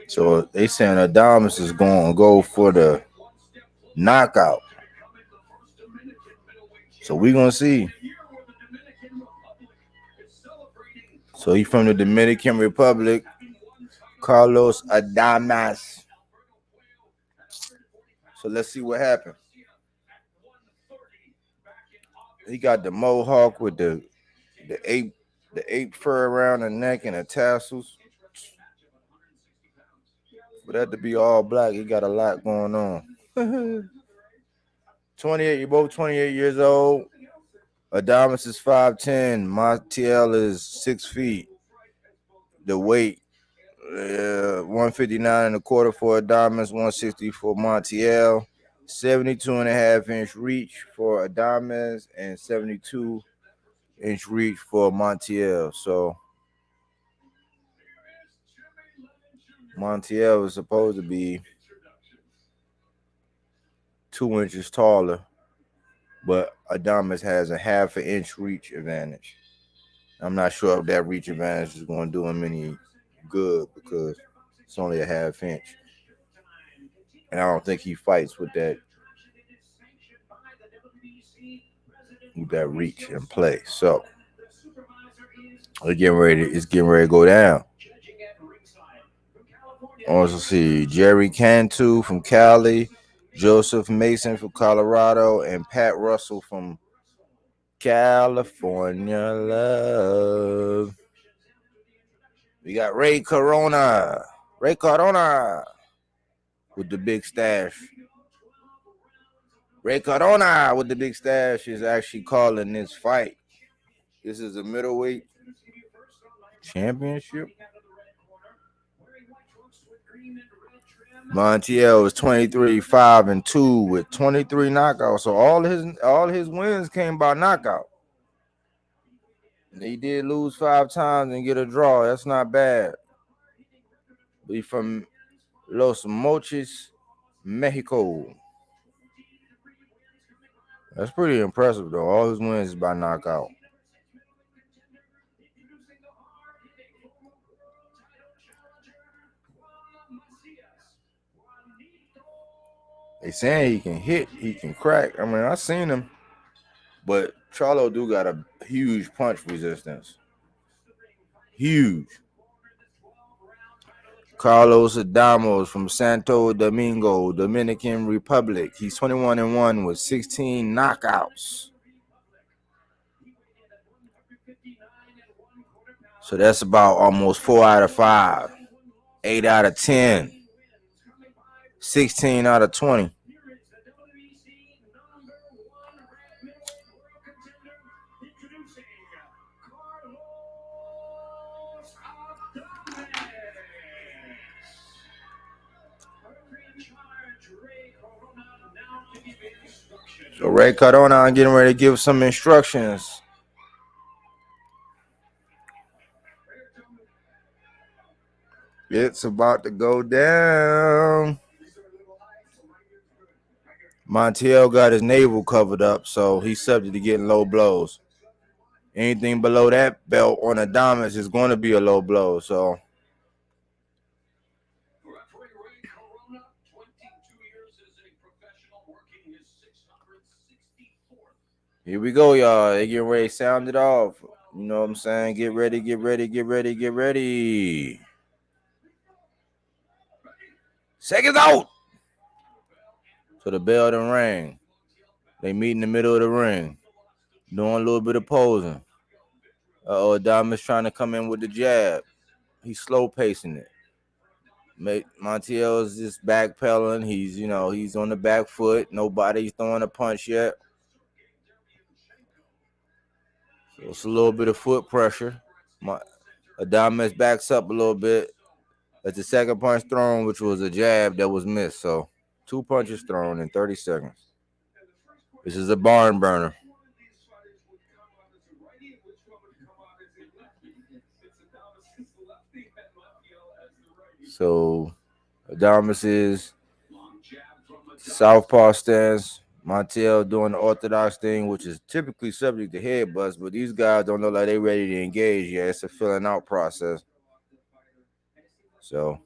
So they saying Adames is going to go for the knockout. So we're going to see. So he's from the Dominican Republic, Carlos Adames. So let's see what happens. He got the mohawk with the ape fur around the neck and the tassels. For that to be all black, he got a lot going on. 28, you're both 28 years old. Adames is 5'10". Montiel is 6 feet. The weight, 159 and a quarter for Adames, 160 for Montiel. 72.5-inch reach for Adames and 72-inch reach for Montiel. So Montiel is supposed to be 2 inches taller, but Adames has a 1/2 inch reach advantage. I'm not sure if that reach advantage is going to do him any good because it's only a 1/2 inch. And I don't think he fights with that reach in play. So it's getting ready to go down. Also see Jerry Cantu from Cali, Joseph Mason from Colorado, and Pat Russell from California Love. We got Ray Corona with the big stash. Ray Corona with the big stash is actually calling this fight. This is a middleweight championship. Montiel was 23-5-2 with 23 knockouts. So all his wins came by knockout. He did lose 5 times and get a draw. That's not bad. He from Los Mochis, Mexico. That's pretty impressive, though. All his wins is by knockout. They saying he can hit, he can crack. I mean, I seen him, but Charlo do got a huge punch resistance. Huge. Carlos Adamos from Santo Domingo, Dominican Republic. He's 21-1 with 16 knockouts. So that's about almost 4 out of 5, 8 out of 10, 16 out of 20. So Ray Cardona getting ready to give some instructions. It's about to go down. Montiel got his navel covered up, so he's subject to getting low blows. Anything below that belt on Adamas is going to be a low blow. So here we go, y'all. They getting ready to sound it off. You know what I'm saying? Get ready, get ready, get ready, get ready. Seconds out. So the bell done rang. They meet in the middle of the ring, doing a little bit of posing. Adamas trying to come in with the jab. He's slow pacing it. Montiel's just backpedaling. He's on the back foot. Nobody's throwing a punch yet. So it's a little bit of foot pressure. Adamas backs up a little bit. That's the second punch thrown, which was a jab that was missed. So 2 punches thrown in 30 seconds. This is a barn burner. So Adamas is southpaw stance. Montiel doing the orthodox thing, which is typically subject to headbutts, but these guys don't look like they're ready to engage yet. It's a filling out process. So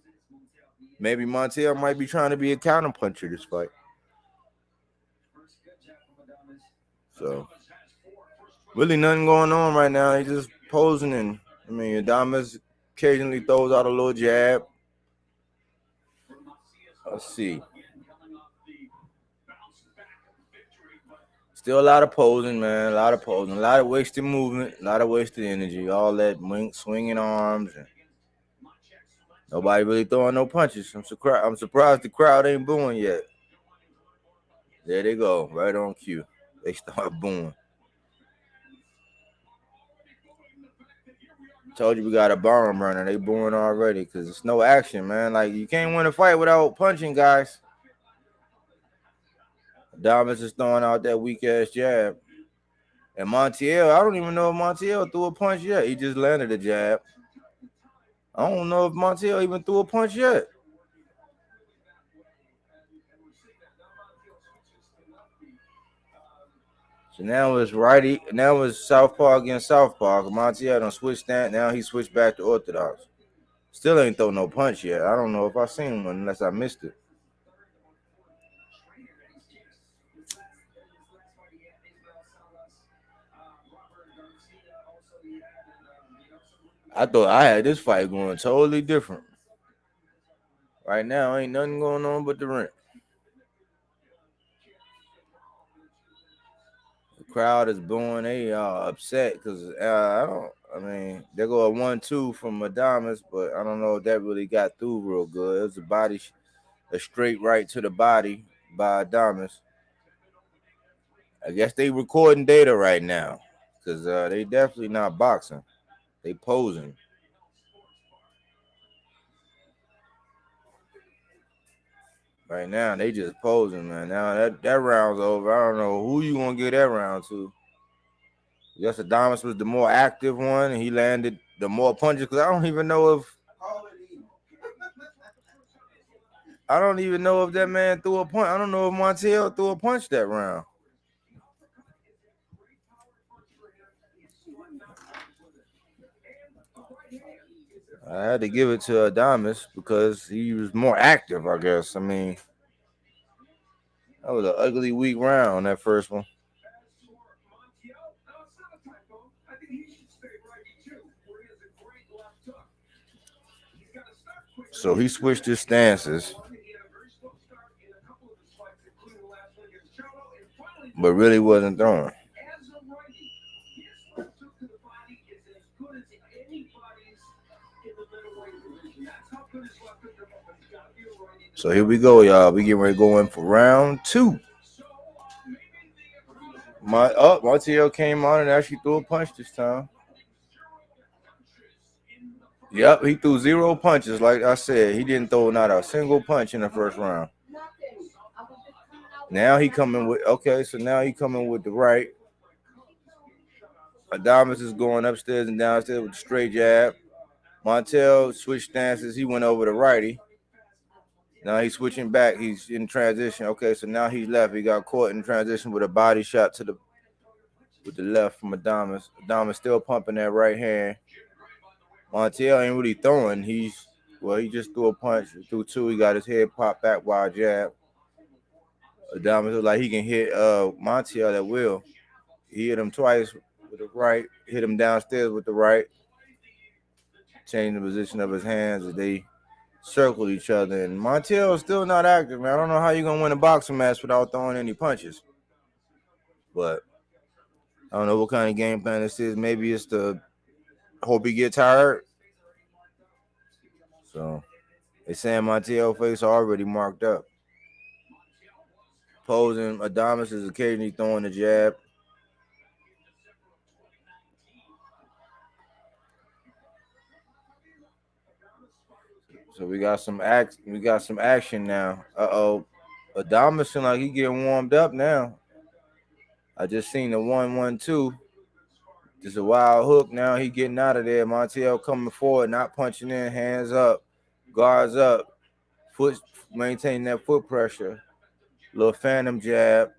maybe Montiel might be trying to be a counterpuncher this fight. So really nothing going on right now. He's just posing, and Adamas occasionally throws out a little jab. Let's see. Still a lot of posing, man. A lot of posing. A lot of wasted movement. A lot of wasted energy. All that swinging arms. And nobody really throwing no punches. I'm surprised the crowd ain't booing yet. There they go. Right on cue. They start booing. Told you we got a barn burner. They booing already because it's no action, man. Like, you can't win a fight without punching, guys. Adamas is throwing out that weak-ass jab. And Montiel, I don't even know if Montiel threw a punch yet. He just landed a jab. I don't know if Montiel even threw a punch yet. So now it's righty. Now it's southpaw against southpaw. Montiel done switched that. Now he switched back to orthodox. Still ain't throw no punch yet. I don't know if I seen one unless I missed it. I thought I had this fight going totally different. Right now, ain't nothing going on but the rent. The crowd is booing. They are upset because they go a 1-2 from Adamas, but I don't know if that really got through real good. It was a straight right to the body by Adamas. I guess they recording data right now because they definitely not boxing. They posing. Right now, they just posing, man. Now that round's over. I don't know who you gonna give that round to. Yes, Adamas was the more active one, and he landed the more punches. Because I don't even know if that man threw a punch. I don't know if Montiel threw a punch that round. I had to give it to Adamas because he was more active, I guess. I mean, that was an ugly, weak round, that first one. So he switched his stances, but really wasn't throwing. So here we go, y'all. We getting ready to go in for round 2. Montiel came on and actually threw a punch this time. Yep, he threw 0 punches. Like I said, he didn't throw not a single punch in the first round. Now he coming with the right. Adamas is going upstairs and downstairs with a straight jab. Montiel switched stances. He went over the righty. Now he's switching back. He's in transition. Okay, so now he's left. He got caught in transition with a body shot with the left from Adamas. Adamas still pumping that right hand. Montiel ain't really throwing. He just threw a punch. He threw 2. He got his head popped back while jab. Adamas look like he can hit Montiel at will. He hit him twice with the right. Hit him downstairs with the right. Changed the position of his hands as they circled each other. And Montiel is still not active, man. I don't know how you're going to win a boxing match without throwing any punches. But I don't know what kind of game plan this is. Maybe it's to hope he gets tired. So they saying Montiel's face already marked up. Posing, Adamas is occasionally throwing the jab. So we got some action now. Adamas seems like he getting warmed up now. I just seen the 1-1-2. Just a wild hook. Now he getting out of there. Montiel coming forward, not punching in, hands up, guards up, maintaining that foot pressure. Little phantom jab,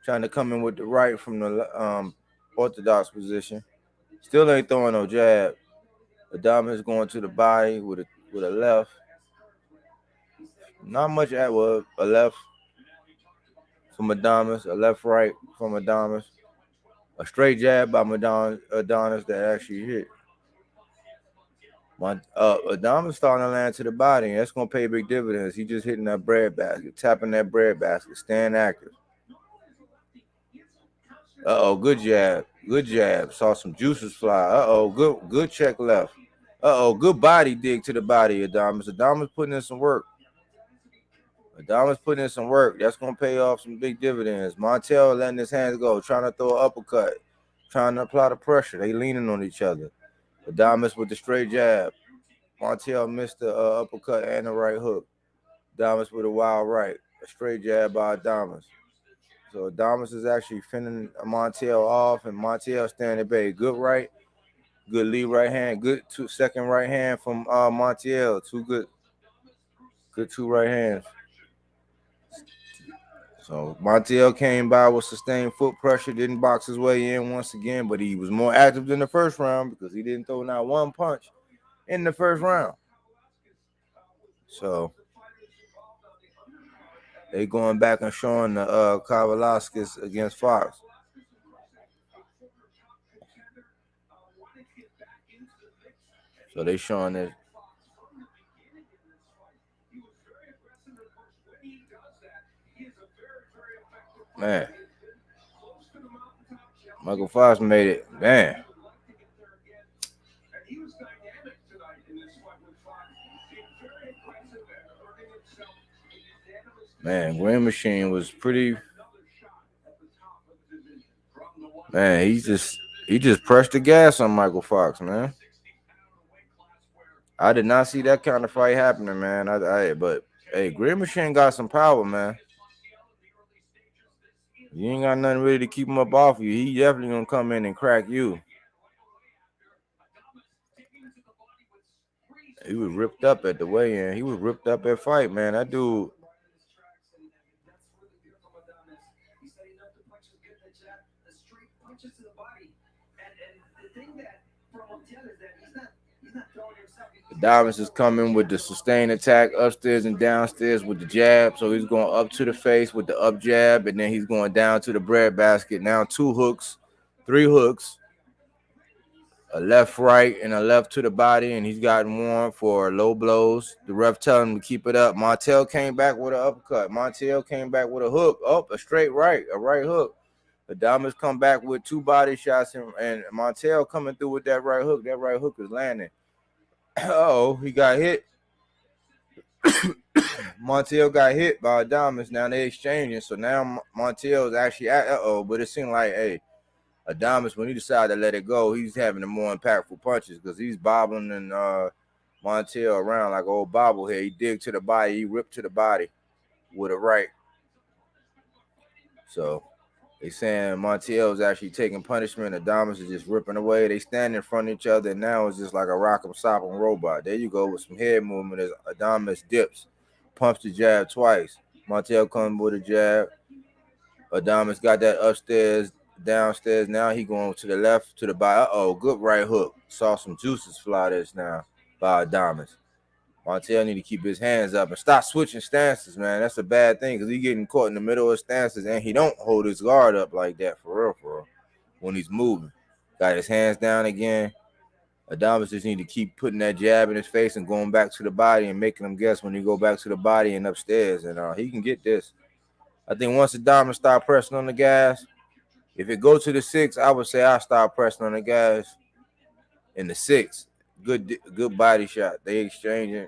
trying to come in with the right from the orthodox position. Still ain't throwing no jab. Adamas going to the body with a left. Not much a left from Adamas, a left right from Adamas. A straight jab by Adonis that actually hit. Adamas starting to land to the body, and that's going to pay big dividends. He just hitting that bread basket, tapping that bread basket, staying active. Good jab. Good jab. Saw some juices fly. Good check left. Good body dig to the body, Adamas. Adamas putting in some work. That's going to pay off some big dividends. Montiel letting his hands go, trying to throw an uppercut, trying to apply the pressure. They leaning on each other. Adamas with the straight jab. Montiel missed the uppercut and the right hook. Adamas with a wild right. A straight jab by Adamas. So Adamas is actually fending Montiel off, and Montiel standing at bay. Good right. Good lead right hand. Good second right hand from Montiel. Good 2 right hands. So Montiel came by with sustained foot pressure, didn't box his way in once again, but he was more active than the first round because he didn't throw not one punch in the first round. So they going back and showing the Kavalauskas against Fox. So they showing it. Man, Michael Fox made it. Man. Man, Green Machine was pretty. Man, he just pressed the gas on Michael Fox, man. I did not see that kind of fight happening, man. But Hey, Great Machine got some power, man. You ain't got nothing really to keep him up off you. He definitely gonna come in and crack you. He was ripped up at the weigh-in. He was ripped up at fight, man. That dude. Adonis is coming with the sustained attack upstairs and downstairs with the jab. So he's going up to the face with the up jab, and then he's going down to the bread basket. Now 2 hooks, 3 hooks, a left, right, and a left to the body, and he's gotten one for low blows. The ref telling him to keep it up. Montel came back with an uppercut. Montel came back with a hook, a straight right, a right hook. Adonis come back with 2 body shots, and Montel coming through with that right hook. That right hook is landing. Oh, he got hit. Montel got hit by Adonis. Now they exchanging. So now Montel is actually at but it seemed like, hey, Adonis, when he decided to let it go, he's having the more impactful punches because he's bobbling and Montel around like old bobblehead. He dig to the body, he ripped to the body with a right. So they saying Montel is actually taking punishment. Adonis is just ripping away. They stand in front of each other, and now it's just like a rock'em sock'em robot. There you go with some head movement as Adonis dips, pumps the jab twice. Montel comes with a jab. Adonis got that upstairs, downstairs. Now he going to the left, to the body. Good right hook. Saw some juices fly this now by Adonis. Montel need to keep his hands up and stop switching stances, man. That's a bad thing because he getting caught in the middle of stances and he don't hold his guard up like that for real, when he's moving. Got his hands down again. Adonis just need to keep putting that jab in his face and going back to the body and making him guess when he go back to the body and upstairs. And he can get this. I think once Adonis start pressing on the gas, if it go to the 6, I would say I start pressing on the gas in the 6. Good body shot. They exchanging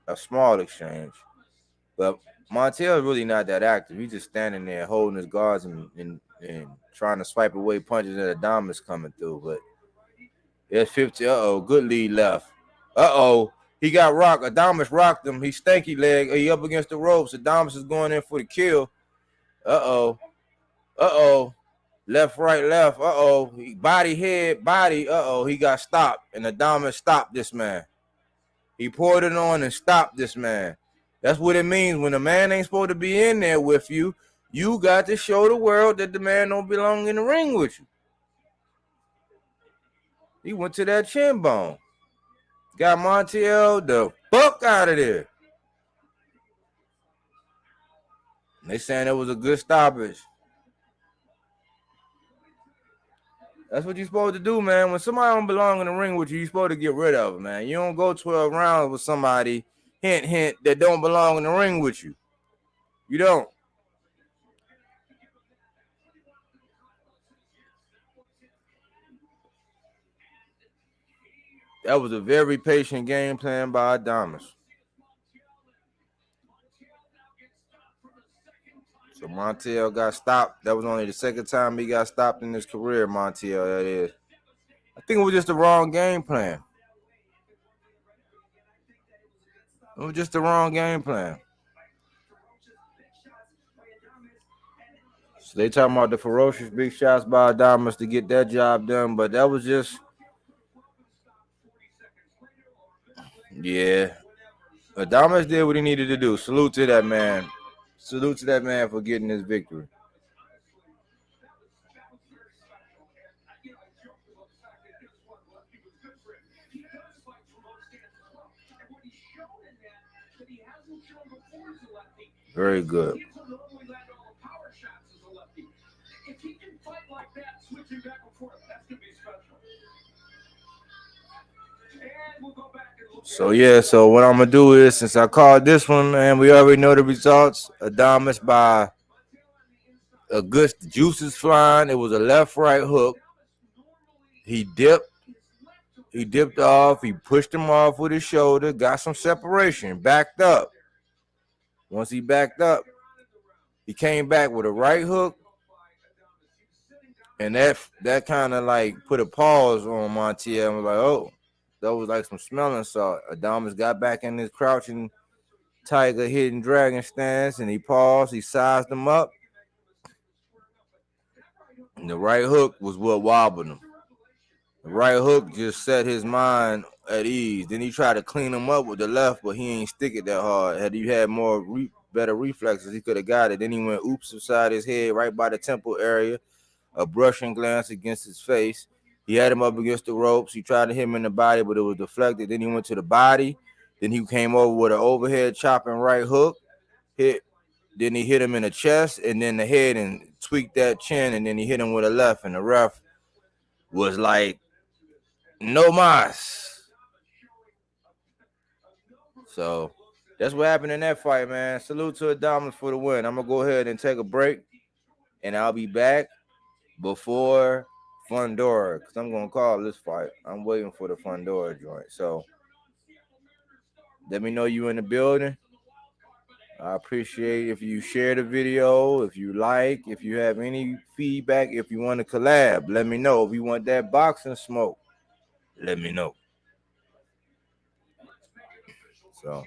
a small exchange. But Montel is really not that active. He's just standing there holding his guards and trying to swipe away punches that Adonis coming through. But there's 50. Good lead left. He got rocked. Adonis rocked him. He stanky leg. He up against the ropes. Adonis is going in for the kill. Left, right, left. Body, head, body. He got stopped. And Adonis stopped this man. He poured it on and stopped this man. That's what it means. When a man ain't supposed to be in there with you, you got to show the world that the man don't belong in the ring with you. He went to that chin bone. Got Montel the fuck out of there. And they saying it was a good stoppage. That's what you're supposed to do, man. When somebody don't belong in the ring with you, you're supposed to get rid of it, man. You don't go 12 rounds with somebody, hint, that don't belong in the ring with you. You don't. That was a very patient game plan by Adonis. So Montel got stopped. That was only the second time he got stopped in his career, Montel, that is. I think it was just the wrong game plan. It was just the wrong game plan. So they talking about the ferocious big shots by Adonis to get that job done, but that was just, yeah. Adonis did what he needed to do. Salute to that man. Salute to that man for getting his victory. Very good. So what I'm going to do is, since I called this one, man, we already know the results. Adonis by a good juices flying. It was a left-right hook. He dipped. He dipped off. He pushed him off with his shoulder. Got some separation. Backed up. Once he backed up, he came back with a right hook. And that kind of like put a pause on Montiel. I was like, that was like some smelling salt. Adonis got back in his crouching Tiger hidden dragon stance, and he paused. He sized him up. And the right hook was what wobbled him. The right hook just set his mind at ease. Then he tried to clean him up with the left, but he ain't stick it that hard. Had he had more better reflexes, he could have got it. Then he went oops beside his head, right by the temple area, a brushing glance against his face. He had him up against the ropes. He tried to hit him in the body, but it was deflected. Then he went to the body. Then he came over with an overhead chopping right hook. Then he hit him in the chest and then the head and tweaked that chin. And then he hit him with a left. And the ref was like, no mas. So that's what happened in that fight, man. Salute to Adamas for the win. I'm going to go ahead and take a break. And I'll be back before Fundora, because I'm going to call this fight. I'm waiting for the Fundora joint. So let me know you in the building. I appreciate if you share the video, if you like, if you have any feedback, if you want to collab, let me know. If you want that boxing smoke, let me know. So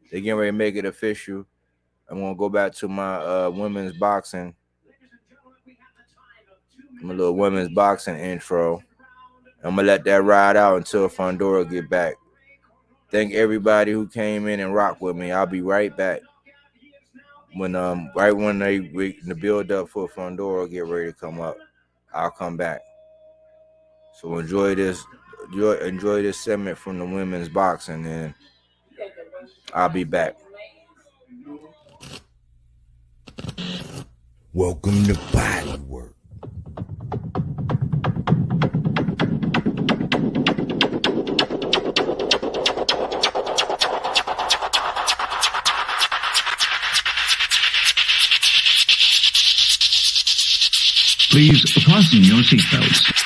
they're getting ready to make it official. I'm going to go back to my women's boxing. My little women's boxing intro. I'm going to let that ride out until Fundora get back. Thank everybody who came in and rocked with me. I'll be right back. When right when the build up for Fundora get ready to come up, I'll come back. So enjoy this segment from the women's boxing, and I'll be back. Welcome to Bodywork. Please fasten your seatbelts.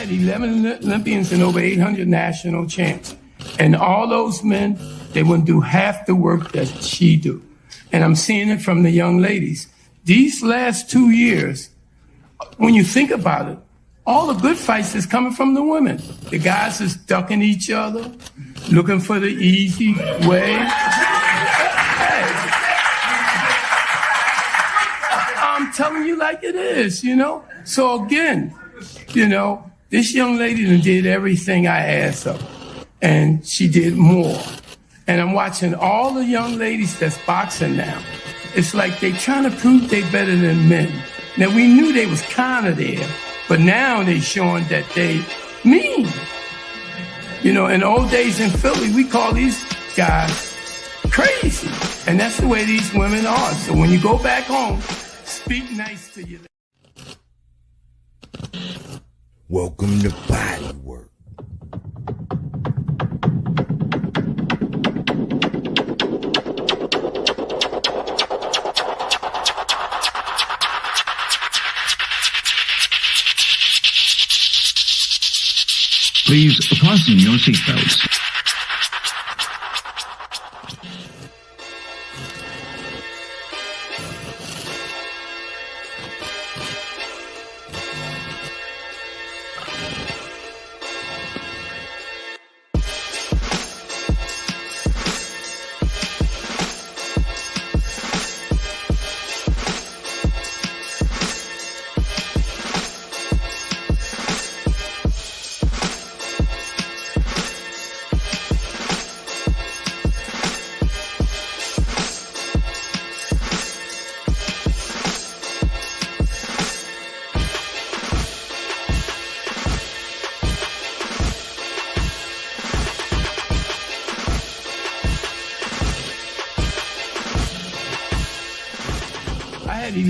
had 11 Olympians and over 800 national champs. And all those men, they wouldn't do half the work that she do. And I'm seeing it from the young ladies. These last 2 years, when you think about it, all the good fights is coming from the women. The guys is ducking each other, looking for the easy way. Hey. I'm telling you like it is, you know? So again, you know, this young lady done did everything I asked her, and she did more. And I'm watching all the young ladies that's boxing now. It's like they trying to prove they better than men. Now, we knew they was kind of there, but now they showing that they mean. You know, in the old days in Philly, we call these guys crazy. And that's the way these women are. So when you go back home, speak nice to your ladies. Welcome to Bodywork. Please fasten your seatbelts.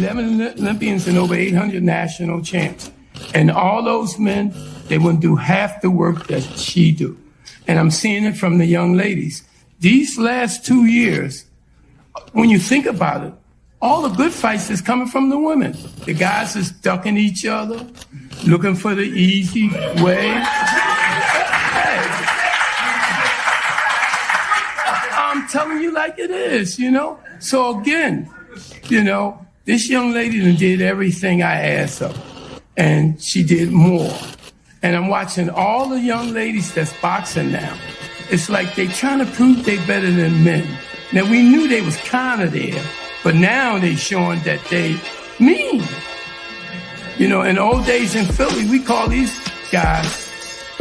11 Olympians and over 800 national champs. And all those men, they wouldn't do half the work that she do. And I'm seeing it from the young ladies. These last 2 years, when you think about it, all the good fights is coming from the women. The guys is ducking each other, looking for the easy way. Hey. I'm telling you like it is, you know? So again, you know, this young lady done did everything I asked of, and she did more. And I'm watching all the young ladies that's boxing now. It's like they trying to prove they better than men. Now, we knew they was kind of there, but now they showing that they mean. You know, in the old days in Philly, we call these guys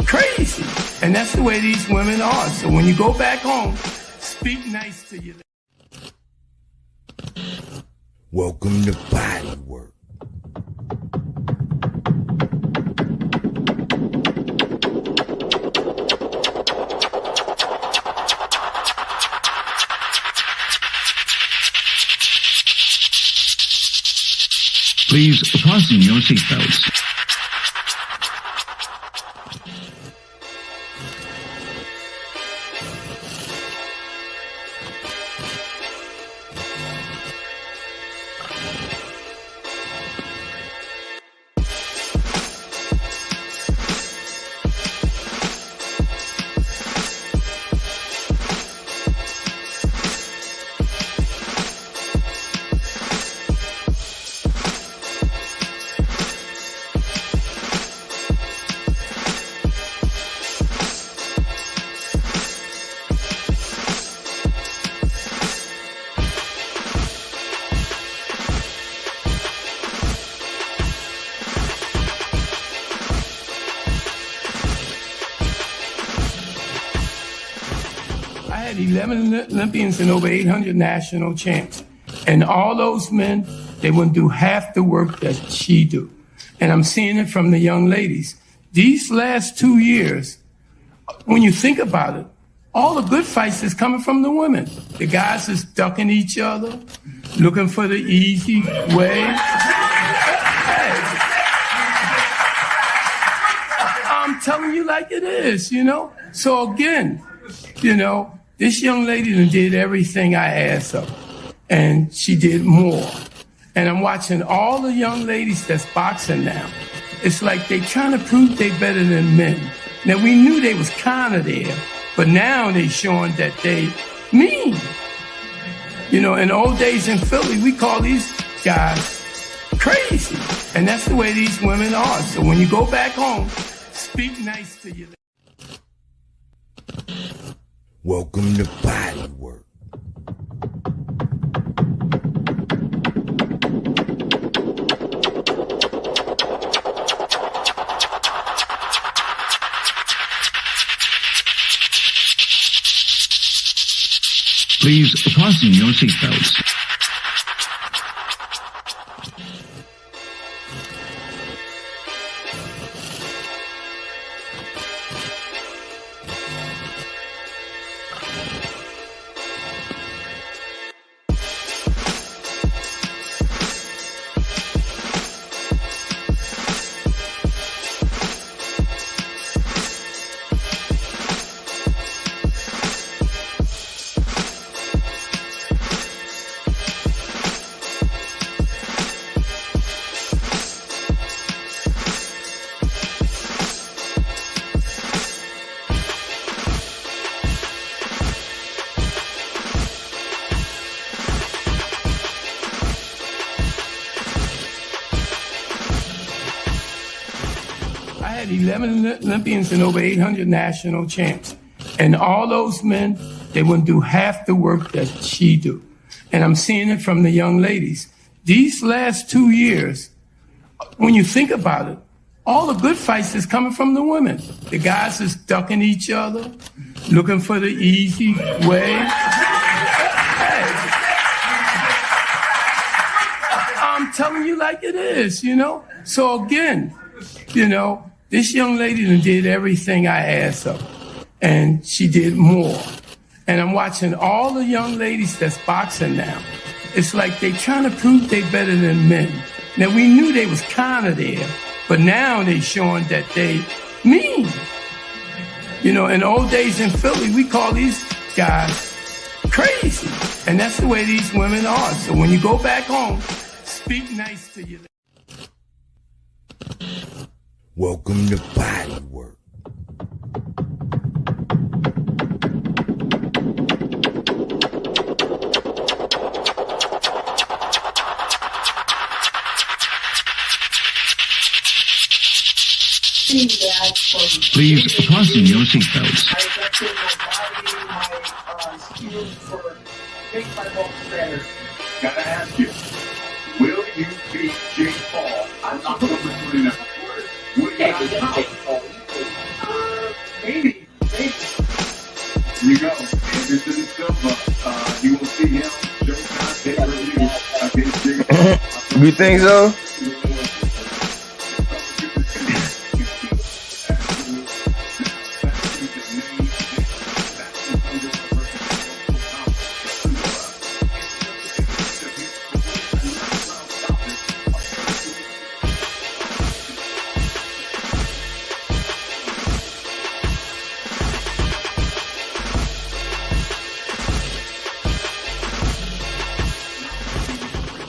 crazy. And that's the way these women are. So when you go back home, speak nice to you. Welcome to Bodywork. Please fasten your seatbelts. I had 11 Olympians and over 800 national champs. And all those men, they wouldn't do half the work that she do. And I'm seeing it from the young ladies. These last 2 years, when you think about it, all the good fights is coming from the women. The guys is ducking each other, looking for the easy way. Hey. I'm telling you like it is, you know? So again, you know, this young lady done did everything I asked of, and she did more. And I'm watching all the young ladies that's boxing now. It's like they trying to prove they better than men. Now, we knew they was kind of there, but now they showing that they mean. You know, in the old days in Philly, we call these guys crazy. And that's the way these women are. So when you go back home, speak nice to you. Welcome to Bodywork. Please fasten your seatbelts. I had 11 Olympians and over 800 national champs. And all those men, they wouldn't do half the work that she do. And I'm seeing it from the young ladies. These last 2 years, when you think about it, all the good fights is coming from the women. The guys is ducking each other, looking for the easy way. Hey. I'm telling you like it is, you know? So again, you know, this young lady done did everything I asked of, and she did more. And I'm watching all the young ladies that's boxing now. it's like they trying to prove they better than men. Now, we knew they was kind of there, but now they showing that they mean. You know, in the old days in Philly, we call these guys crazy. And that's the way these women are. So when you go back home, speak nice to your Welcome to Bodywork. Please fasten your seatbelts. Gotta ask you, will you beat Jake Paul? I'm not going to put it up. Maybe. You go. Anderson Silva. You will see him. You think so?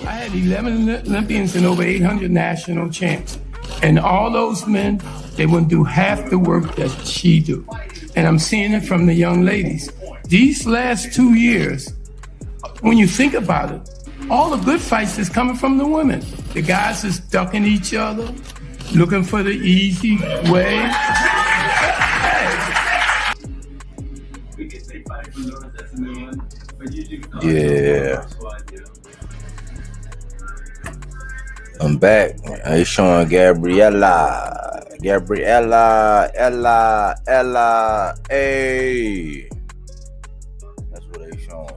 I had 11 Olympians and over 800 national champs. And all those men, they wouldn't do half the work that she do. And I'm seeing it from the young ladies. These last 2 years, when you think about it, all the good fights is coming from the women. The guys is ducking each other, looking for the easy way. Yeah. I'm back. They showing Gabriella, hey. That's what they showing.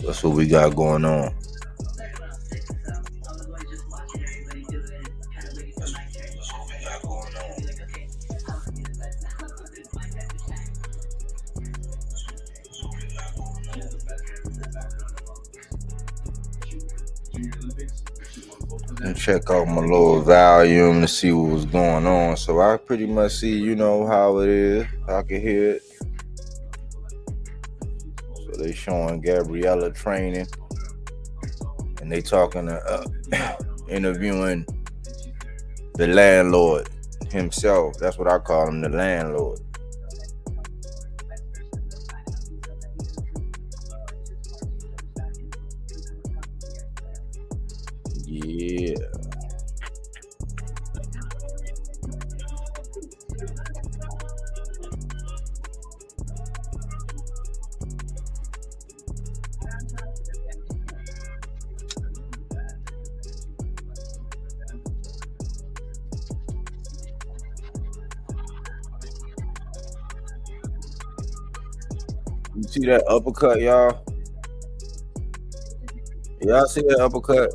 That's what we got going on. And check out my little volume to see what was going on. So I pretty much see, you know, how it is. I can hear it. So they showing Gabriella training. And they talking, interviewing the landlord himself. That's what I call him, the landlord. Yeah. You see that uppercut, y'all? Y'all see that uppercut?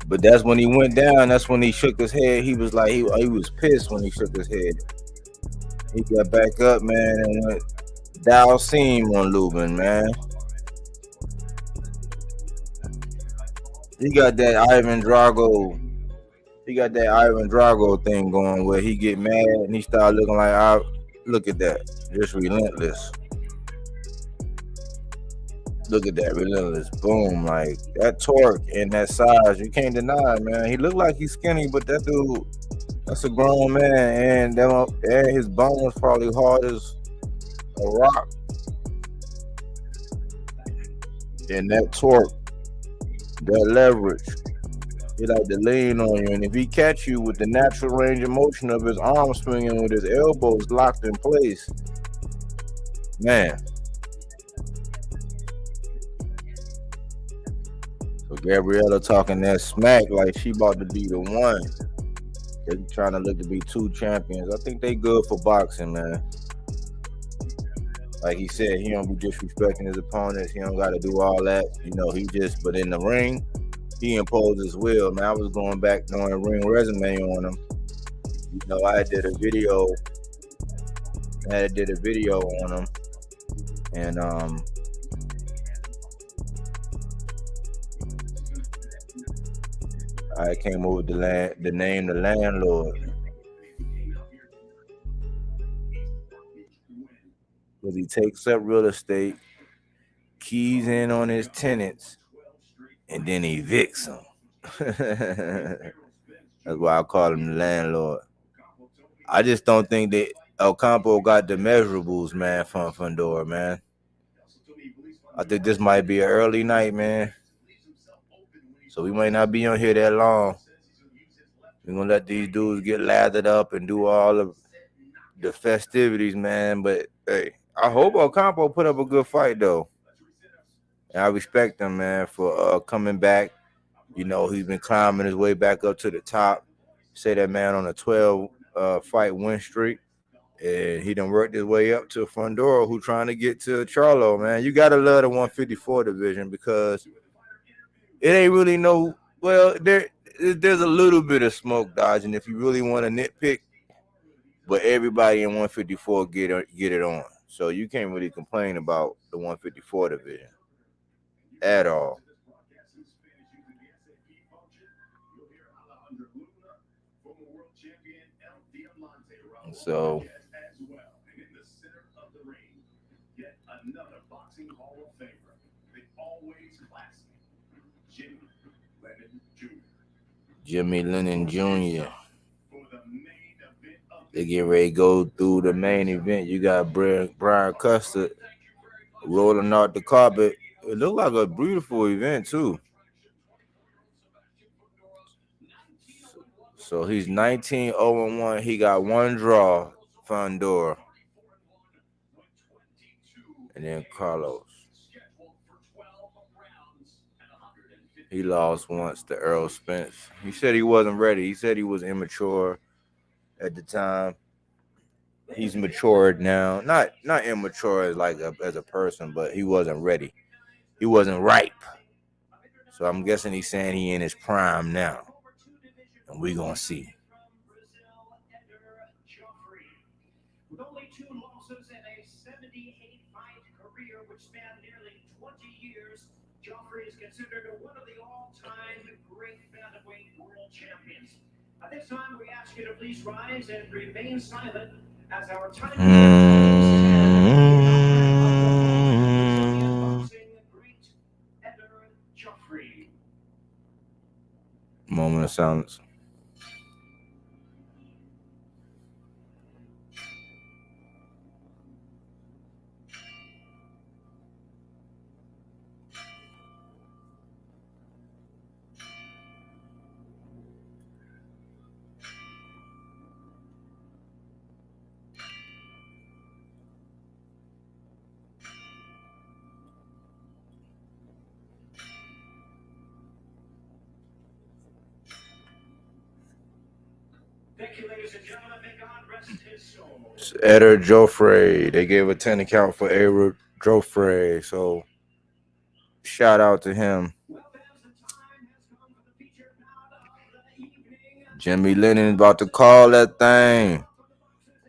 But that's when he went down. That's when he shook his head. He was like, he was pissed when he shook his head. He got back up, man, and went Dow seam on Lubin, man. He got that Ivan Drago. He got that Ivan Drago thing going where he get mad and he start looking like, look at that, just relentless. Look at that, relentless. Boom, like that torque and that size, you can't deny it, man. He looked like he's skinny, but that dude, that's a grown man, and his bone was probably hard as a rock. And that torque, that leverage, he like to lean on you. And if he catch you with the natural range of motion of his arm swinging with his elbows locked in place, man. So Gabriella talking that smack like she about to be the one. They trying to look to be two champions. I think they good for boxing, man. Like he said, he don't be disrespecting his opponents. He don't got to do all that. You know, he just, but in the ring, he imposed his will, man. I was going back doing a ring resume on him. You know, I did a video on him, and I came over with the name the landlord. Because he takes up real estate, keys in on his tenants, and then he evicts them. That's why I call him the landlord. I just don't think that Ocampo got the measurables, man, from Fundora, man. I think this might be an early night, man. So we might not be on here that long. We're going to let these dudes get lathered up and do all of the festivities, man. But, hey, I hope Ocampo put up a good fight, though. And I respect him, man, for coming back. You know, he's been climbing his way back up to the top. Say that man on a 12-fight win streak. And he done worked his way up to Fundora, who trying to get to Charlo, man. You got to love the 154 division because it ain't really no – well, there's a little bit of smoke dodging if you really want to nitpick. But everybody in 154 get it on. So you can't really complain about the 154 division at all. So Jimmy Lennon Jr. They get ready to go through the main event. You got Brian Custer rolling out the carpet. It looked like a beautiful event, too. So he's 19-0-1. He got one draw, Fundora. And then Carlos. He lost once to Earl Spence. He said he wasn't ready. He said he was immature at the time. He's matured now. Not immature as a person, but he wasn't ready. He wasn't ripe. So I'm guessing he's saying he in his prime now. And we're going to see. With only 2 losses and a 78-fight career which spanned nearly 20 years, Joffrey is considered one of the all-time great bantamweight world champions. At this time, we ask you to please rise and remain silent as our time Moment of silence. Thank you, ladies and gentlemen. May God rest his soul. It's Eder Joffrey. They gave a 10 count for Eder Joffrey. So shout out to him. Jimmy Lennon about to call that thing.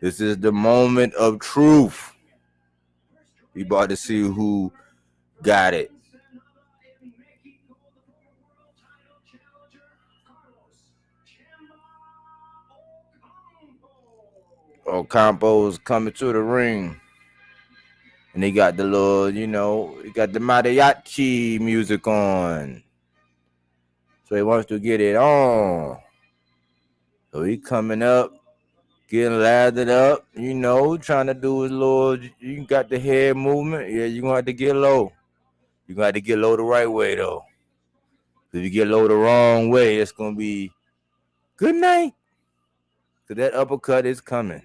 This is the moment of truth. We about to see who got it. Ocampo is coming to the ring. And they got the little, he got the mariachi music on. So he wants to get it on. So he coming up, getting lathered up, trying to do his little, you got the head movement. Yeah, you're going to have to get low. You're going to have to get low the right way, though. If you get low the wrong way, it's going to be good night. So that uppercut is coming.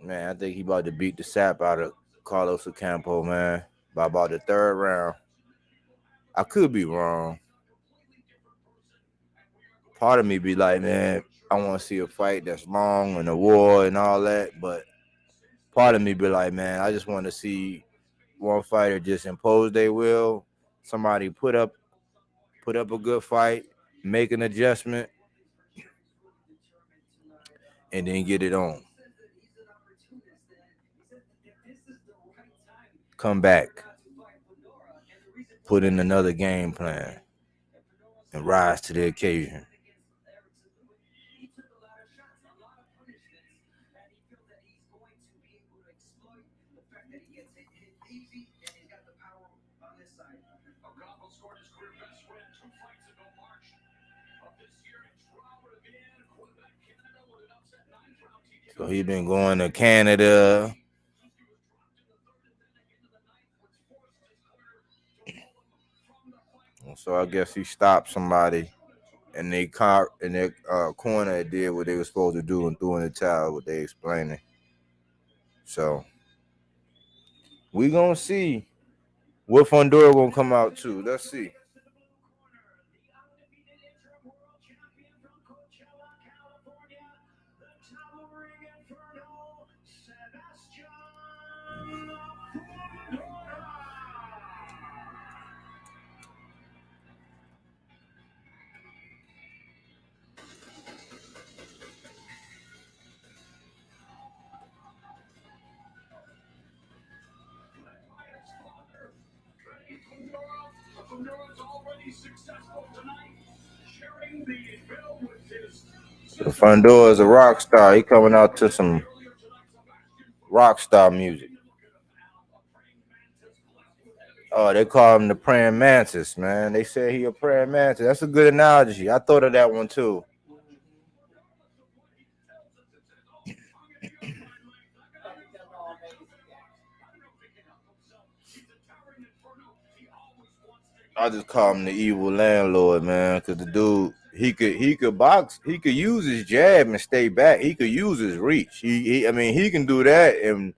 Man, I think he about to beat the sap out of Carlos Ocampo, man, by about the 3rd round. I could be wrong. Part of me be like, man, I want to see a fight that's long and a war and all that. But part of me be like, man, I just want to see one fighter just impose their will somebody put up a good fight, make an adjustment, and then get it on. Come back, put in another game plan, and rise to the occasion. Ocampo scored his career best win 2 fights ago March of this year in Toronto again. Quebec, Canada with an upset 9th-round TKO. So he been going to Canada. So I guess he stopped somebody, and they in their corner did what they were supposed to do and threw in the towel. What they explaining. So we gonna see what Fundora gonna come out to. Let's see. The Fundora is a rock star. He coming out to some rock star music. Oh, they call him the praying mantis, man. They say he a praying mantis. That's a good analogy. I thought of that one too. I just call him the evil landlord, man, because the dude he could box, he could use his jab and stay back. He could use his reach. He can do that, and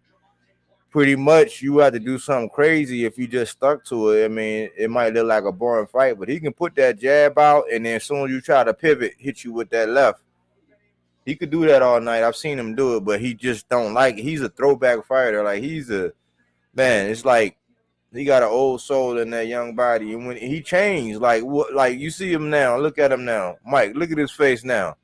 pretty much you have to do something crazy if you just stuck to it. I mean, it might look like a boring fight, but he can put that jab out, and then as soon as you try to pivot, hit you with that left. He could do that all night. I've seen him do it, but he just don't like it. He's a throwback fighter. Like it's like he got an old soul in that young body, and when he changed, like you see him now. Look at him now, Mike. Look at his face now.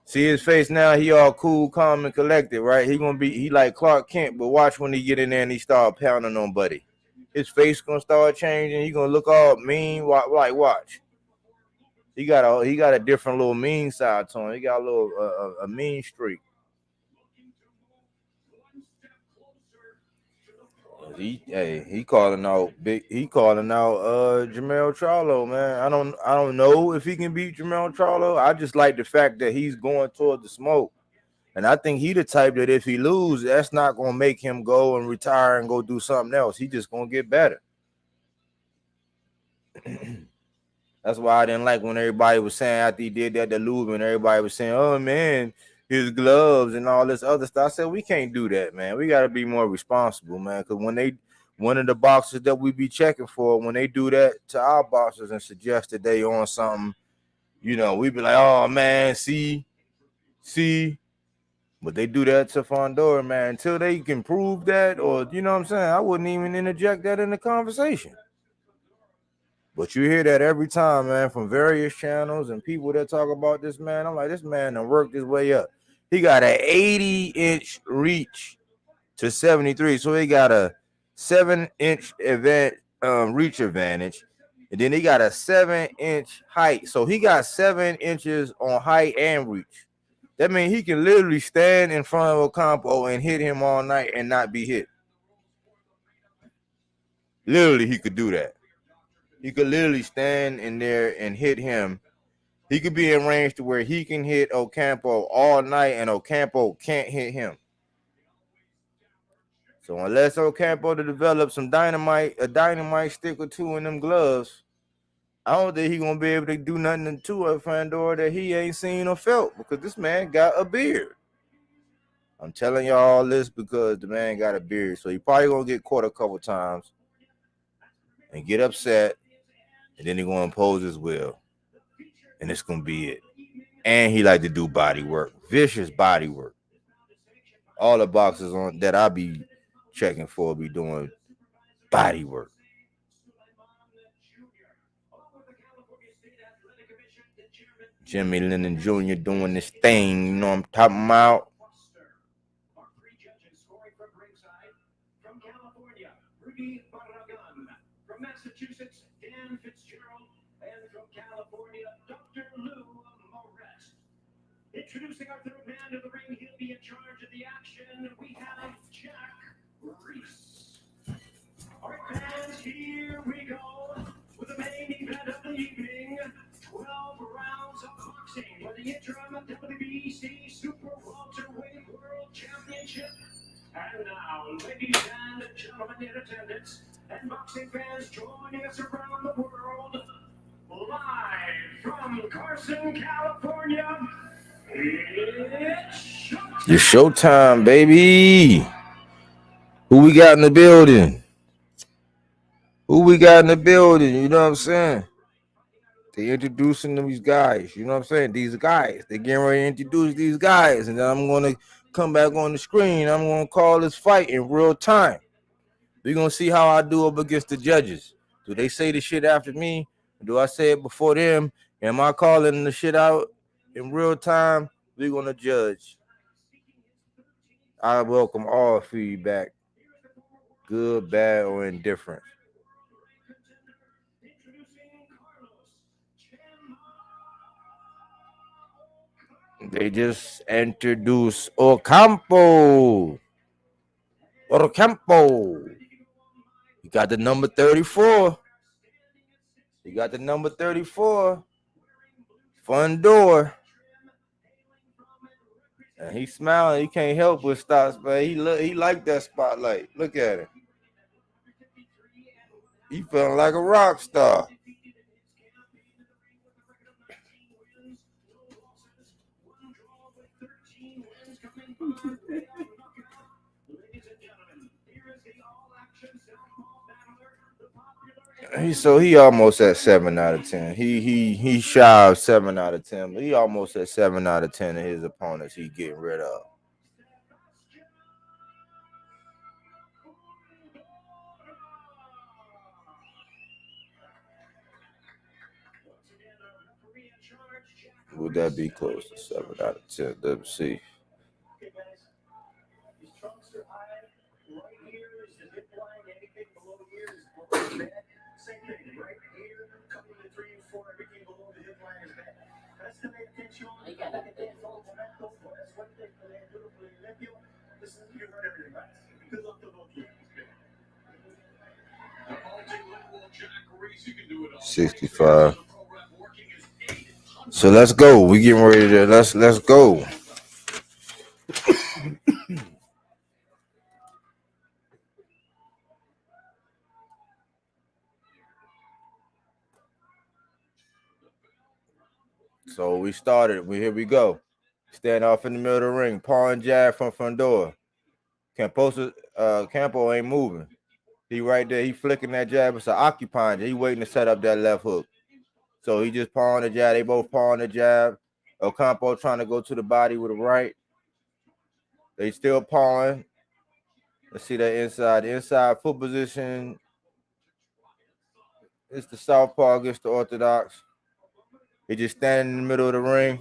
See his face now. He all cool, calm, and collected, right? He like Clark Kent, but watch when he get in there and he start pounding on Buddy. His face gonna start changing. He gonna look all mean. Like watch. He got a different little mean side to him. He got a little a mean streak. He calling out Jamel Charlo, man. I don't know if he can beat Jamel Charlo. I just like the fact that he's going toward the smoke. And I think he the type that if he lose, that's not gonna make him go and retire and go do something else. He just gonna get better. That's why I didn't like when everybody was saying after he did that to Lubin, everybody was saying, oh man, his gloves and all this other stuff. I said, we can't do that, man. We got to be more responsible, man. Because one of the boxers that we be checking for, when they do that to our boxers and suggest that they on something, we be like, oh man, see. But they do that to Fundora, man. Until they can prove that, or you know what I'm saying, I wouldn't even interject that in the conversation. But you hear that every time, man, from various channels and people that talk about this, man. I'm like, this man done worked his way up. He got an 80-inch reach to 73. So he got a 7-inch reach advantage. And then he got a 7-inch height. So he got 7 inches on height and reach. That means he can literally stand in front of Ocampo and hit him all night and not be hit. Literally, he could do that. He could literally stand in there and hit him. He could be in range to where he can hit Ocampo all night and Ocampo can't hit him. So unless Ocampo to develop a dynamite stick or two in them gloves, I don't think he's going to be able to do nothing to a Fundora that he ain't seen or felt, because this man got a beard. I'm telling y'all all this because the man got a beard. So he probably going to get caught a couple times and get upset. And then he's going to impose his will. And it's going to be it. And he like to do body work. Vicious body work. All the boxers on that I be checking for be doing body work. Jimmy Lennon Jr. doing this thing. You know what I'm talking about? Our three judges scoring from ringside. From California, Rudy Barragan. From Massachusetts, Dan Fitzgerald. And from California, Dr. Lou Moret. Introducing our third man to the ring, he'll be in charge of the action. We have Jack Reese. All right, fans, here we go with the main event of the evening. 12 rounds of boxing for the interim WBC Super Welterweight World Championship. And now, ladies and gentlemen in attendance, and boxing fans joining us around the world, live from Carson, California, It's showtime, baby. Who we got in the building? Who we got in the building? You know what I'm saying? They introducing these guys. You know what I'm saying? These guys. They getting ready to introduce these guys. And then I'm going to come back on the screen. I'm going to call this fight in real time. We're going to see how I do up against the judges. Do they say the shit after me? Do I say it before them? Am I calling the shit out in real time? We're going to judge. I welcome all feedback, good, bad, or indifferent. They just introduced Ocampo. Ocampo. He got the number 34. He got the number 34. Fundora. And he's smiling. He can't help but stop, man. He liked that spotlight. Look at him. He feeling like a rock star. He almost at 7 out of 10. He shy of 7 out of 10, but he almost at 7 out of 10 of his opponents he getting rid of. Would that be close to 7 out of 10? Let's see. $65. So let's go. We getting ready to let's go. So we started. Here we go. Stand off in the middle of the ring. Paw and jab from Fundora. Ocampo ain't moving. He right there. He flicking that jab. It's an occupying. He waiting to set up that left hook. So he just pawing the jab. They both pawing the jab. Ocampo trying to go to the body with a right. They still pawing. Let's see that inside. The inside foot position. It's the southpaw against the orthodox. He just standing in the middle of the ring.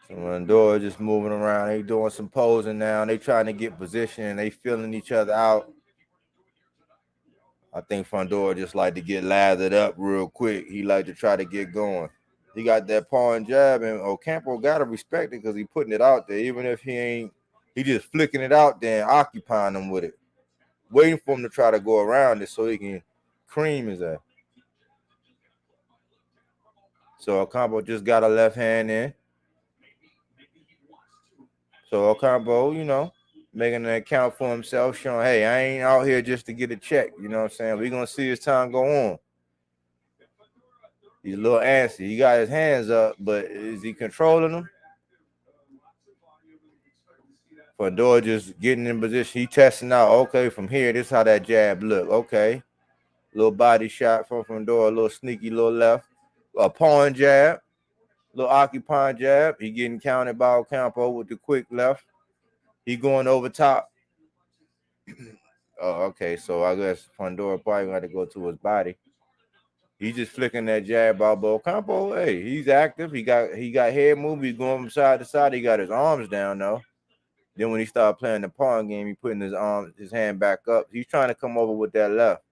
So Fundora just moving around. They doing some posing now. They trying to get position and they feeling each other out. I think Fundora just like to get lathered up real quick. He like to try to get going. He got that paw and jab, and Ocampo got to respect it because he putting it out there. Even if he just flicking it out there and occupying him with it. Waiting for him to try to go around it so he can cream his ass. So Ocampo just got a left hand in. So Ocampo, making an account for himself, showing, hey, I ain't out here just to get a check. You know what I'm saying? We're going to see as time go on. He's a little antsy. He got his hands up, but is he controlling them? Fundora just getting in position. He testing out, okay, from here, this is how that jab look. Okay. Little body shot from Fundora, a little sneaky little left. A pawn jab. Little occupying jab. He getting counted by Ocampo with the quick left. He going over top. Oh, okay. So I guess Fundora probably got to go to his body. He's just flicking that jab out. But Ocampo, hey, he's active. He got head movement. He's going from side to side. He got his arms down though. Then when he started playing the pawn game, he putting his hand back up. He's trying to come over with that left.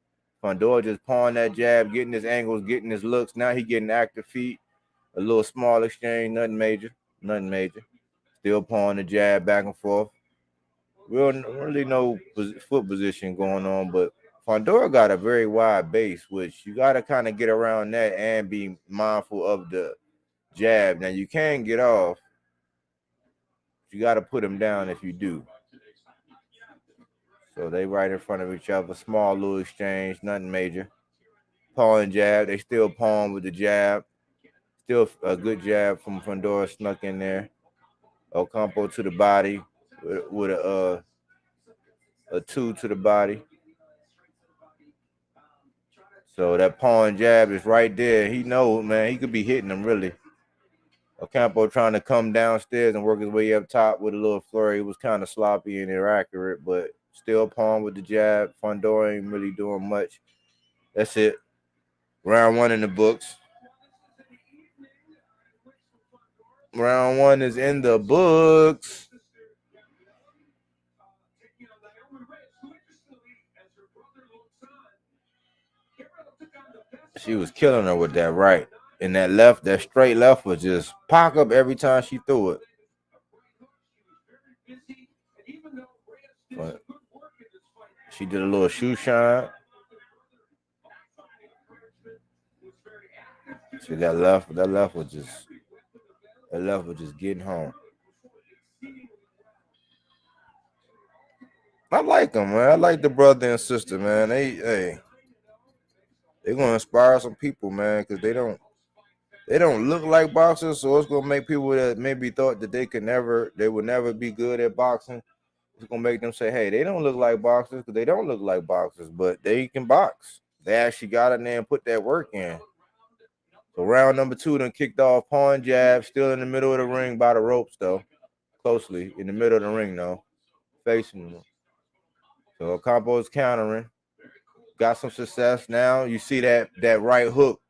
Fundora just pawing that jab, getting his angles, getting his looks. Now he getting active feet. A little small exchange, nothing major. Still pawing the jab back and forth. Really no foot position going on, but Fundora got a very wide base, which you got to kind of get around that and be mindful of the jab. Now, you can get off. You got to put him down if you do. So they right in front of each other. Small little exchange, nothing major. Paw and jab. They still pawing with the jab. Still a good jab from Fundora snuck in there. Ocampo to the body with a 2 to the body. So that paw and jab is right there. He knows, man, he could be hitting them really. Ocampo trying to come downstairs and work his way up top with a little flurry. It was kind of sloppy and inaccurate, but still pawing with the jab. Fundora ain't really doing much. That's it. Round 1 in the books. Round 1 is in the books. She was killing her with that right. And that left, that straight left was just pock up every time she threw it. But she did a little shoe shine. See that left was just getting home. I like them, man. I like the brother and sister, man. They're gonna inspire some people, man, because they don't look like boxers, so it's gonna make people that maybe thought that they would never be good at boxing. It's gonna make them say, hey, they don't look like boxers because they don't look like boxers, but they can box. They actually got in there and put that work in. So round number 2 done kicked off. Pawn jab, still in the middle of the ring by the ropes though. Closely in the middle of the ring though. Facing them. So Ocampo is countering. Got some success now. You see that right hook.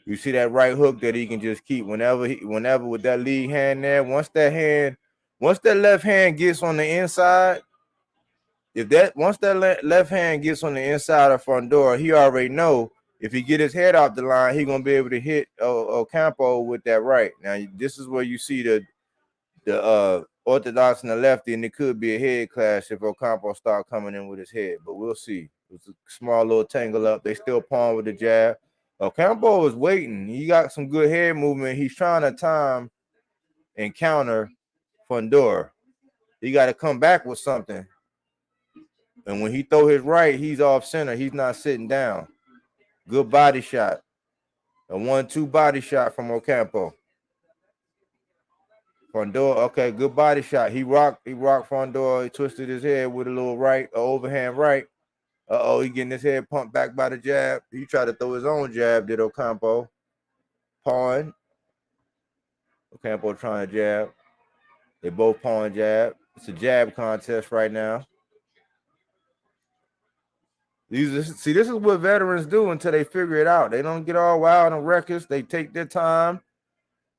You see that right hook that he can just keep whenever with that lead hand there. Once that left hand gets on the inside, once that left hand gets on the inside of Fundora, he already know if he get his head off the line, he gonna be able to hit Ocampo with that right. Now this is where you see the orthodox and the lefty, and it could be a head clash if Ocampo start coming in with his head, but we'll see. It's a small little tangle up. They still pawn with the jab. Ocampo is waiting. He got some good head movement. He's trying to time and counter Fundora. He got to come back with something. And when he throw his right, he's off center. He's not sitting down. Good body shot. A 1-2 body shot from Ocampo. Fundora, okay, good body shot. He rocked Fundora. He twisted his head with a little right, overhand right. He getting his head pumped back by the jab. He tried to throw his own jab, did Ocampo. Pawn. Ocampo trying to jab. They both pawn jab. It's a jab contest right now. This is what veterans do until they figure it out. They don't get all wild and reckless. They take their time.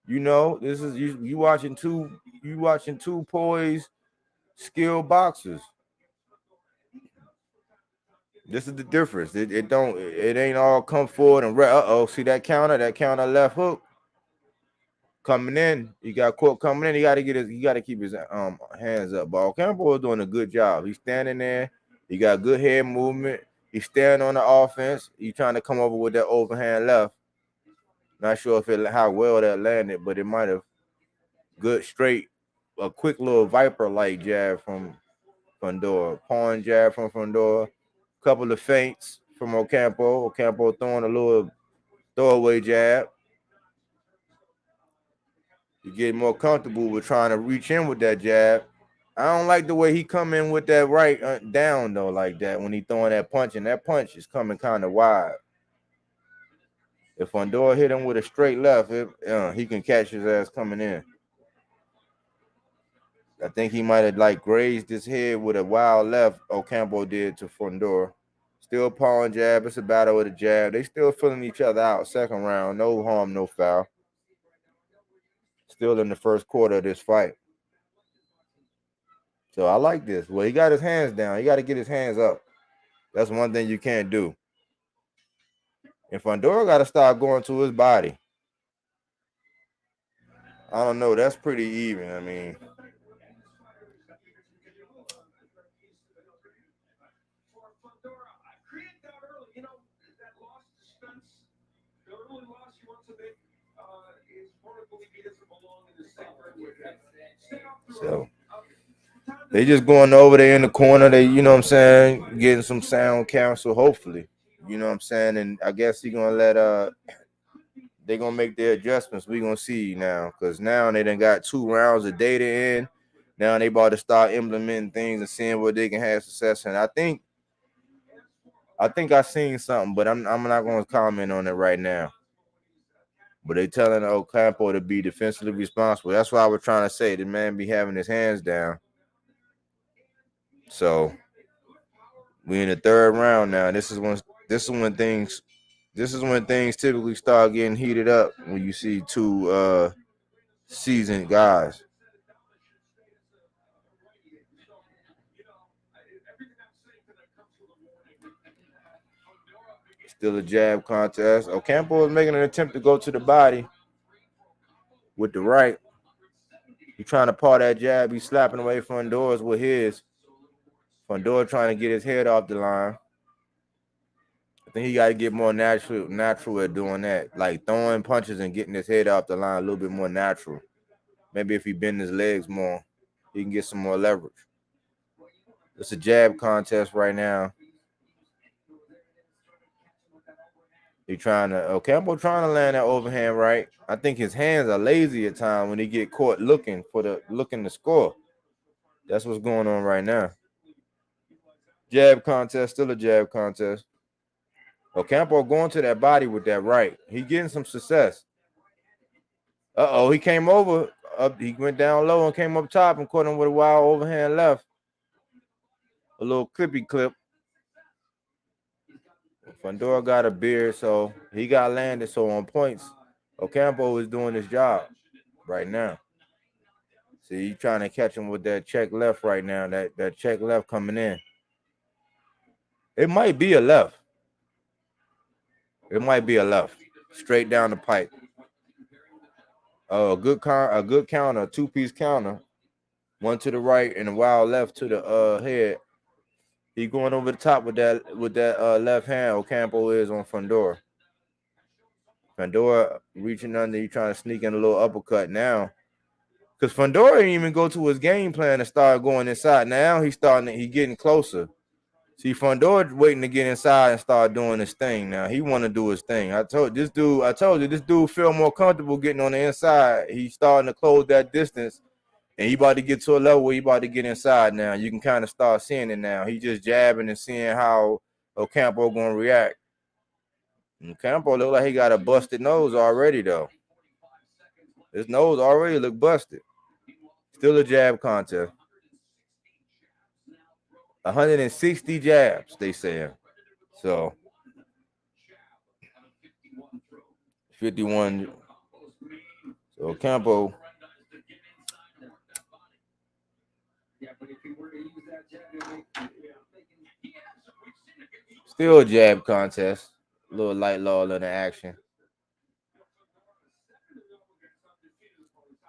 You know, this is you watching two poised, skilled boxers. This is the difference. It ain't all come forward and see that counter left hook coming in. He got caught coming in. He got to keep his hands up. But Ocampo is doing a good job. He's standing there. He got good head movement. He's standing on the offense. He's trying to come over with that overhand left. Not sure how well that landed, but it might have. Good straight, a quick little viper-like jab from Fundora. Pawn jab from Fundora. Couple of feints from Ocampo. Ocampo throwing a little throwaway jab. You get more comfortable with trying to reach in with that jab. I don't like the way he come in with that right down though, like that when he throwing that punch, and that punch is coming kind of wide. If Fundora hit him with a straight left, he can catch his ass coming in. I think he might have grazed his head with a wild left. Ocampo did to Fundora. Still paw and jab. It's a battle with a jab. They still filling each other out. Second round. No harm, no foul. Still in the first quarter of this fight. So I like this. Well, he got his hands down. He got to get his hands up. That's one thing you can't do. And Fundora got to start going to his body. I don't know. That's pretty even. I mean, so they just going over there in the corner. They, you know what I'm saying, getting some sound counsel, hopefully. You know what I'm saying? And I guess he gonna let they're gonna make their adjustments. We gonna see now, because now they done got 2 rounds of data in. Now they about to start implementing things and seeing what they can have success in. I think I seen something, but I'm not gonna comment on it right now. But they telling Ocampo to be defensively responsible. That's why I was trying to say the man be having his hands down. So we in the 3rd round now. This is when things typically start getting heated up, when you see 2 seasoned guys. Still a jab contest. Ocampo is making an attempt to go to the body with the right. He's trying to paw that jab. He's slapping away Fundora's with his. Fundora trying to get his head off the line. I think he got to get more natural at doing that, like throwing punches and getting his head off the line a little bit more natural. Maybe if he bend his legs more, he can get some more leverage. It's a jab contest right now. Ocampo trying to land that overhand right. I think his hands are lazy at times when he get caught looking to score. That's what's going on right now. Jab contest, still a jab contest. Ocampo going to that body with that right. He getting some success. He came over. He went down low and came up top and caught him with a wild overhand left. A little clippy clip. Fundora got a beard, so he got landed. So on points, Ocampo is doing his job right now. See, he's trying to catch him with that check left right now. That check left coming in. It might be a left. Straight down the pipe. A good counter, 2-piece counter. One to the right and a wild left to the head. He going over the top with that left hand. Ocampo is on Fundora. Fundora reaching under. He trying to sneak in a little uppercut now. Because Fundora didn't even go to his game plan to start going inside. Now he getting closer. See, Fundora waiting to get inside and start doing his thing. Now he want to do his thing. I told you this dude feel more comfortable getting on the inside. He's starting to close that distance, and he about to get to a level where he about to get inside now. You can kind of start seeing it now. He just jabbing and seeing how Ocampo gonna react. Ocampo look like he got a busted nose already though. His nose already look busted. Still a jab contest. 160 jabs, they say. So 51. So Ocampo. Still a jab contest. A little light law in the action.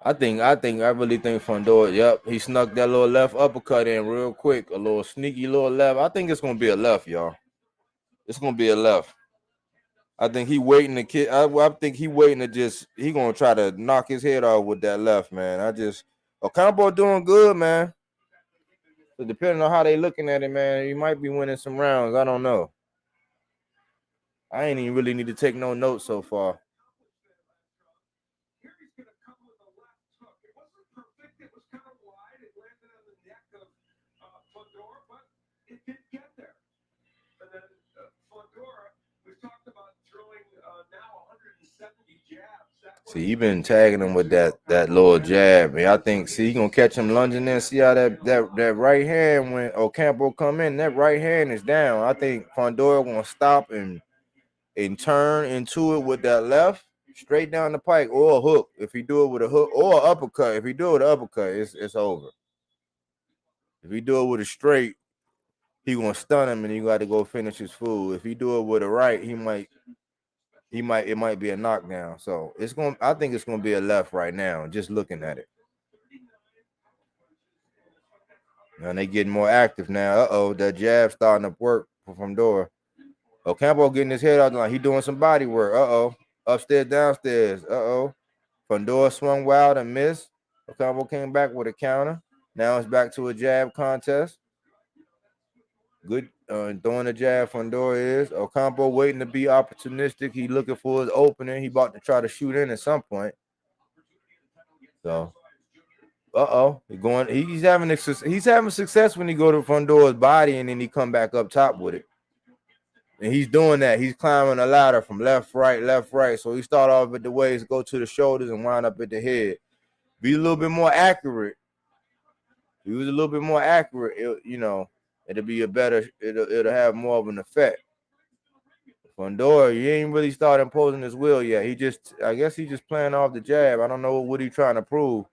I really think Fundora, yep, he snuck that little left uppercut in real quick, a little sneaky little left. I think it's gonna be a left, y'all. It's gonna be a left. I think he waiting to kid. I think he waiting to he gonna try to knock his head off with that left, man. Ocampo doing good, man. So depending on how they looking at it, man, he might be winning some rounds. I don't know. I ain't even really need to take no notes so far. See, he been tagging him with that little jab, and I think he gonna catch him lunging in. See how that right hand when Ocampo come in, that right hand is down. I think Fundora gonna stop and turn into it with that left straight down the pike or a hook. If he do it with a hook or an uppercut, if he do it with an uppercut, it's over. If he do it with a straight, he gonna stun him and he got to go finish his food. If he do it with a right, it might be a knockdown. So I think it's gonna be a left right now, just looking at it. And they getting more active now. That jab starting to work from door. Ocampo getting his head out the line. He doing some body work. Upstairs, downstairs. Fundora swung wild and missed. Ocampo came back with a counter. Now it's back to a jab contest. Good throwing the jab. Fundora is. Ocampo waiting to be opportunistic. He looking for his opening. He about to try to shoot in at some point. So, he's having success when he go to Fundora's body and then he come back up top with it. And he's doing that. He's climbing a ladder from left, right. So he start off at the waist, go to the shoulders, and wind up at the head. Be a little bit more accurate. He was a little bit more accurate. It'll be it'll have more of an effect. Fundora, he ain't really started imposing his will yet. I guess he's just playing off the jab. I don't know what he's trying to prove.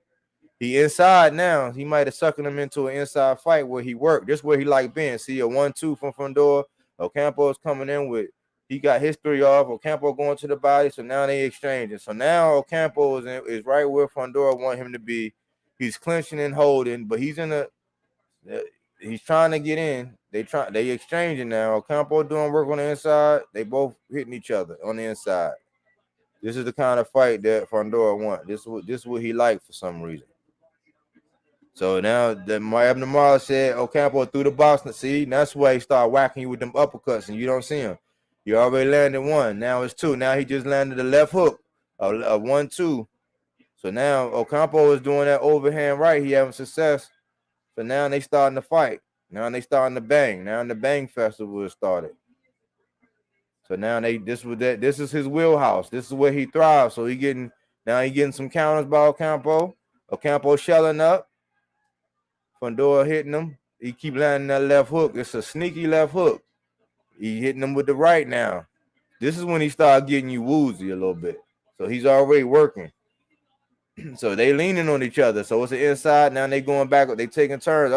He inside now. He might have sucking him into an inside fight where he worked. This is where he like being. See a 1-2 from Fundora. Ocampo is coming in with, he got history off. Ocampo going to the body, so now they exchanging. So now Ocampo is right where Fundora want him to be. He's clinching and holding, but he's trying to get in. They exchanging now. Ocampo doing work on the inside. They both hitting each other on the inside. This is the kind of fight that Fundora want. This is what he liked for some reason. So now my Abner Marley said Ocampo threw the box. See, that's why he started whacking you with them uppercuts, and you don't see him. You already landed one. Now it's two. Now he just landed a left hook, a 1-2. So now Ocampo is doing that overhand right. He having success. So now they starting to fight. Now they starting to bang. Now the bang festival is started. So now this is his wheelhouse. This is where he thrives. So he getting some counters by Ocampo. Ocampo shelling up. Fundora hitting him. He keep landing that left hook. It's a sneaky left hook. He hitting him with the right now. This is when he started getting you woozy a little bit. So he's already working. So they leaning on each other. So it's the inside. Now they going back. They taking turns.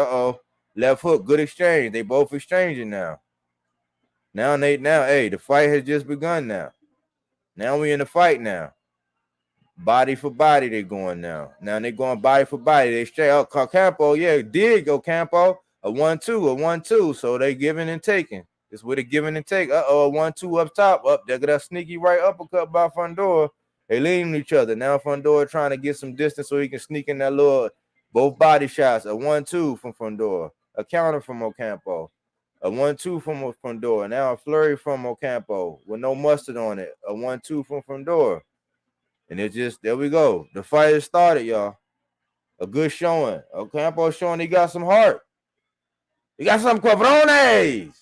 Left hook. Good exchange. They both exchanging now. Now, the fight has just begun now. Now we in the fight now. Body for body, they going now. Now they going body for body. They straight up Ocampo, dig Ocampo. A 1-2. So they giving and taking. It's with a giving and take. A 1-2 up top. Up there, got that sneaky right uppercut by Fundora. They leaning each other. Now Fundora trying to get some distance so he can sneak in that little both body shots. A 1-2 from Fundora. A counter from Ocampo. A 1-2 from Fundora. Now a flurry from Ocampo with no mustard on it. A 1-2 from Fundora. And there we go. The fight has started, y'all. A good showing. Ocampo showing he got some heart. He got some cabrones.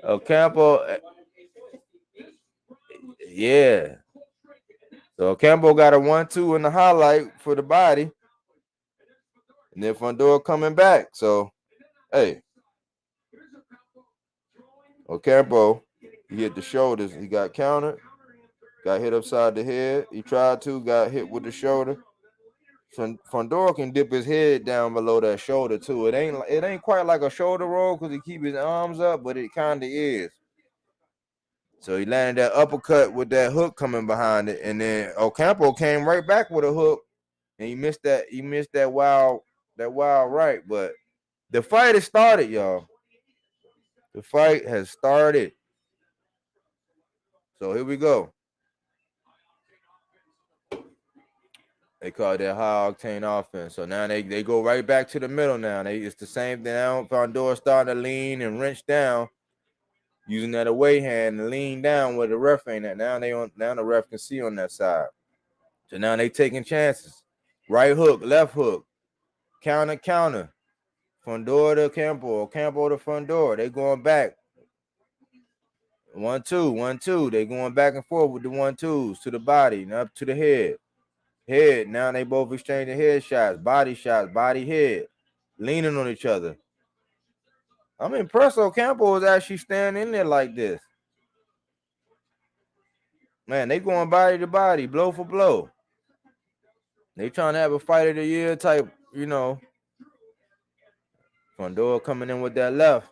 Ocampo, yeah. So Ocampo got a 1-2 in the highlight for the body. And then Fundora coming back. So, hey. Ocampo, he hit the shoulders. He got countered. Got hit upside the head. He tried to, got hit with the shoulder. Fundora can dip his head down below that shoulder too. It ain't quite like a shoulder roll because he keep his arms up, but it kind of is. So he landed that uppercut with that hook coming behind it, and then Ocampo came right back with a hook, and he missed that wild right. But the fight has started, y'all. The fight has started. So here we go. They call that high octane offense. So now they go right back to the middle now. It's the same thing now. Fundora starting to lean and wrench down, using that away hand and lean down where the ref ain't at. Now the ref can see on that side. So now they taking chances. Right hook, left hook, counter. Fundora to Ocampo, Ocampo to Fundora. They going back. 1-2, 1-2. They going back and forth with the 1-2s to the body and up to the head. Head. Now they both exchanging head shots, body, head, leaning on each other. I'm impressed. Ocampo is actually standing in there like this. Man, they going body to body, blow for blow. They trying to have a fight of the year type, you know. Fundora coming in with that left.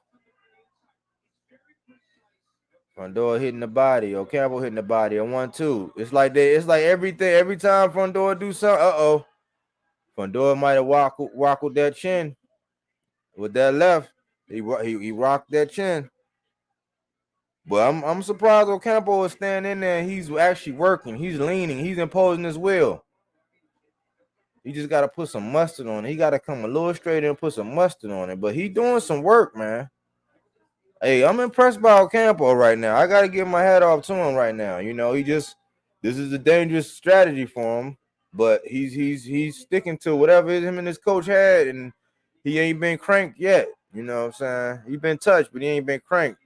Fundora hitting the body. Ocampo hitting the body. A 1-2. It's like everything. Every time Fundora do something, Fundora might have wackled that chin with that left. He rocked that chin. But I'm surprised Ocampo is standing in there and he's actually working. He's leaning. He's imposing his will. He just got to put some mustard on it. He got to come a little straighter and put some mustard on it. But he doing some work, man. Hey, I'm impressed by Ocampo right now. I got to give my hat off to him right now. You know, this is a dangerous strategy for him. But he's sticking to whatever him and his coach had. And he ain't been cranked yet. You know what I'm saying? He been touched, but he ain't been cranked.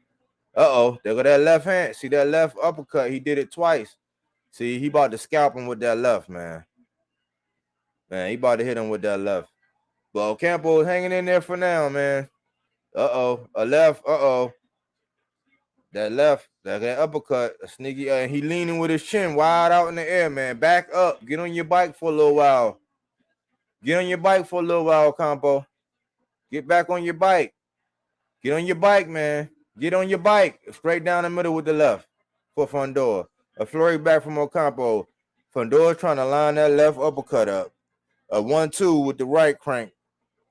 There go that left hand. See that left uppercut? He did it twice. See, he about to scalp him with that left, man. Man, he about to hit him with that left. But Ocampo is hanging in there for now, man. A left. That left, that uppercut, a sneaky. He leaning with his chin wide out in the air, man. Back up. Get on your bike for a little while. Ocampo. Get back on your bike. Get on your bike, man. Get on your bike. Straight down the middle with the left for Fundora. A flurry back from Ocampo. Fundora trying to line that left uppercut up. A 1-2 with the right crank.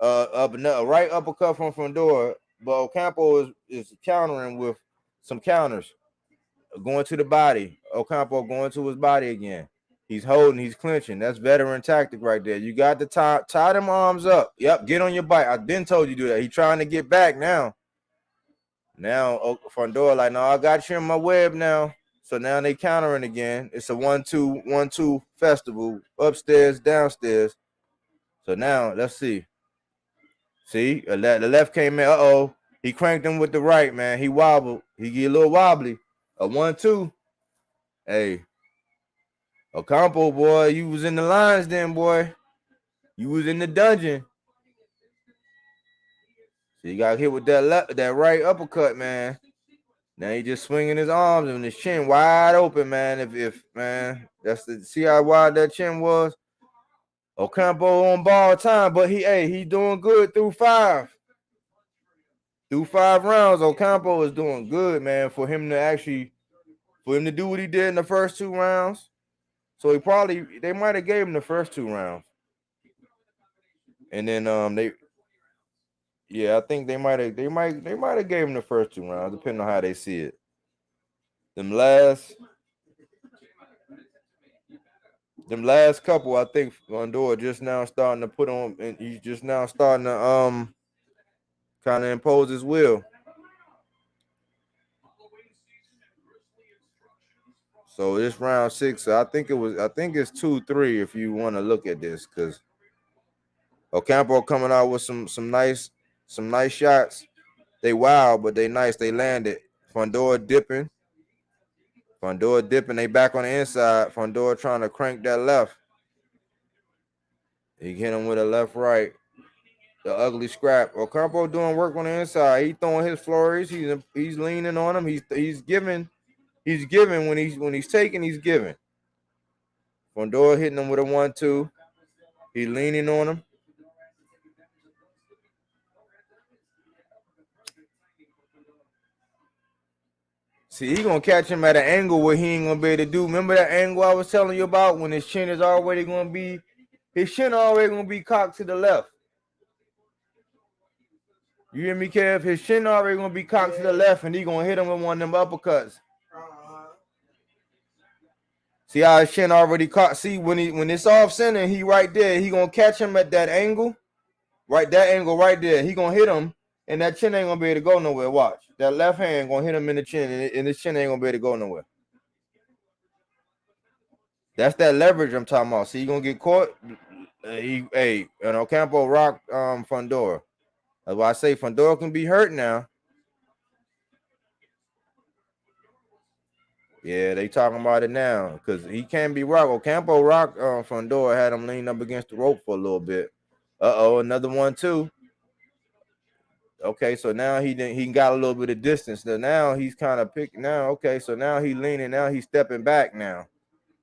A right uppercut from Fundora. But Ocampo is countering with some counters. Going to the body. Ocampo going to his body again. He's holding. He's clinching. That's veteran tactic right there. You got to tie them arms up. Yep, get on your bike. I didn't told you to do that. He's trying to get back now. Now Fundora like, no, I got you in my web now. So now they countering again. It's a 1-2 festival. Upstairs, downstairs. So now let's see. See, the left came in. He cranked him with the right, man. He wobbled. He get a little wobbly. A 1-2. Hey, Ocampo, boy, you was in the lines then, boy. You was in the dungeon. So you got hit with that right uppercut, man. Now he just swinging his arms and his chin wide open, man. If man, see how wide that chin was. Ocampo on ball time, but he doing good through 5. Through 5 rounds, Ocampo is doing good, man. For him to do what he did in the first 2 rounds. So they might have gave him the first 2 rounds. And then I think they might have gave him the first 2 rounds, depending on how they see it. Them last couple, I think Fundora just now starting to put on, and he's just now starting to kind of impose his will. So this round 6, I think it's 2-3 if you want to look at this, because Ocampo coming out with some nice shots. They wild, but they nice. They landed. Fundora dipping. They back on the inside. Fundora trying to crank that left. He hit him with a left right. The ugly scrap. Ocampo doing work on the inside. He throwing his flurries. He's leaning on him. He's giving. He's giving when he's taking. He's giving. Fundora hitting him with a 1-2. He leaning on him. See, he gonna catch him at an angle where he ain't gonna be able to do. Remember that angle I was telling you about when his chin is already gonna be cocked to the left. You hear me, Kev? His chin already gonna be cocked to the left, and he gonna hit him with one of them uppercuts. See how his chin already caught? See, when it's off center, he right there. He gonna catch him at that angle, right? That angle right there. He gonna hit him, and that chin ain't gonna be able to go nowhere. Watch. That left hand gonna hit him in the chin, and his chin ain't gonna be able to go nowhere. That's that leverage I'm talking about. See, he gonna get caught. And Ocampo rocked Fundora. That's why I say Fundora can be hurt now. Yeah, they talking about it now because he can't be rocked. Ocampo rocked Fundora, had him lean up against the rope for a little bit. Another one too. Okay, so now he got a little bit of distance. Now he's kind of picking now. Okay, so now he's leaning. Now he's stepping back now.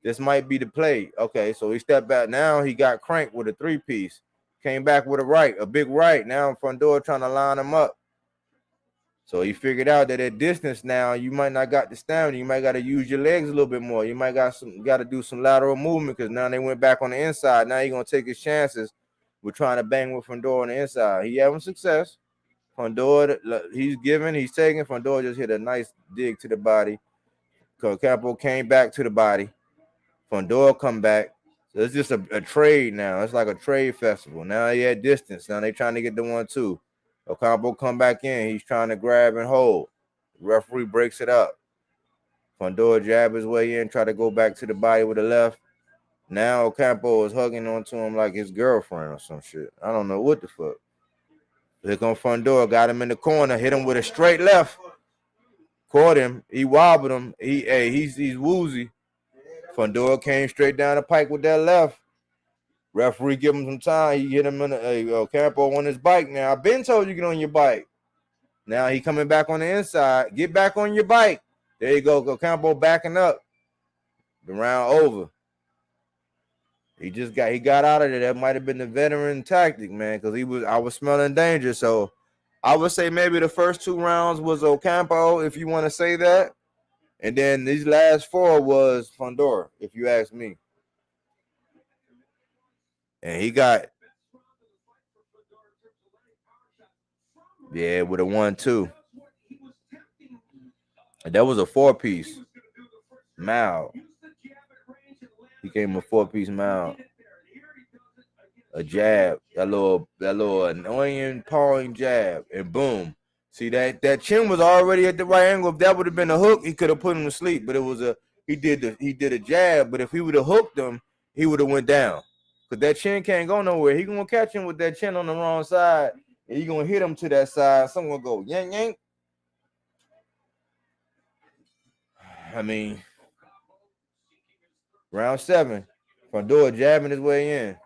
This might be the play. Okay, so he stepped back. Now he got cranked with a 3-piece. Came back with a big right. Now Fundora trying to line him up. So he figured out that at distance now, you might not got the stamina. You might got to use your legs a little bit more. You might got to do some lateral movement because now they went back on the inside. Now he's gonna take his chances with trying to bang with Fundora on the inside. He having success. Fundora, he's giving, he's taking. Fundora just hit a nice dig to the body. Ocampo came back to the body. Fundora come back. So it's just a trade now. It's like a trade festival. Now he at distance. Now they trying to get the 1-2. Ocampo come back in. He's trying to grab and hold. The referee breaks it up. Fundora jab his way in, try to go back to the body with the left. Now Ocampo is hugging onto him like his girlfriend or some shit. I don't know what the fuck. Here comes Fundora, got him in the corner, hit him with a straight left. Caught him. He wobbled him. He's woozy. Fundora came straight down the pike with that left. Referee give him some time. He hit him in Ocampo on his bike now. I've been told you get on your bike. Now he coming back on the inside. Get back on your bike. There you go. Ocampo backing up. The round over. He got out of there. That might have been the veteran tactic, man, because I was smelling danger. So I would say maybe the first 2 rounds was Ocampo, if you want to say that. And then these last 4 was Fundora, if you ask me. And he got, yeah, with a 1-2. And that was a 4-piece. Mal. He came a 4-piece mount. A jab, that little annoying pawing jab, and boom. See that chin was already at the right angle. If that would have been a hook, he could have put him to sleep. But it was he did a jab. But if he would have hooked him, he would have went down. Cause that chin can't go nowhere. He gonna catch him with that chin on the wrong side, and he gonna hit him to that side. Someone go yank yank. I mean, round 7, Fundora jabbing his way in.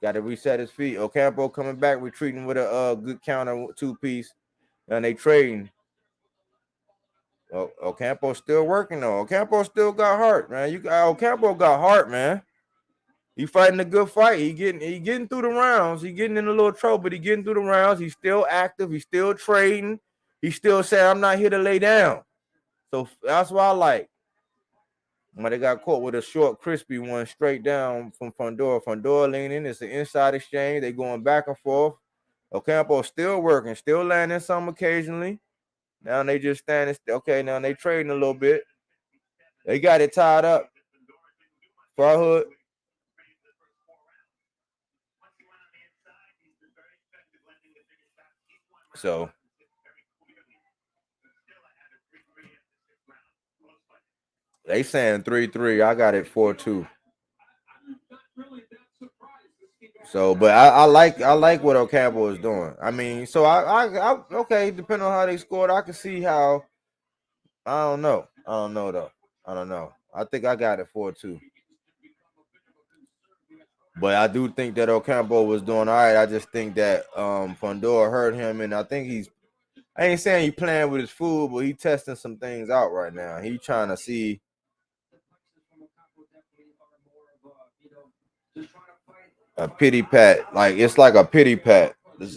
Got to reset his feet. Ocampo coming back, retreating with a good counter 2-piece. And they trading. Ocampo still working though. Ocampo still got heart, man. Ocampo got heart, man. He fighting a good fight. He getting through the rounds. He getting in a little trouble, but he getting through the rounds. He's still active. He's still trading. He still saying, I'm not here to lay down. So that's what I like. But they got caught with a short, crispy one straight down from Fundora. Fundora leaning. It's an inside exchange. They going back and forth. Ocampo still working, still landing some occasionally. Now they just standing. Okay, now they trading a little bit. They got it tied up. Far hood. So they saying 3-3. I got it 4-2. So, but I like what Ocampo is doing. I mean, so I okay, depending on how they scored, I can see how. I don't know though. I don't know. I think I got it 4-2. But I do think that Ocampo was doing all right. I just think that Fundora hurt him, and I think I ain't saying he playing with his food, but he testing some things out right now. He trying to see. A pity pat, like it's like a pity pat.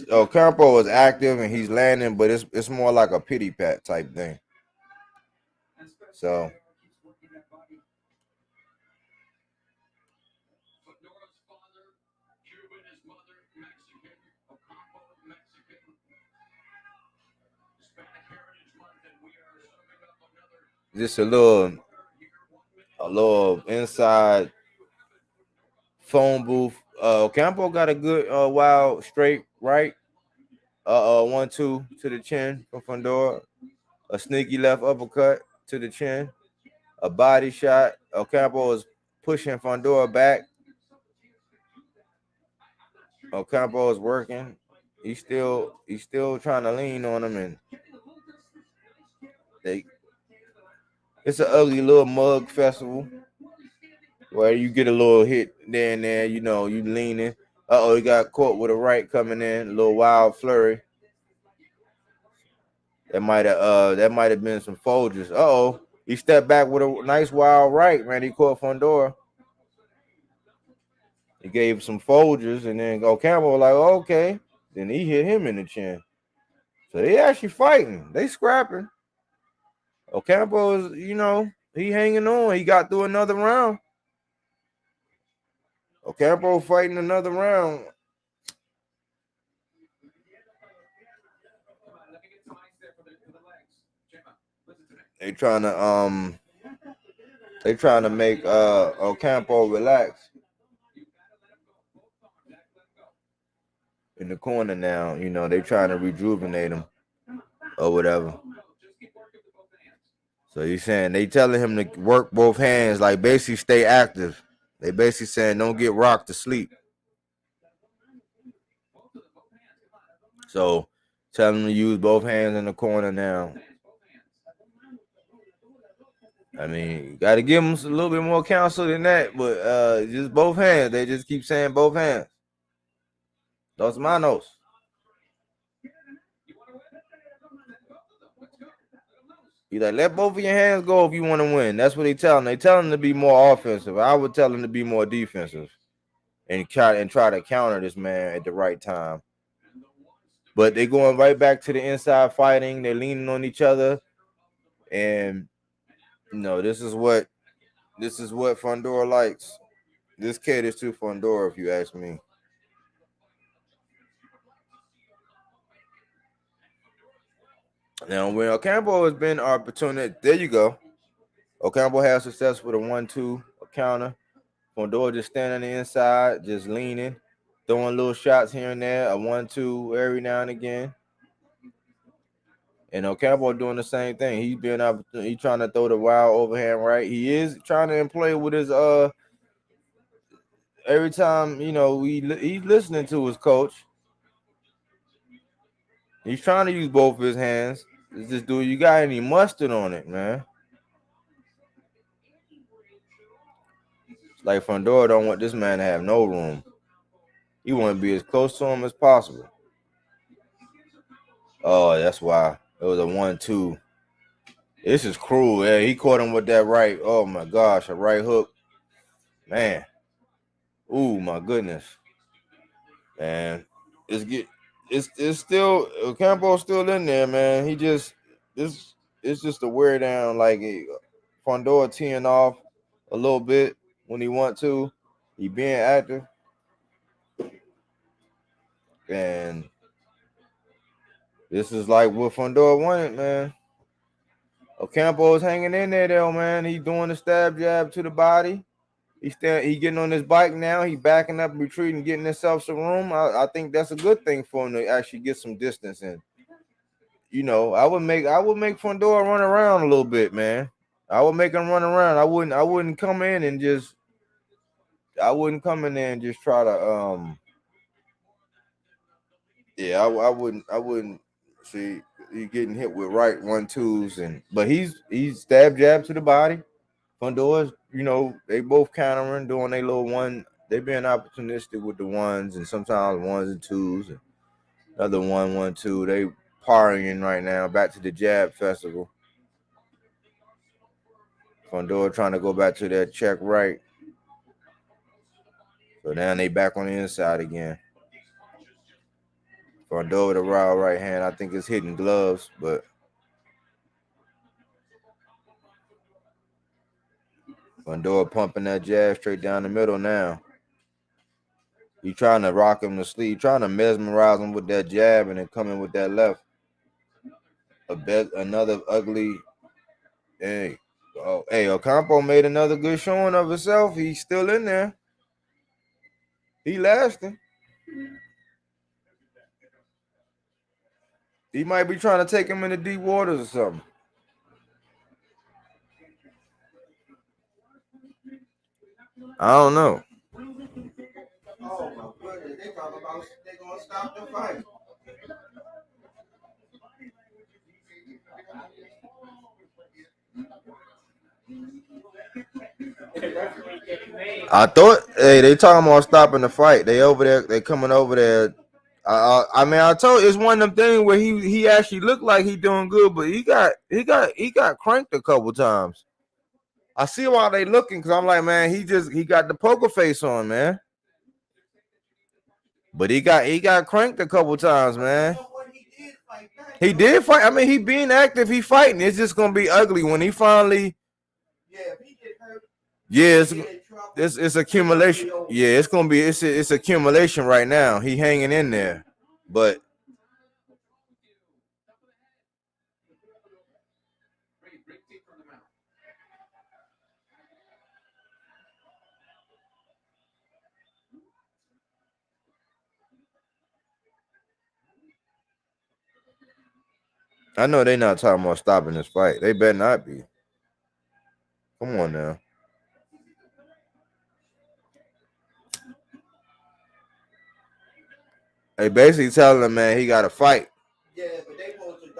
Ocampo is active and he's landing, but it's more like a pity pat type thing. So just a little inside phone booth. Ocampo got a good wild straight right. 1-2 to the chin from Fundora. A sneaky left uppercut to the chin. A body shot. Ocampo is pushing Fundora back. Ocampo is working. He's still trying to lean on him, and It's an ugly little mug festival where you get a little hit there and there. You know, you leaning. He got caught with a right coming in, a little wild flurry. That might have been some Folgers. He stepped back with a nice wild right, man. He caught Fundora. He gave some Folgers, and then Ocampo was like, okay. Then he hit him in the chin. So they actually fighting. They scrapping. Ocampo is, he hanging on. He got through another round. Ocampo fighting another round. They trying to make Ocampo relax in the corner now. You know, they trying to rejuvenate him or whatever. So he's saying they telling him to work both hands, like basically stay active. They basically saying don't get rocked to sleep. So tell him to use both hands in the corner now. I mean, you got to give them a little bit more counsel than that, but just both hands. They just keep saying both hands. Dos manos. You like, let both of your hands go if you want to win. That's what they tell them. They tell them to be more offensive. I would tell them to be more defensive and try to counter this man at the right time. But they going right back to the inside fighting. They're leaning on each other, and this is what Fundora likes. This caters to Fundora, if you ask me. Now, when Ocampo has been opportunity, there you go. Ocampo has success with a 1-2 counter. Fundora just standing on the inside, just leaning, throwing little shots here and there, a 1-2 every now and again. And Ocampo doing the same thing. He's trying to throw the wild overhand right. He is trying to play with his every time, he's listening to his coach. He's trying to use both of his hands. It's just, dude, you got any mustard on it, man? It's like Fundora don't want this man to have no room. He want to be as close to him as possible. Oh, that's why. It was a 1-2. This is cruel. Yeah, he caught him with that right. Oh, my gosh, a right hook. Man. Ooh, my goodness. And it's still, Ocampo's still in there, man. It's just a wear down, like Fundora teeing off a little bit when he want to. He being active. And this is like what Fundora wanted, man. Ocampo is hanging in there, though, man. He's doing the stab jab to the body. He getting on his bike now. He backing up, retreating, getting himself some room. I think that's a good thing for him to actually get some distance in. I would make Fundora run around a little bit, man. I would make him run around. I wouldn't come in and just. I wouldn't come in there and just try to. Yeah, I wouldn't see. He getting hit with right 1-2s but he's stab jab to the body. Fundora's, they both countering, doing their little one. They being opportunistic with the ones and sometimes 1s and 2s and another 1-1-2. They partying right now. Back to the jab festival. Fundora trying to go back to that check right. So now they back on the inside again. Fundora with a raw right hand. I think it's hitting gloves, but Fundora pumping that jab straight down the middle now. He trying to rock him to sleep, trying to mesmerize him with that jab and then coming with that left. Another ugly. Hey, Ocampo made another good showing of himself. He's still in there. He lasting. He might be trying to take him into deep waters or something. I don't know. Oh my goodness, they talking about they gonna stop the fight. I thought, hey, they talking about stopping the fight. They over there. They coming over there. I mean, I told you, it's one of them things where he actually looked like he doing good, but he got cranked a couple times. I see why they looking, because I'm like, man, he got the poker face on, man. But he got cranked a couple times, man. He did fight. I mean, he being active, he fighting. It's just gonna be ugly when he finally. Yeah, it's accumulation. Yeah, it's gonna be it's accumulation right now. He hanging in there, but I know they not talking about stopping this fight. They better not be. Come on now. They basically telling him, man, he got to fight. Yeah, but they supposed to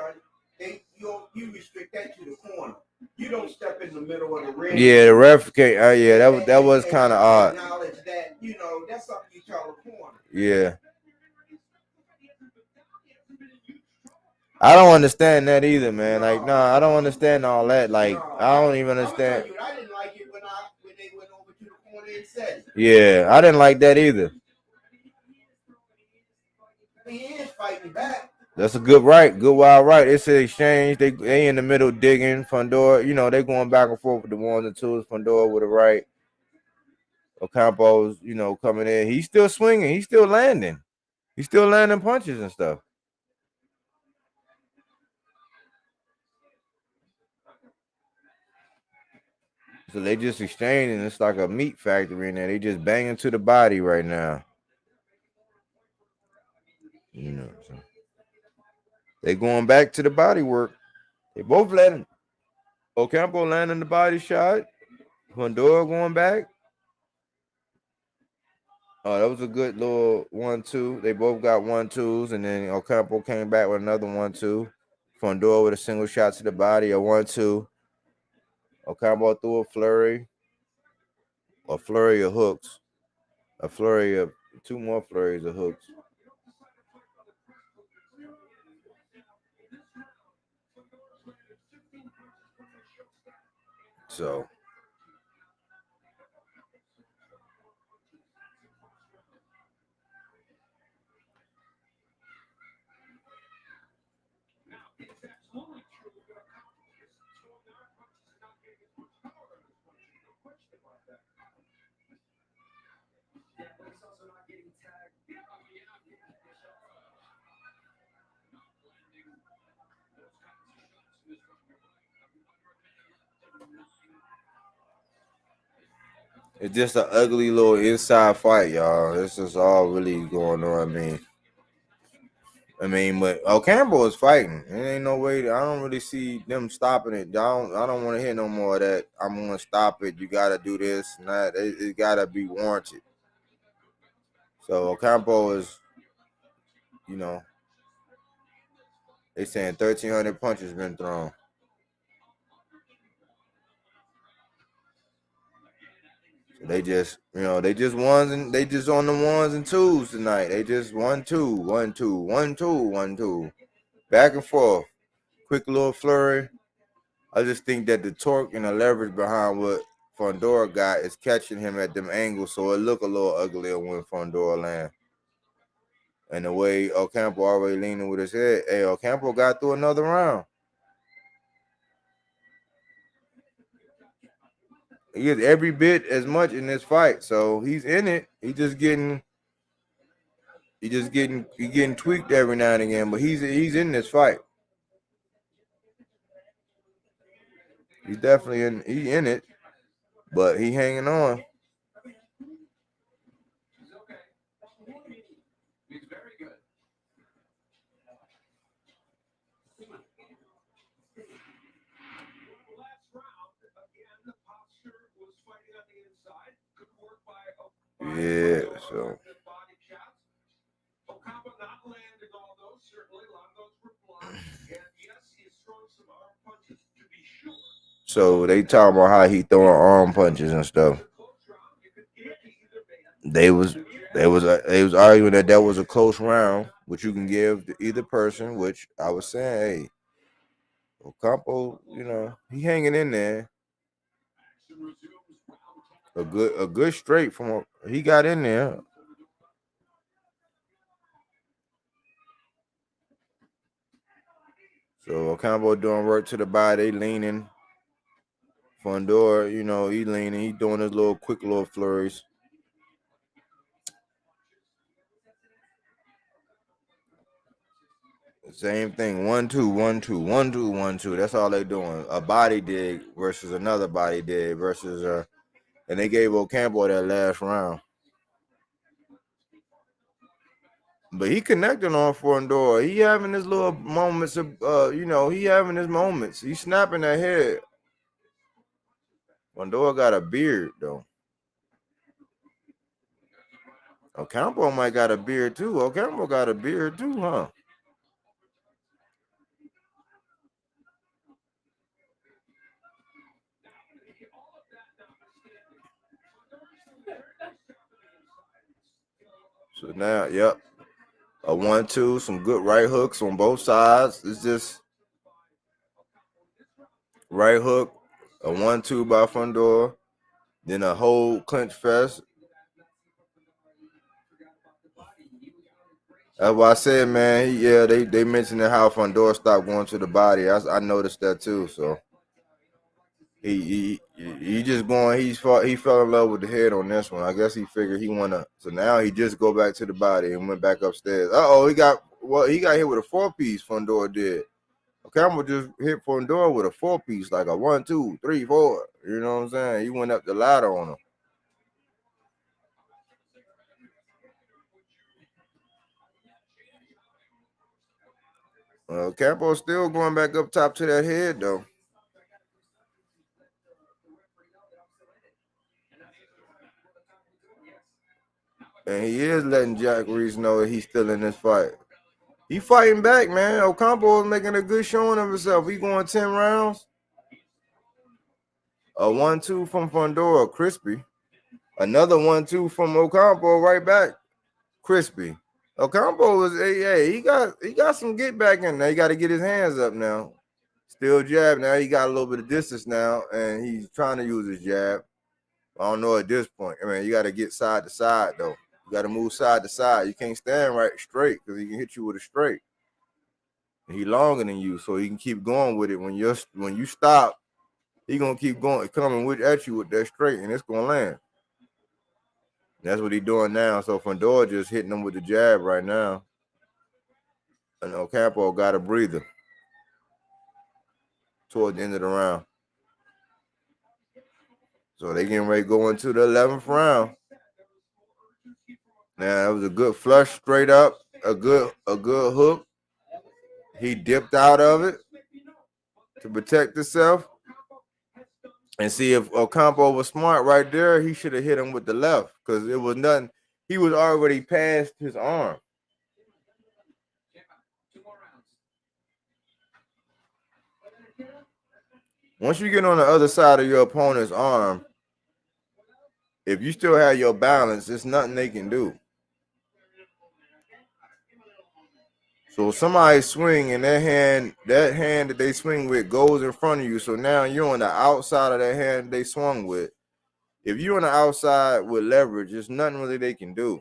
you restrict that to the corner. You don't step in the middle of the ring. Yeah, the ref can't. Yeah, that was kind of odd. Acknowledge that, that's something you tell the corner. Yeah. I don't understand that either, man. Like, nah, I don't understand all that. Like, I don't even understand. I didn't like it when they went over to the corner and said it. Yeah, I didn't like that either. He is fighting back. That's a good wild right. It's an exchange. They in the middle digging. Fundora, they going back and forth with the ones and twos. Fundora with a right. Ocampo's, coming in. He's still swinging. He's still landing. He's still landing punches and stuff. So they just exchanging. It's like a meat factory in there. They just banging to the body right now. So they going back to the body work. They both landing. Ocampo landing the body shot. Fundora going back. Oh, that was a good little 1-2. They both got 1-2s, and then Ocampo came back with another 1-2. Fundora with a single shot to the body, a 1-2. Ocampo threw a flurry of hooks, a flurry of 2 more flurries of hooks. So it's just an ugly little inside fight, y'all. This is all really going on. I mean, but Ocampo is fighting. There ain't no way. I don't really see them stopping it. I don't want to hear no more of that. I'm gonna stop it. You gotta do this and that. It gotta be warranted. So Ocampo is, they saying 1,300 punches been thrown. So they just on the 1s and 2s tonight. They just 1-2, 1-2, 1-2, 1-2, back and forth. Quick little flurry. I just think that the torque and the leverage behind what Fundora got is catching him at them angles, so it look a little uglier when Fundora land. And the way Ocampo already leaning with his head, hey, Ocampo got through another round. He is every bit as much in this fight, so he's in it. He getting tweaked every now and again, but he's in this fight. He's definitely in it, but he hanging on. He's very good. Last round, again, the posture was fighting on the inside. Good work by Yeah, so. Ocampo not landing all those, certainly. A lot of those were blocked. And yes, he's thrown some arm punches to be sure. So they talking about how he throwing arm punches and stuff. They was arguing that was a close round, which you can give to either person. Which I was saying, hey, Ocampo, he hanging in there. A good straight from he got in there. So Ocampo doing work to the body, they leaning. Fundora, he leaning, he doing his quick little flurries. Same thing, 1-2, 1-2, 1-2, 1-2. That's all they doing. A body dig versus another body dig versus and they gave Ocampo that last round. But he connecting on Fundora. He having his little moments of he having his moments. He's snapping that head. Fundora got a beard though. Ocampo might got a beard too. Ocampo got a beard too, huh? So now, yep. A 1-2, some good right hooks on both sides. It's just right hook, a 1-2 by Fundora, then a whole clinch fest. That's why I said, man, they mentioned how Fundora stopped going to the body. I noticed that too. So he just going. He fell in love with the head on this one. I guess he figured he wanna. So now he just go back to the body and went back upstairs. He got hit with a 4-piece. Fundora did. Ocampo just hit Fundora with a 4-piece, like a 1, 2, 3, 4. You know what I'm saying? He went up the ladder on him. Ocampo's still going back up top to that head though. And he is letting Jack Reese know that he's still in this fight. He fighting back, man. Ocampo is making a good showing of himself. He going 10 rounds. A 1-2 from Fundora, crispy. Another 1-2 from Ocampo, right back, crispy. Ocampo is he got some get back in there. He got to get his hands up now. Still jab now. He got a little bit of distance now, and he's trying to use his jab. I don't know at this point. I mean, you got to get side to side though. You got to move side to side. You can't stand right straight because he can hit you with a straight. He longer than you, so he can keep going with it. When you stop, he gonna keep going, coming at you with that straight, and it's gonna land. That's what he doing now. So Fundora just hitting him with the jab right now, and Ocampo got a breather toward the end of the round. So they getting ready to go into the 11th round. Now it was a good flush straight up, a good hook. He dipped out of it to protect himself. And see, if Ocampo was smart right there, he should have hit him with the left because it was nothing. He was already past his arm. Once you get on the other side of your opponent's arm, if you still have your balance, there's nothing they can do. So somebody swing and that hand that they swing with goes in front of you. So now you're on the outside of that hand they swung with. If you're on the outside with leverage, there's nothing really they can do.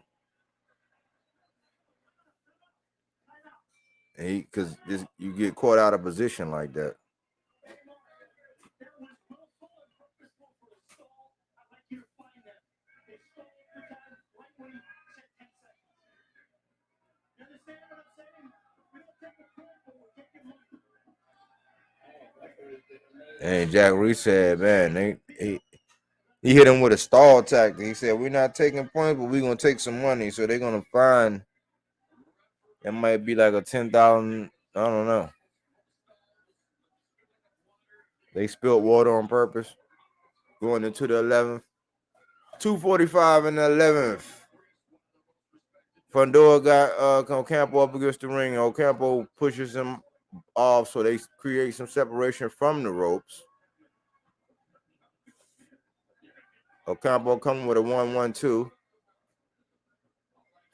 Because you get caught out of position like that. And Jack Reese said, man, he hit him with a stall tactic. He said, we're not taking points, but we're going to take some money. So they're going to find, it might be like a 10,000, I don't know. They spilled water on purpose. Going into the 11th. 2:45 in the 11th. Fundora got Ocampo up against the ring. Ocampo pushes him off so they create some separation from the ropes. Ocampo coming with a 1-1-2.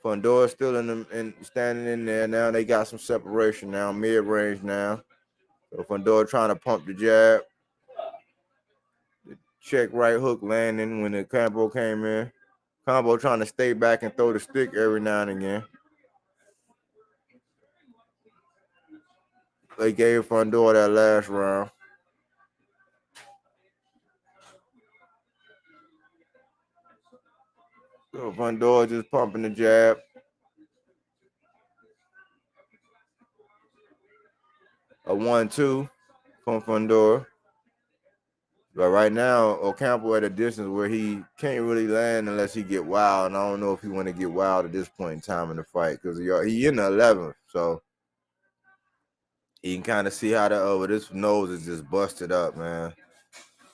Fundora still standing in there. Now they got some separation now, mid-range now. So Fundora trying to pump the jab. The check right hook landing when the Ocampo came in. Combo trying to stay back and throw the stick every now and again. They gave Fundora that last round. So Fundora just pumping the jab. A 1-2 from Fundora. But right now, Ocampo at a distance where he can't really land unless he get wild. And I don't know if he want to get wild at this point in time in the fight because he in the 11th. So you can kind of see how this nose is just busted up, man.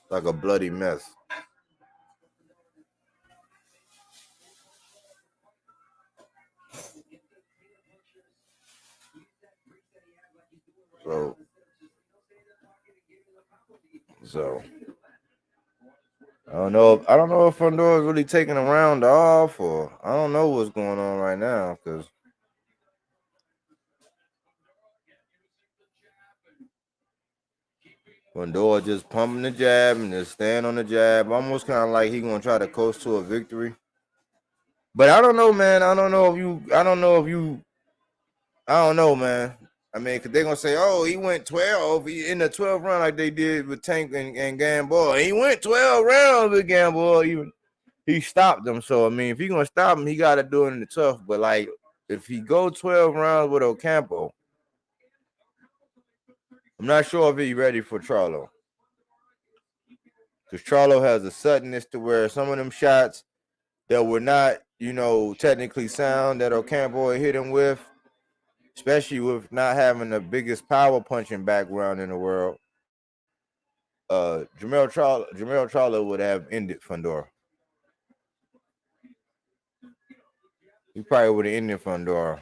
Like a bloody mess. So I don't know if Fundora is really taking a round off, or I don't know what's going on right now because Fundora just pumping the jab and just stand on the jab, almost kind of like he gonna try to coast to a victory. But I don't know, man. I don't know, man. I mean, because they're going to say, oh, he went 12 in the 12th round like they did with Tank and Gamboa. He went 12 rounds with Gamboa. He stopped them. So, I mean, if he's going to stop him, he got to do it in the tough. But, like, if he go 12 rounds with Ocampo, I'm not sure if he's ready for Charlo. Because Charlo has a suddenness to where some of them shots that were not, technically sound that Ocampo hit him with, especially with not having the biggest power punching background in the world, Jamel Charlo would have ended Fundora. He probably would have ended Fundora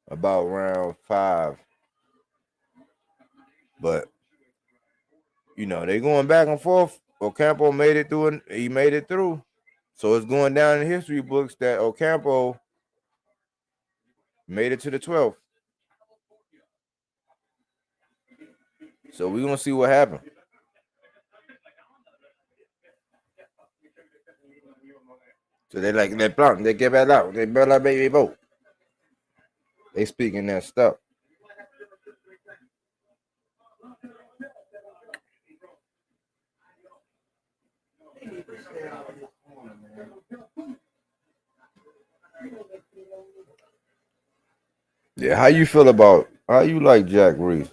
about round 5. But, they going back and forth. Ocampo made it through, and he made it through. So it's going down in history books that Ocampo made it to the 12th. So we're going to see what happens. So they like that blunt, they get back out, they better baby boat. They speaking that stuff. Yeah, how you like Jack Reese?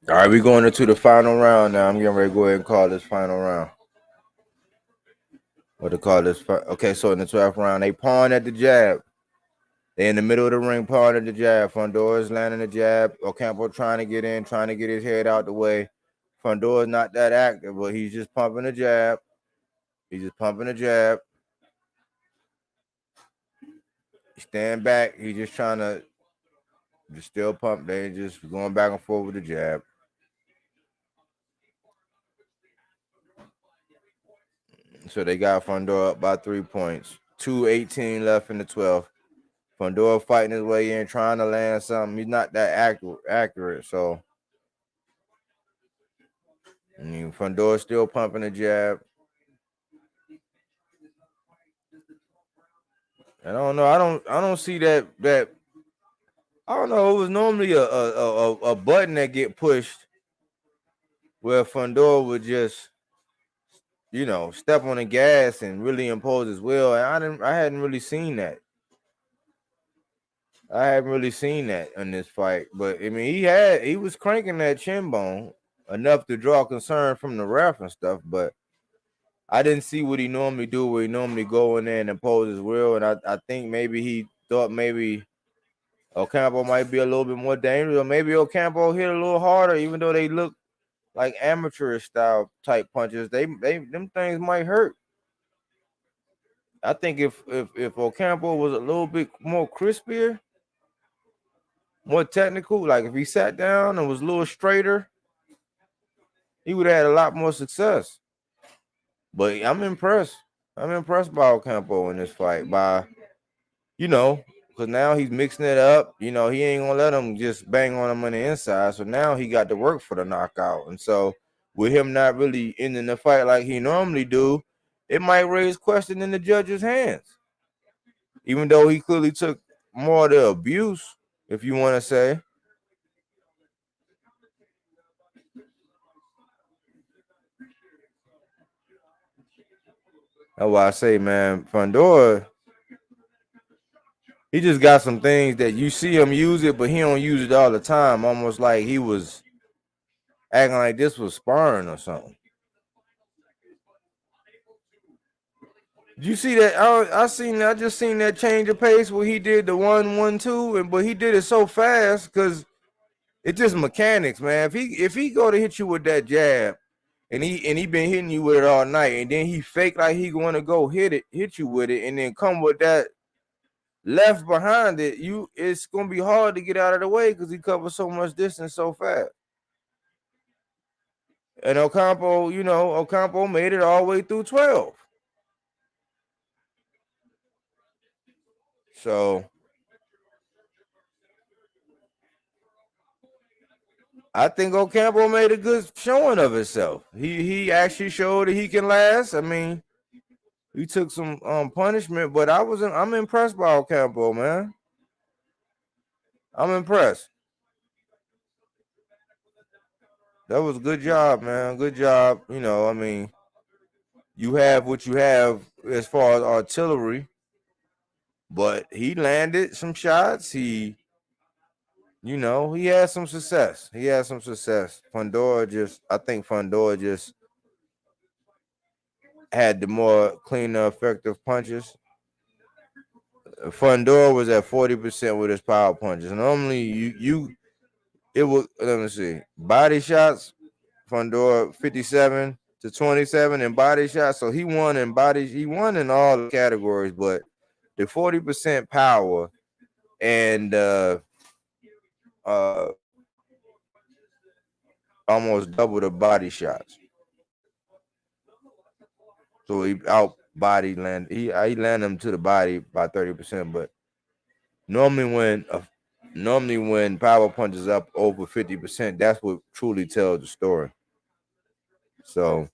All right, we're going into the final round now. I'm getting ready to go ahead and call this final round. What to call this? Okay, so in the 12th round, they pawn at the jab. They in the middle of the ring, pawn at the jab. Fundora's landing the jab. Ocampo trying to get in, trying to get his head out the way. Fundora's not that active, but he's just pumping the jab. Stand back. He's just trying to just still pump. They just going back and forth with the jab. So they got Fundora up by 3 points. 2:18 left in the 12th. Fundora fighting his way in, trying to land something. He's not that accurate. So Fundora still pumping the jab. And I don't know. I don't see that. I don't know. It was normally a button that get pushed where Fundora would just, step on the gas and really impose his will. And I hadn't really seen that. I haven't really seen that in this fight. But I mean, he was cranking that chin bone enough to draw concern from the ref and stuff. But I didn't see what he normally do, where he normally go in there and impose his will. And I think maybe he thought maybe Ocampo might be a little bit more dangerous, or maybe Ocampo hit a little harder, even though they look like amateurish style type punches. They them things might hurt. I think if Ocampo was a little bit more crispier, more technical, like if he sat down and was a little straighter, he would have had a lot more success. But I'm impressed. I'm impressed by Ocampo in this fight. Because now he's mixing it up. He ain't gonna let him just bang on him on the inside. So now he got to work for the knockout. And so with him not really ending the fight like he normally do, it might raise question in the judge's hands. Even though he clearly took more of the abuse, if you want to say. That's why I say, man, Fundora, he just got some things that you see him use it, but he don't use it all the time. Almost like he was acting like this was sparring or something. Did you see that? I just seen that change of pace where he did the 1-1-2, but he did it so fast because it's just mechanics, man. If he go to hit you with that jab, and he been hitting you with it all night, and then he fake like he going to go hit you with it, and then come with that left behind it, it's gonna be hard to get out of the way because he covers so much distance so fast. And Ocampo made it all the way through 12. So I think Ocampo made a good showing of himself. He actually showed that he can last. I mean, he took some punishment, but I'm impressed by Ocampo, man. I'm impressed. That was a good job, man. Good job. I mean, you have what you have as far as artillery, but he landed some shots. He had some success. I think Fundora just had the more cleaner, effective punches. Fundora was at 40% with his power punches. Normally, it would, let me see, body shots. Fundora 57-27 in body shots. So he won in bodies. He won in all the categories, but the 40% power and almost double the body shots. So he out body land. He landed him to the body by 30%, but normally when power punches up over 50%, that's what truly tells the story. So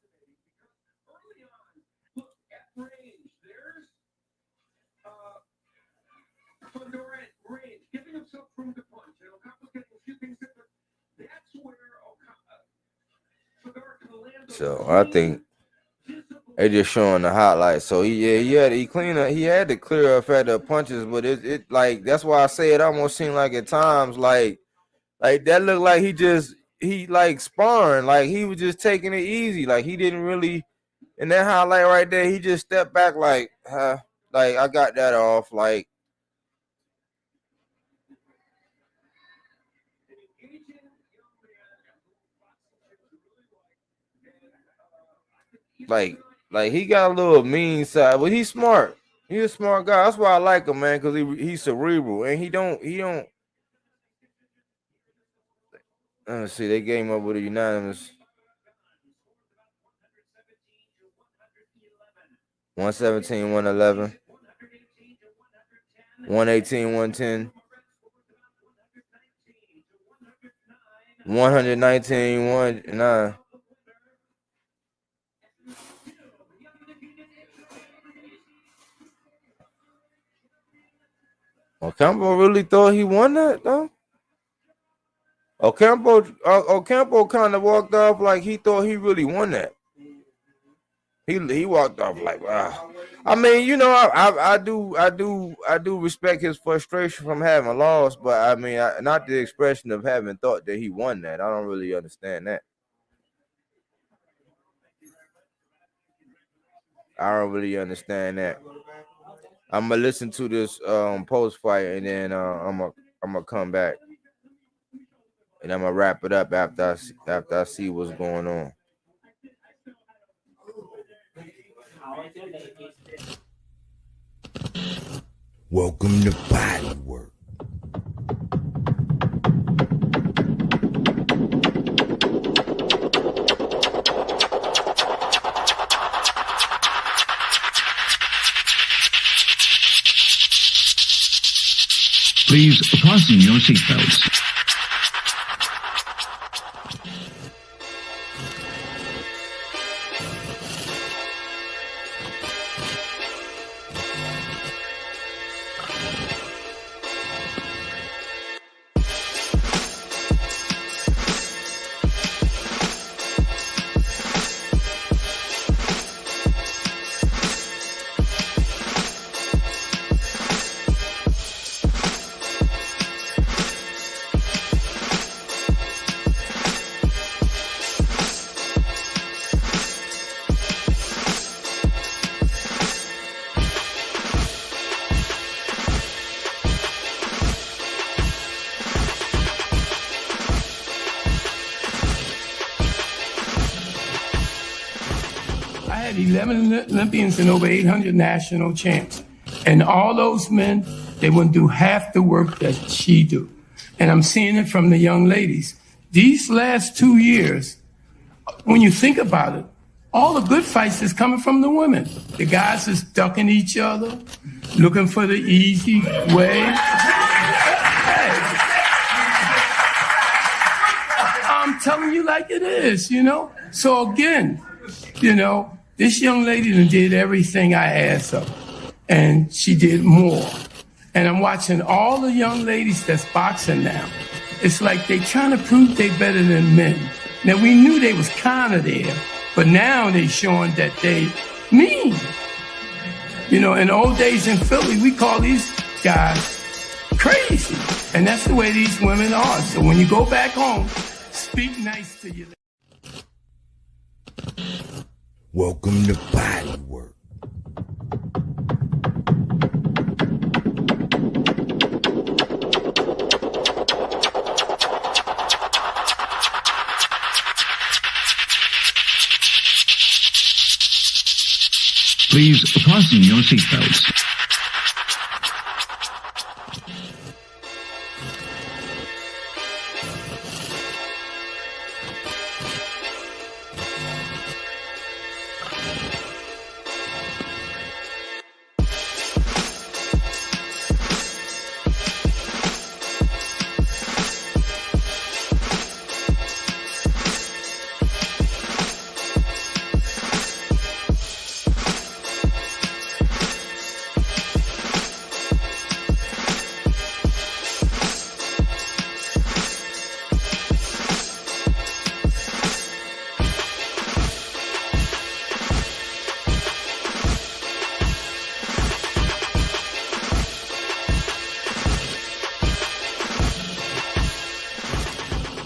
I think they just showing the highlights. So he had to clear effective punches, but it like that's why I say it almost seemed like at times like that looked like he like sparring, like he was just taking it easy, like he didn't really. In that highlight right there, he just stepped back like I got that off, like he got a little mean side, but he's smart. He's a smart guy. That's why I like him, man, because he's cerebral and he don't. Let me see. They gave him up with a unanimous 117, 111, 118, 110, 119, 109. Ocampo really thought he won that though. Ocampo kind of walked off like he thought he really won that. He walked off like, wow. I mean, I do respect his frustration from having lost, but I mean, not the expression of having thought that he won that. I don't really understand that. I don't really understand that. I'm gonna listen to this post fight, and then I'm gonna come back, and I'm gonna wrap it up after I see what's going on. Welcome to Bodywork. Please fasten your seatbelts. I had 11 Olympians and over 800 national champs. And all those men, they wouldn't do half the work that she do. And I'm seeing it from the young ladies. These last 2 years, when you think about it, all the good fights is coming from the women. The guys is ducking each other, looking for the easy way. I'm telling you like it is, you know? So again, you know, this young lady done did everything I asked her, and she did more. And I'm watching all the young ladies that's boxing now. It's like they trying to prove they better than men. Now, we knew they was kind of there, but now they showing that they mean. You know, in old days in Philly, we call these guys crazy. And that's the way these women are. So when you go back home, speak nice to your Welcome to Bodywork. Please fasten your seatbelts.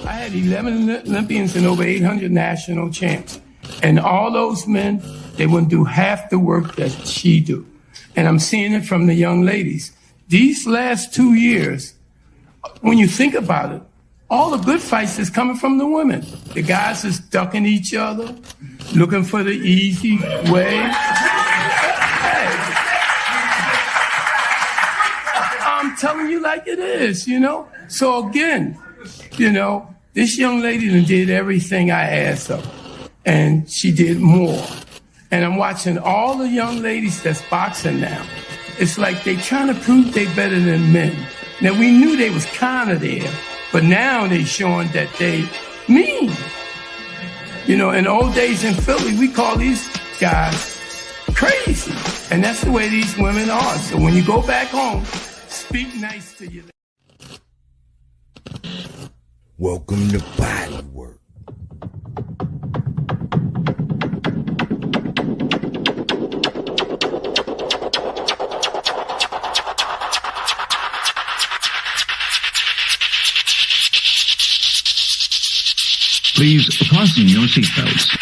I had 11 Olympians and over 800 national champs. And all those men, they wouldn't do half the work that she do. And I'm seeing it from the young ladies. These last 2 years, when you think about it, all the good fights is coming from the women. The guys is ducking each other, looking for the easy way. I'm telling you like it is, you know? So again, you know, this young lady done did everything I asked her, and she did more. And I'm watching all the young ladies that's boxing now. It's like they trying to prove they better than men. Now, we knew they was kind of there, but now they showing that they mean. You know, in old days in Philly, we call these guys crazy. And that's the way these women are. So when you go back home, speak nice to your Welcome to Bodywork. Please fasten your seatbelts.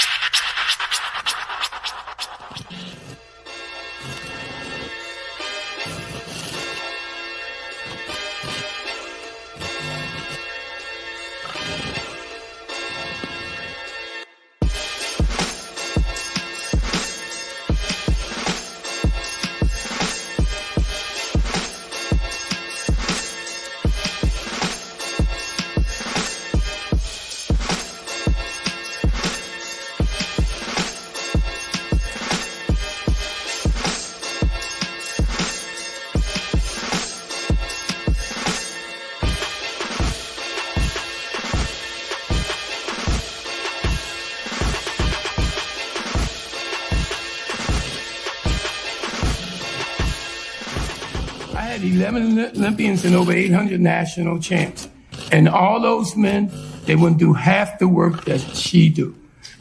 11 Olympians and over 800 national champs. And all those men, they wouldn't do half the work that she do.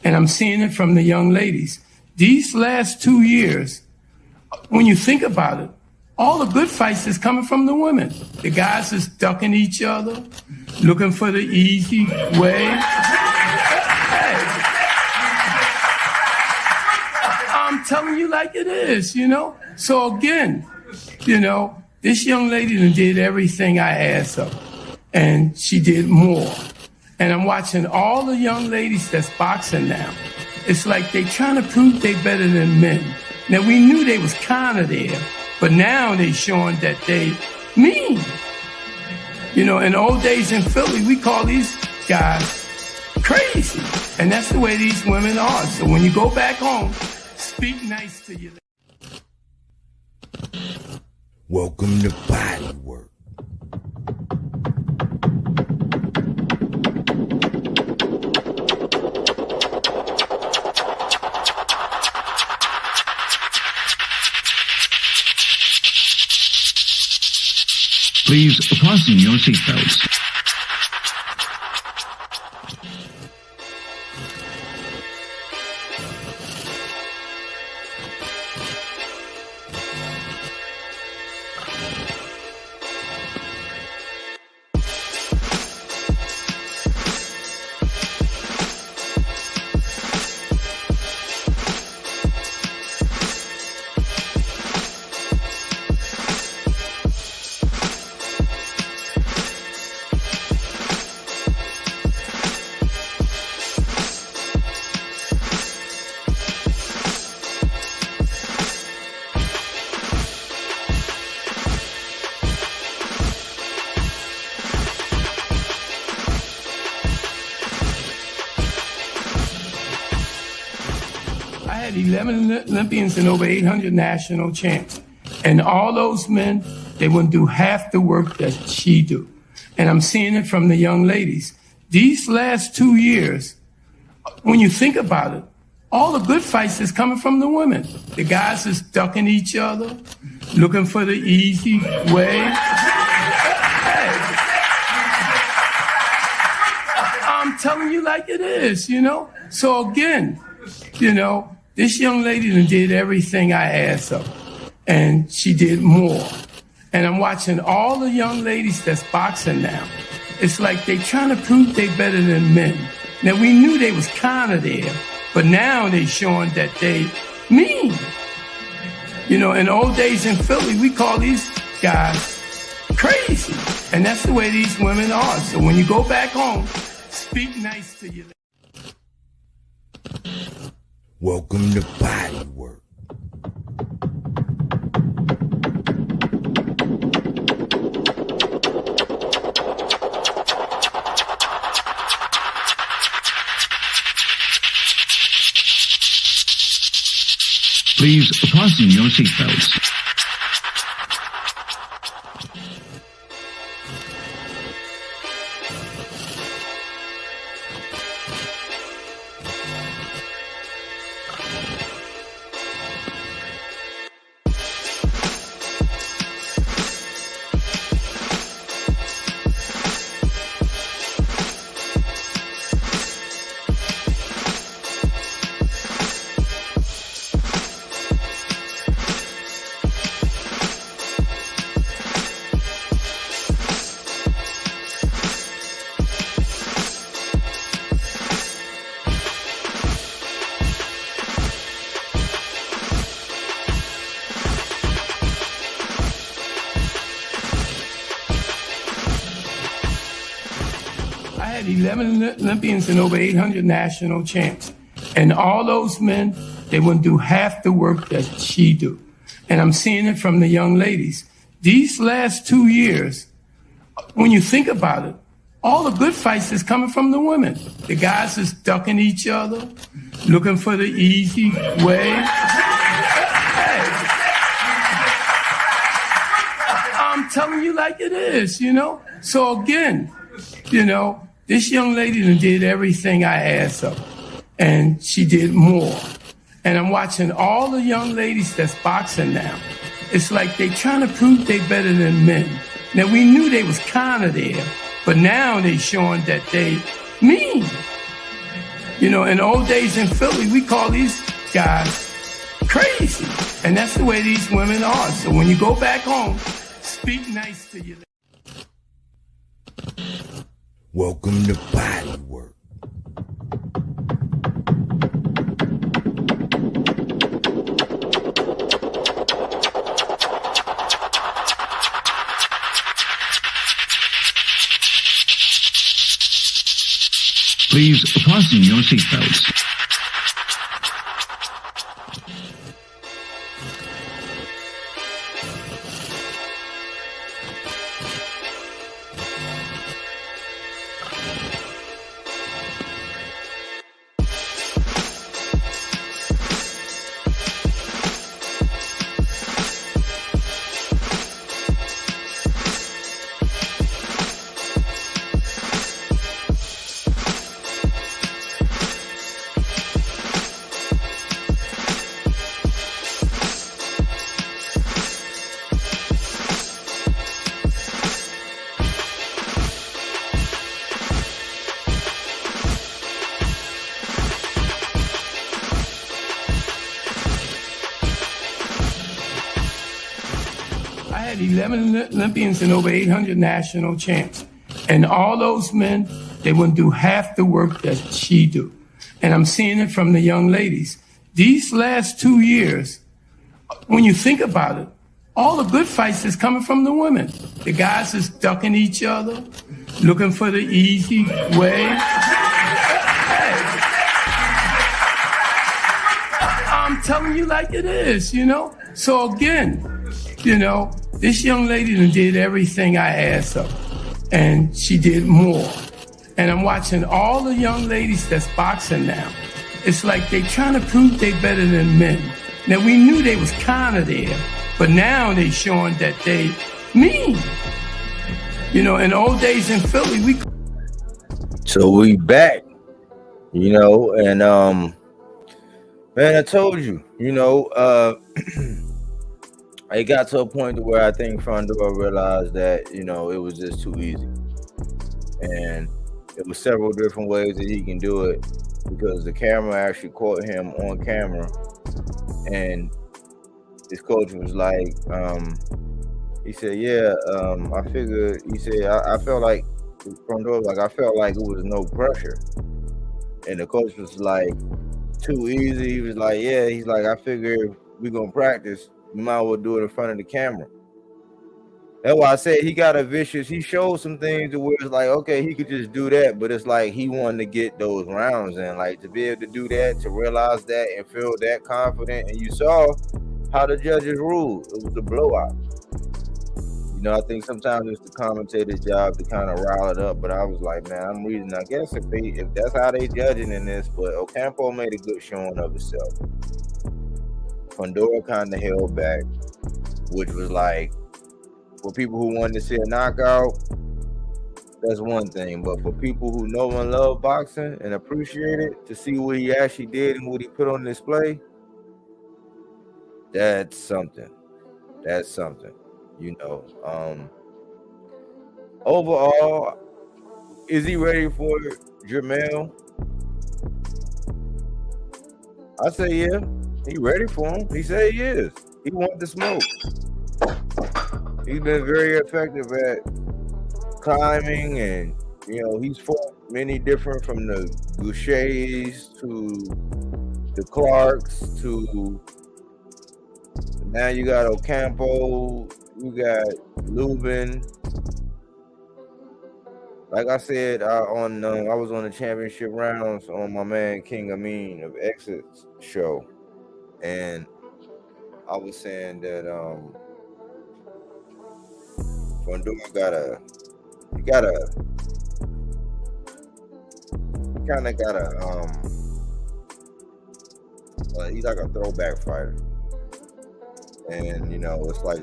And I'm seeing it from the young ladies. These last 2 years, when you think about it, all the good fights is coming from the women. The guys is ducking each other, looking for the easy way. Hey. I'm telling you like it is, you know? So again, you know, this young lady done did everything I asked her, and she did more. And I'm watching all the young ladies that's boxing now. It's like they trying to prove they better than men. Now, we knew they was kind of there, but now they showing that they mean. You know, in old days in Philly, we call these guys crazy. And that's the way these women are. So when you go back home, speak nice to your Welcome to Bodywork. Please fasten your seatbelts. I had 11 Olympians and over 800 national champs. And all those men, they wouldn't do half the work that she do. And I'm seeing it from the young ladies. These last 2 years, when you think about it, all the good fights is coming from the women. The guys is ducking each other, looking for the easy way. Hey. I'm telling you like it is, you know? So again, you know, this young lady done did everything I asked her, and she did more. And I'm watching all the young ladies that's boxing now. It's like they trying to prove they better than men. Now, we knew they was kind of there, but now they showing that they mean. You know, in old days in Philly, we call these guys crazy. And that's the way these women are. So when you go back home, speak nice to your ladies. Welcome to Bodywork. Please fasten your seatbelts. I had 11 Olympians and over 800 national champs. And all those men, they wouldn't do half the work that she do. And I'm seeing it from the young ladies. These last 2 years, when you think about it, all the good fights is coming from the women. The guys is ducking each other, looking for the easy way. Hey. I'm telling you like it is, you know? So again, you know, this young lady done did everything I asked her, and she did more. And I'm watching all the young ladies that's boxing now. it's like they trying to prove they better than men. Now, we knew they was kind of there, but now they showing that they mean. You know, in old days in Philly, we call these guys crazy. And that's the way these women are. So when you go back home, speak nice to your Welcome to Bodywork. Please fasten your seatbelts. I had 11 Olympians and over 800 national champs. And all those men, they wouldn't do half the work that she do. And I'm seeing it from the young ladies. These last 2 years, when you think about it, all the good fights is coming from the women. The guys is ducking each other, looking for the easy way. I'm telling you like it is, you know? So again, you know, this young lady done did everything I asked her, and she did more. And I'm watching all the young ladies that's boxing now. It's like they trying to prove they better than men. Now, we knew they was kind of there, but now they showing that they mean. You know, in old days in Philly, we... So we back, you know, and man, I told you, you know, it got to a point to where I think Fundora realized that, you know, it was just too easy. And there were several different ways that he can do it, because the camera actually caught him on camera. And his coach was like, he said, yeah, I figured, he said, I felt like, Fundora, like, I felt like it was no pressure. And the coach was like, too easy. He was like, yeah, he's like, I figured we're going to practice. We might as well do it in front of the camera. That's why I said he got a vicious. He showed some things where it's like, okay, he could just do that, but it's like he wanted to get those rounds in, like to be able to do that, to realize that and feel that confident. And you saw how the judges ruled. It was a blowout. You know, I think sometimes it's the commentator's job to kind of rile it up, but I was like, man, I'm reading. I guess if that's how they judging in this, but Ocampo made a good showing of himself. Fundora kind of held back, which was like, for people who wanted to see a knockout, that's one thing. But for people who know and love boxing and appreciate it, to see what he actually did and what he put on display, that's something. That's something, you know. Overall, is he ready for Jermell? I say yeah. He ready for him. He said he is. He wants the smoke. He's been very effective at climbing, and you know, he's fought many different, from the Gouchers to the Clarks to now you got Ocampo, you got Lubin. Like I said, I was on the championship rounds on my man King Amin of Exit's show, and I was saying that Fundora he's like a throwback fighter, and you know, it's like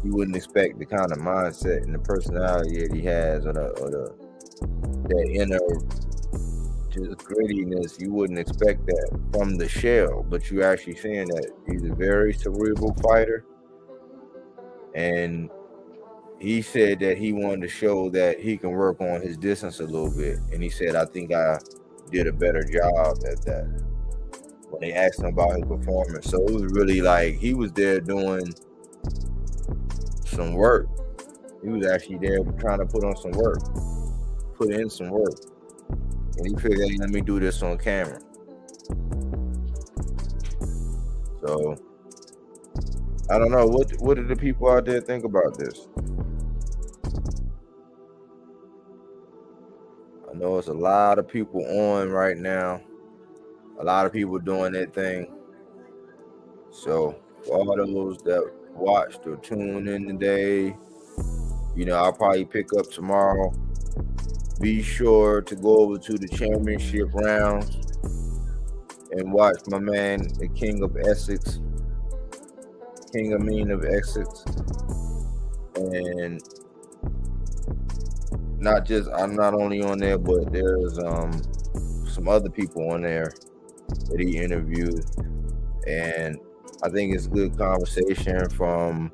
you wouldn't expect the kind of mindset and the personality that he has, or that inner just grittiness. You wouldn't expect that from the shell, but you're actually seeing that he's a very cerebral fighter. And he said that he wanted to show that he can work on his distance a little bit. And he said, I think I did a better job at that when they asked him about his performance. So it was really like he was there doing some work. He was actually there trying to put in some work. And he figured, hey, let me do this on camera. So I don't know. What do the people out there think about this? I know it's a lot of people on right now. A lot of people doing their thing. So for all those that watched or tuned in today, I'll probably pick up tomorrow. Be sure to go over to the championship rounds and watch my man, the King of Essex, King Amin of Essex. And I'm not only on there, but there's some other people on there that he interviewed. And I think it's good conversation from,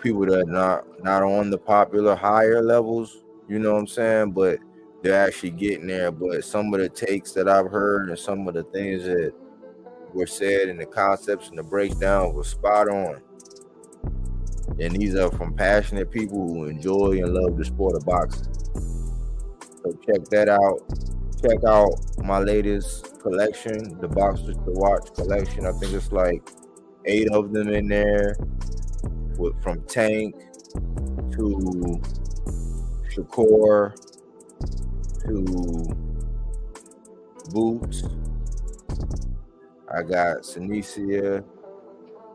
people that are not on the popular higher levels, you know what I'm saying? But they're actually getting there. But some of the takes that I've heard and some of the things that were said and the concepts and the breakdown was spot on. And these are from passionate people who enjoy and love the sport of boxing. So check that out. Check out my latest collection, the Boxers to Watch collection. I think it's like 8 of them in there, from Tank to Shakur to Boots. I got Sinicia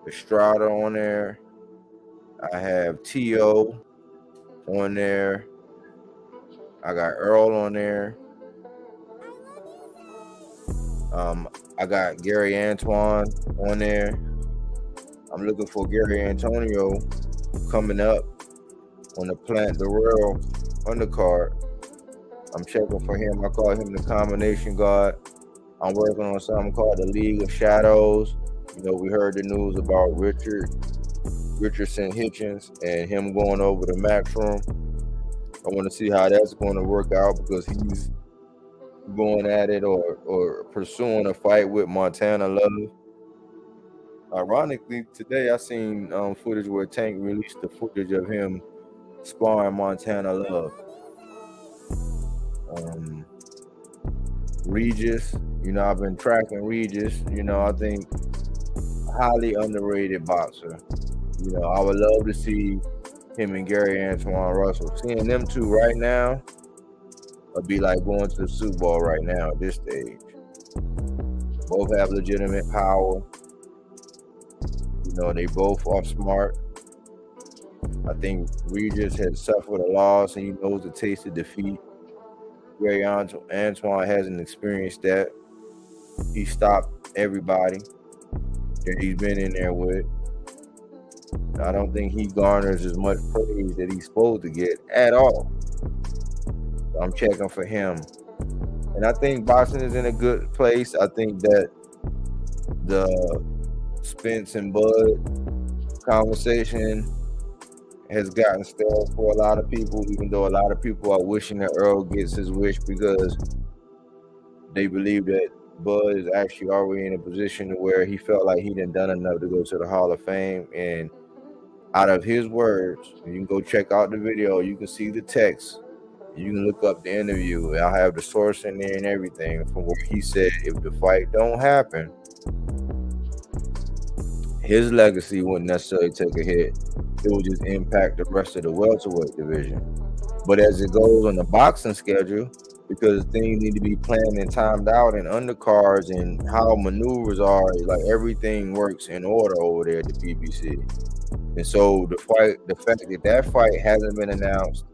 Estrada on there. I have T.O. on there. I got Earl on there. I got Gary Antoine on there. I'm looking for Gary Antonio coming up on the Plant the Real Undercard. I'm checking for him. I call him the combination guard. I'm working on something called the League of Shadows. We heard the news about Richardson Hitchens and him going over the Max Room. I want to see how that's going to work out because he's going at it or pursuing a fight with Montana Love. Ironically, today I seen footage where Tank released the footage of him sparring Montana Love. Regis, I've been tracking Regis. I think highly underrated boxer. I would love to see him and Gary Antoine Russell. Seeing them two right now would be like going to the Super Bowl right now at this stage. Both have legitimate power. They both are smart. I think Regis has suffered a loss and he knows the taste of defeat. Gary Antoine hasn't experienced that. He stopped everybody that he's been in there with. I don't think he garners as much praise that he's supposed to get at all. So I'm checking for him. And I think boxing is in a good place. I think that the Spence and Bud conversation has gotten stale for a lot of people, even though a lot of people are wishing that Earl gets his wish because they believe that Bud is actually already in a position where he felt like he done enough to go to the Hall of Fame. And out of his words, you can go check out the video, you can see the text, you can look up the interview. I'll have the source in there and everything from where he said if the fight don't happen, his legacy wouldn't necessarily take a hit. It would just impact the rest of the welterweight division. But as it goes on the boxing schedule, because things need to be planned and timed out and undercards and how maneuvers are, like everything works in order over there at the PBC. And so the fact that fight hasn't been announced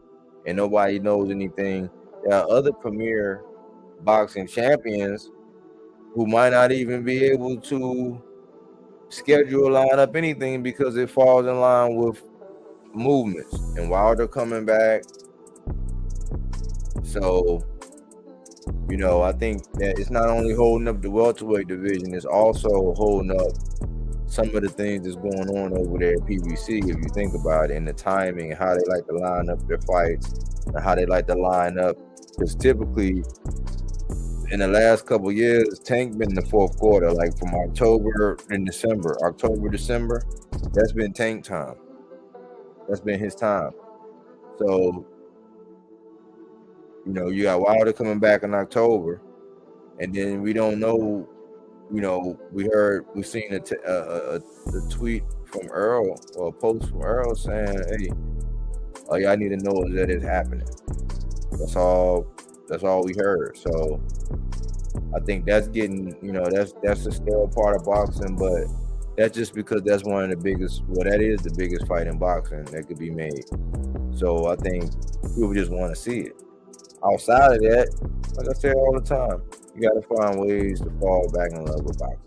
and nobody knows anything, there are other premier boxing champions who might not even be able to schedule line up anything because it falls in line with movements and Wilder coming back. So, I think that it's not only holding up the welterweight division, it's also holding up some of the things that's going on over there at PBC, if you think about it, and the timing and how they like to line up their fights and how they like to line up. Because typically, in the last couple of years, Tank been in the fourth quarter, like from October, December, that's been Tank time. That's been his time. So, you know, you got Wilder coming back in October, and then we don't know. You know, we seen a tweet from Earl or a post from Earl saying, "Hey, all y'all need to know is that it's happening." That's all we heard. So I think that's getting, you know, that's a still part of boxing, but that's just because that's one of the biggest. Well, that is the biggest fight in boxing that could be made. So I think people just want to see it. Outside of that, like I say all the time, you got to find ways to fall back in love with boxing.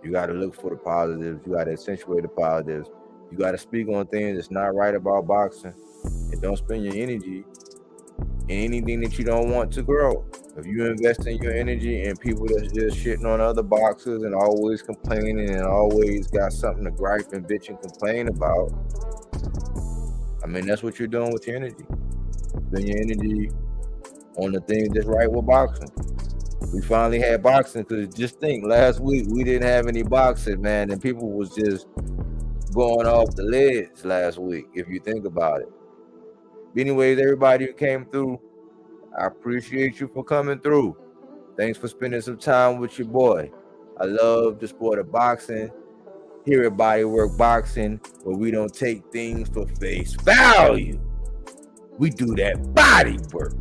You got to look for the positives. You got to accentuate the positives. You got to speak on things that's not right about boxing, and don't spend your energy in anything that you don't want to grow. If you invest in your energy in people that's just shitting on other boxers and always complaining and always got something to gripe and bitch and complain about, I mean, that's what you're doing with your energy. Spend your energy on the things that's right with boxing. We finally had boxing, because just think, last week we didn't have any boxing, man, and people was just going off the ledge last week, if you think about it. Anyways, everybody who came through, I appreciate you for coming through. Thanks for spending some time with your boy. I love the sport of boxing. Here at Bodywork Boxing, where we don't take things for face value. We do that body work.